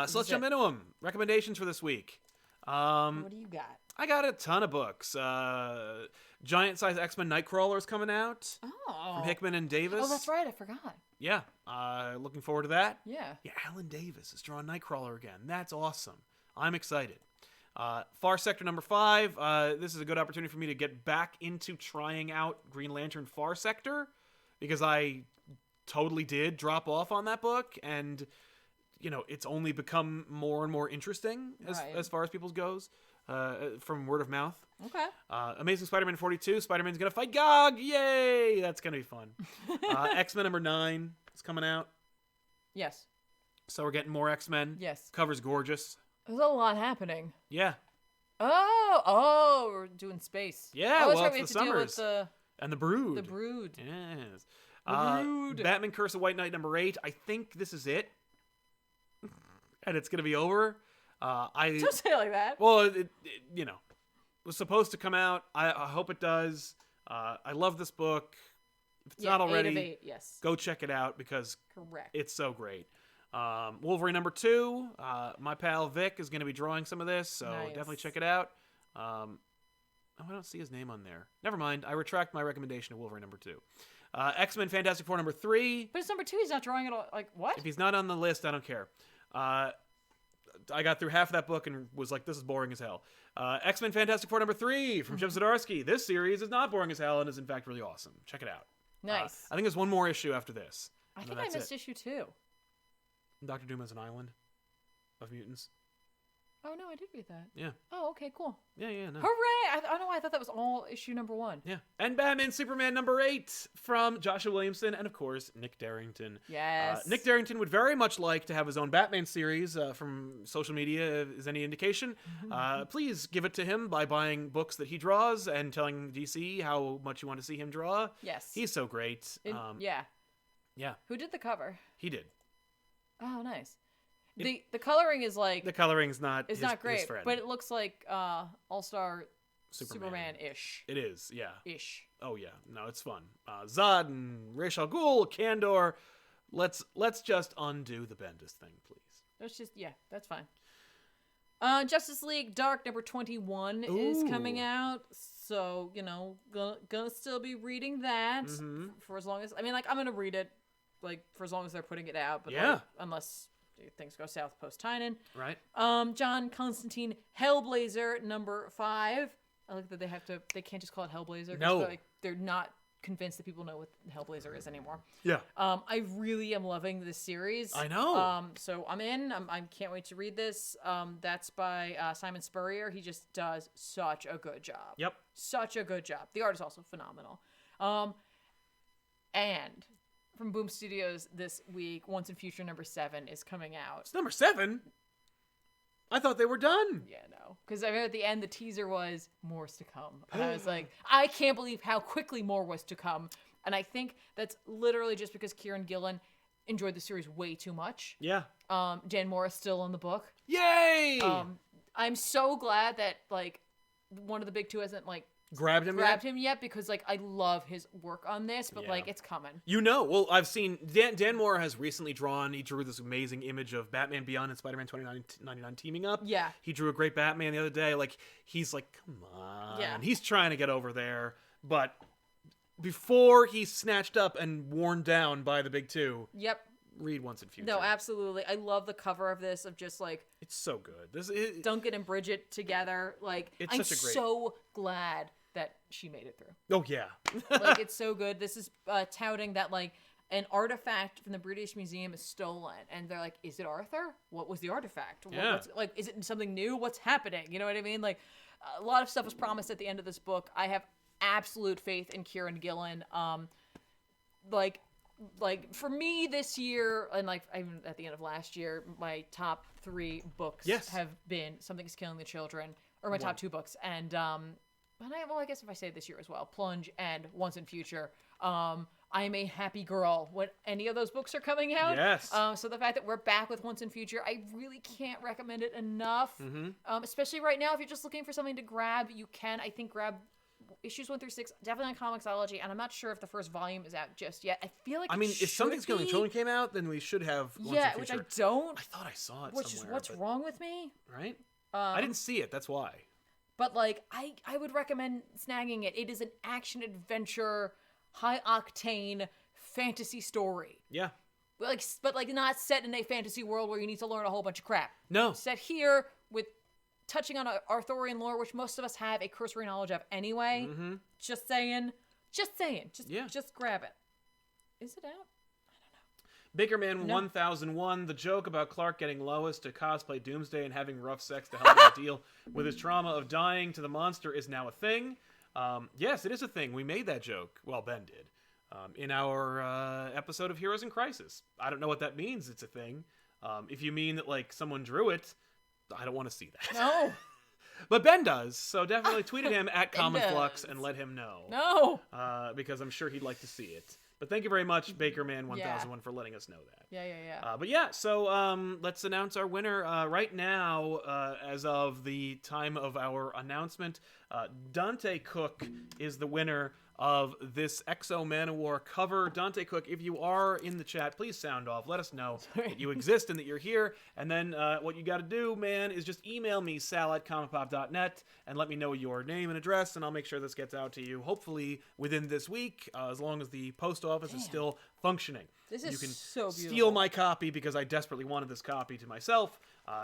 So let's jump into them. Recommendations for this week. What do you got? I got a ton of books. Giant Size X-Men Nightcrawler is coming out. Oh. From Hickman and Davis. Oh, that's right. I forgot. Yeah. Looking forward to that. Yeah. Yeah, Alan Davis is drawing Nightcrawler again. That's awesome. I'm excited. Far Sector number 5. This is a good opportunity for me to get back into trying out Green Lantern Far Sector, because I totally did drop off on that book, and you know it's only become more and more interesting as far as people's goes. from word of mouth. Okay. Amazing Spider-Man 42. Spider-Man's gonna fight Gog. Yay! That's gonna be fun. X-Men number 9 is coming out. Yes. So we're getting more X-Men. Yes. Cover's gorgeous. There's a lot happening. Yeah. Oh, we're doing space. Yeah, well, it's we the have to deal with Summers. And the Brood. The Brood. Yes. The Brood. Batman Curse of White Knight number 8. I think this is it. And it's gonna be over. Don't say it like that. Well, it was supposed to come out. I hope it does. I love this book. If it's not already, 8 of 8, yes. go check it out because Correct. it's so great. Wolverine number 2. My pal Vic is going to be drawing some of this, so definitely check it out. I don't see his name on there. Never mind. I retract my recommendation of Wolverine number 2. X-Men Fantastic Four number 3. But it's number 2. He's not drawing it all. Like, what? If he's not on the list, I don't care. I got through half of that book and was like, this is boring as hell. X-Men Fantastic Four number 3 from Jim Zdarsky. This series is not boring as hell and is in fact really awesome. Check it out. Nice. I think there's one more issue after this. I think I missed issue 2. Dr. Doom has an island of mutants. Oh, no, I did read that. Yeah. Oh, okay, cool. Yeah, no. Hooray! I don't know why I thought that was all issue number 1. Yeah. And Batman Superman number 8 from Joshua Williamson and, of course, Nick Darrington. Yes. Nick Darrington would very much like to have his own Batman series from social media, is any indication. Please give it to him by buying books that he draws and telling DC how much you want to see him draw. Yes. He's so great. Yeah. Yeah. Who did the cover? He did. Oh, nice. The coloring is like... The coloring's not It's his, not great, his friend. but it looks like All-Star Superman-ish. It is, yeah. Ish. Oh, yeah. No, it's fun. Zod and Ra's al Ghul, Kandor. Let's just undo the Bendis thing, please. That's just... Yeah, that's fine. Justice League Dark number 21 is coming out. So, gonna still be reading that for as long as... I mean, like, I'm gonna read it, like, for as long as they're putting it out. But, like, unless... things go south post-Tynan. Right. John Constantine Hellblazer number 5. I like that they can't just call it Hellblazer. No. They're not convinced that people know what Hellblazer is anymore. Yeah. I really am loving this series. I know. So I'm in. I can't wait to read this. That's by Simon Spurrier. He just does such a good job. Yep. Such a good job. The art is also phenomenal. And from Boom Studios this week, Once and Future number 7 is coming out. It's number 7? I thought they were done. Yeah, no. Because I mean, at the end, the teaser was more's to come. And I was like, I can't believe how quickly more was to come. And I think that's literally just because Kieran Gillen enjoyed the series way too much. Yeah. Dan Morris still in the book. Yay! I'm so glad that, like, one of the big two hasn't, like, grabbed him yet because, like, I love his work on this, but like, it's coming. Well, I've seen Dan Moore has recently he drew this amazing image of Batman Beyond and Spider-Man 2099 teaming up. Yeah. He drew a great Batman the other day. Like, he's like, come on. Yeah. He's trying to get over there, but before he's snatched up and worn down by the big two. Yep. Read Once and Future. No, absolutely. I love the cover of this, of just like, it's so good. Duncan and Bridget together. Like, I'm so glad that she made it through. Oh, yeah. Like, it's so good. This is touting that, like, an artifact from the British Museum is stolen. And they're like, is it Arthur? What was the artifact? Yeah. Is it something new? What's happening? You know what I mean? Like, a lot of stuff was promised at the end of this book. I have absolute faith in Kieran Gillen. Like for me this year, and like even at the end of last year, my top 3 books have been Something's Killing the Children, or my top 2 books, and I guess if I say this year as well, Plunge and Once and Future. I'm a happy girl when any of those books are coming out. Yes. So the fact that we're back with Once and Future, I really can't recommend it enough. Especially right now, if you're just looking for something to grab, you can, I think, grab issues 1 through 6, definitely on Comixology, and I'm not sure if the first volume is out just yet. I feel like if Something's Killing Children came out, then we should have Once and Future. Which I don't. I thought I saw it which somewhere. Is what's wrong with me? Right? I didn't see it, that's why. But, like, I would recommend snagging it. It is an action-adventure, high-octane fantasy story. Yeah. But not set in a fantasy world where you need to learn a whole bunch of crap. No. Set here with touching on Arthurian lore, which most of us have a cursory knowledge of anyway. Just saying. Just grab it. Is it out? I don't know. Bakerman1001, the joke about Clark getting Lois to cosplay Doomsday and having rough sex to help him deal with his trauma of dying to the monster is now a thing. Yes, it is a thing. We made that joke. Well, Ben did. In our episode of Heroes in Crisis. I don't know what that means. It's a thing. If you mean that, like, someone drew it, I don't want to see that. No. But Ben does, so definitely tweet at him at CommonFlux and let him know. No. Because I'm sure he'd like to see it. But thank you very much, Bakerman1001, for letting us know that. Yeah. But yeah, so let's announce our winner. Right now, as of the time of our announcement, Dante Cook is the winner of this Exo Manowar cover. Dante Cook, if you are in the chat, please sound off. Let us know that you exist and that you're here. And then what you got to do, man, is just email me, sal@comicpop.net, and let me know your name and address, and I'll make sure this gets out to you, hopefully within this week, as long as the post office is still functioning. This is you can so beautiful. steal my copy because I desperately wanted this copy to myself.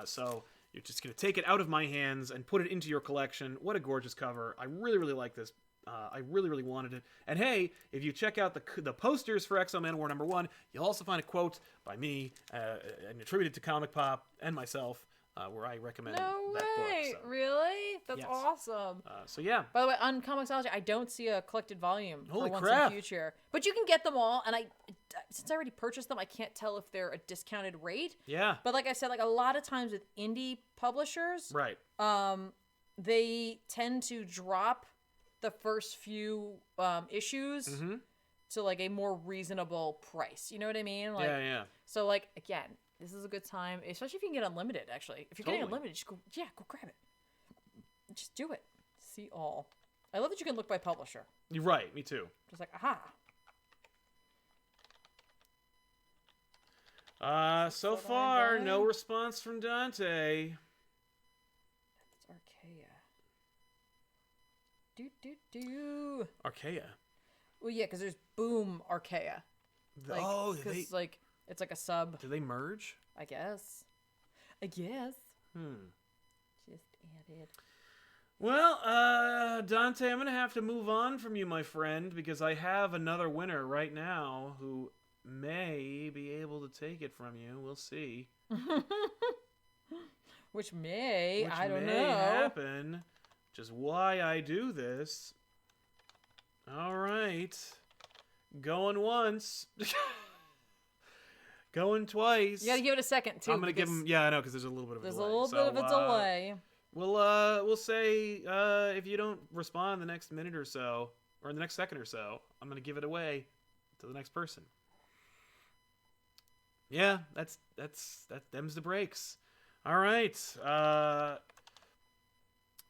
So you're just going to take it out of my hands and put it into your collection. What a gorgeous cover. I really, really like this. I really, really wanted it. And hey, if you check out the posters for Exo Manowar #1, you'll also find a quote by me and attributed to Comic Pop and myself, where I recommend that book. So. Really? That's awesome. So yeah. By the way, on Comixology, I don't see a collected volume Holy for once crap. in the future. But you can get them all, and since I already purchased them, I can't tell if they're a discounted rate. Yeah. But like I said, like a lot of times with indie publishers, right. They tend to drop the first few issues to like a more reasonable price. You know what I mean? Like, yeah. So like, again, this is a good time, especially if you can get unlimited, actually. If you're getting unlimited, just go grab it. Just do it. See all. I love that you can look by publisher. You're right. Me too. Just like, aha. So far, no response from Dante. That's Archaea. Do. Archaea? Well, yeah, because there's Boom Archaea. Like, because like it's like a sub. Do they merge? I guess. Just added. Well, Dante, I'm gonna have to move on from you, my friend, because I have another winner right now who may be able to take it from you. We'll see. Which may I don't know. Happen. Which is why I do this. All right. Going once. Going twice. You gotta give it a second, too. I'm gonna give him... Yeah, I know, because there's a little bit of a delay. There's a little bit of a delay. We'll say, if you don't respond in the next minute or so, or in the next second or so, I'm gonna give it away to the next person. Yeah, that them's the breaks. All right.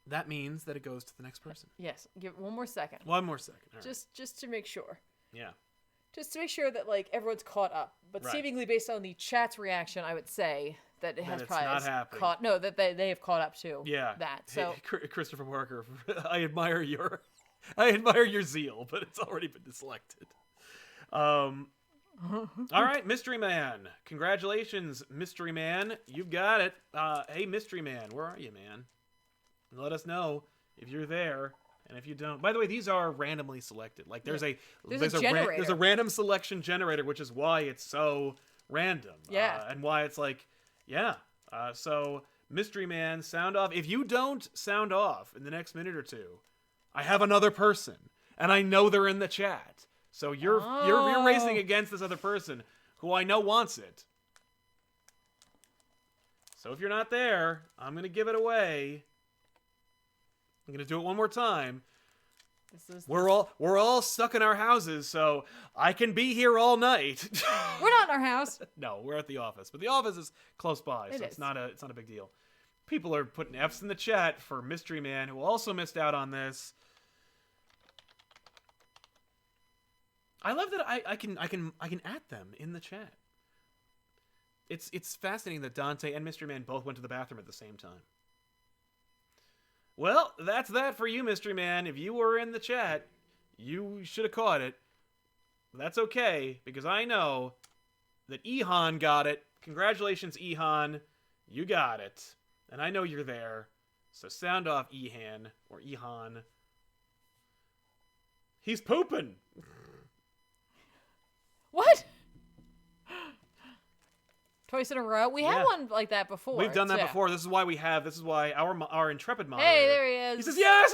That means that it goes to the next person. Yes. Give it one more second. One more second. All right. Just to make sure. Yeah. Just to make sure that like everyone's caught up. But seemingly based on the chat's reaction, I would say that it has probably caught. No, that they have caught up to. Yeah. That. So hey, Christopher Parker, I admire your zeal, but it's already been selected. All right, Mystery Man. Congratulations, Mystery Man. You've got it. Hey, Mystery Man, where are you, man? Let us know if you're there, and if you don't. By the way, these are randomly selected. Like there's a random selection generator, which is why it's so random. Yeah. And why it's like, yeah. So Mystery Man, sound off. If you don't sound off in the next minute or two, I have another person, and I know they're in the chat. So you're racing against this other person who I know wants it. So if you're not there, I'm gonna give it away. I'm gonna do it one more time. We're all stuck in our houses, so I can be here all night. We're not in our house. No, we're at the office, but the office is close by, so it's not a big deal. People are putting F's in the chat for Mystery Man, who also missed out on this. I love that I can at them in the chat. It's fascinating that Dante and Mystery Man both went to the bathroom at the same time. Well, that's that for you, Mystery Man. If you were in the chat, you should have caught it. That's okay, because I know that Ehan got it. Congratulations, Ehan. You got it. And I know you're there. So sound off, Ehan, or Ehan. He's pooping. What? Twice in a row. We had one like that before. We've done that before. This is why our intrepid moderator. Hey, there he is. He says yes.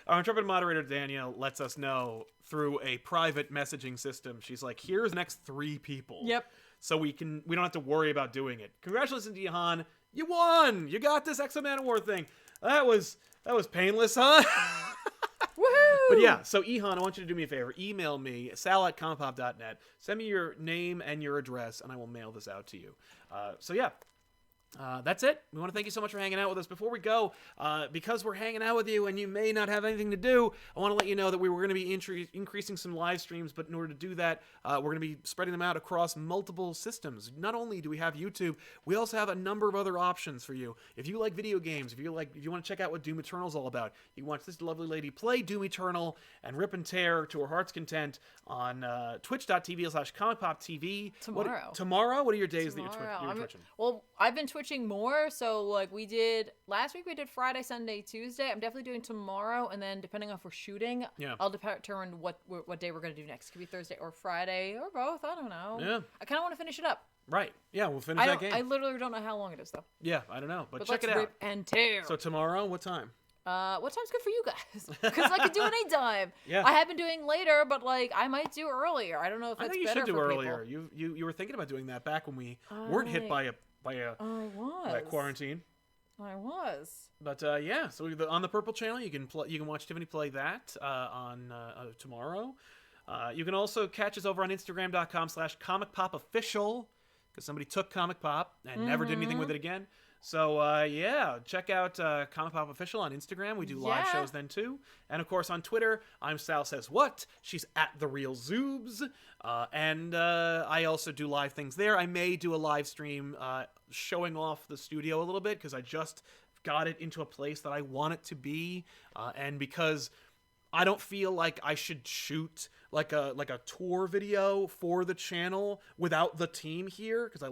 Our intrepid moderator Danielle lets us know through a private messaging system. She's like, here's the next 3 people. Yep. So we don't have to worry about doing it. Congratulations to Ihan. You won. You got this X-Men Award thing. That was painless, huh? Woohoo! But yeah, so Ihan, I want you to do me a favor. Email me, sal@comippop.net. Send me your name and your address, and I will mail this out to you. So yeah. That's it. We want to thank you so much for hanging out with us. Before we go, because we're hanging out with you and you may not have anything to do, I want to let you know that we were going to be increasing some live streams, but in order to do that, we're going to be spreading them out across multiple systems. Not only do we have YouTube, we also have a number of other options for you. If you like video games, if you want to check out what Doom Eternal is all about, you watch this lovely lady play Doom Eternal and rip and tear to her heart's content on twitch.tv/ComicPOP.TV. Tomorrow? What are your days that you're twitching? Well, I've been twitching more, so like last week we did Friday, Sunday, Tuesday. I'm definitely doing tomorrow, and then depending on if we're shooting, I'll determine what day we're going to do next. It could be Thursday or Friday or both. I don't know. Yeah. I kind of want to finish it up. Right. Yeah, we'll finish that game. I literally don't know how long it is, though. Yeah, I don't know, but check it out. Rip and tear. So tomorrow, what time? What time's good for you guys? Because I could do any time. Yeah. I have been doing later, but like I might do earlier. I don't know if that's better for people. I think you should do earlier. You were thinking about doing that back when we weren't hit by quarantine. I was. But yeah, so on the Purple channel, you can watch Tiffany play that on tomorrow. You can also catch us over on Instagram.com/ComicPopOfficial because somebody took Comic Pop and never did anything with it again. So, yeah, check out Comic Pop Official on Instagram. We do live shows then, too. And, of course, on Twitter, I'm Sal Says What. She's at The Real Zoobs. And I also do live things there. I may do a live stream showing off the studio a little bit because I just got it into a place that I want it to be. And because I don't feel like I should shoot like a tour video for the channel without the team here because I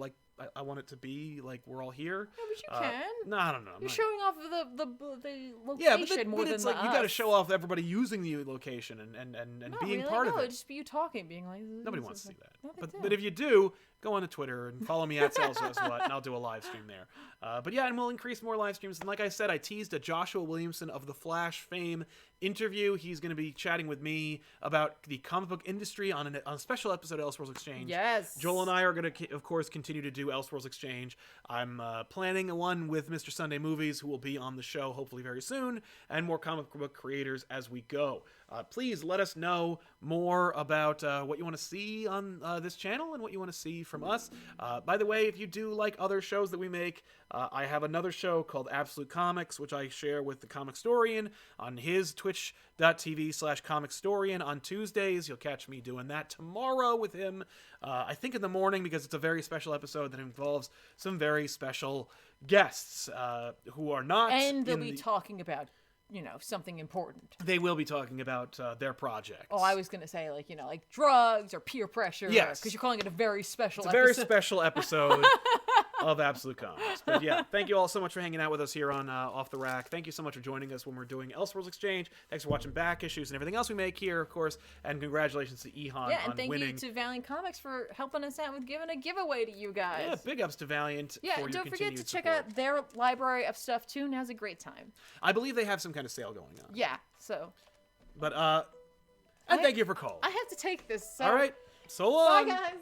want it to be like we're all here. Yeah, but you can. No, I don't know. You're showing off the location more than it's like you got to show off everybody using the location and being part of it. No, just be you talking, being like. Nobody wants to see that. No, but if you do, go on to Twitter and follow me at @SalSaysWhat, and I'll do a live stream there. But yeah, and we'll increase more live streams. And like I said, I teased a Joshua Williamson of the Flash fame interview. He's going to be chatting with me about the comic book industry on a special episode of Elseworlds Exchange. Yes. Joel and I are going to, of course, continue to do Elseworlds Exchange. I'm planning one with Mr. Sunday Movies, who will be on the show hopefully very soon, and more comic book creators as we go. Please let us know more about what you want to see on this channel and what you want to see from us. By the way, if you do like other shows that we make, I have another show called Absolute Comics, which I share with the Comicstorian on his twitch.tv/Comicstorian on Tuesdays. You'll catch me doing that tomorrow with him, I think in the morning, because it's a very special episode that involves some very special guests who are not... And they'll be talking about something important. They will be talking about their projects. Oh, I was going to say, like drugs or peer pressure. Yes. Because you're calling it a very special episode. It's a very special episode of Absolute Comics. But yeah, thank you all so much for hanging out with us here on Off the Rack. Thank you so much for joining us when we're doing Elseworlds Exchange. Thanks for watching back issues and everything else we make here, of course. And congratulations to Ihan on winning. Yeah, and thank you to Valiant Comics for helping us out with giving a giveaway to you guys. Yeah, big ups to Valiant. Yeah, and don't forget to check out their library of stuff too. Now's a great time. I believe they have some kind of sale going on. Yeah, so. But, and thank you for calling. I have to take this. So. All right. So long. Bye, guys.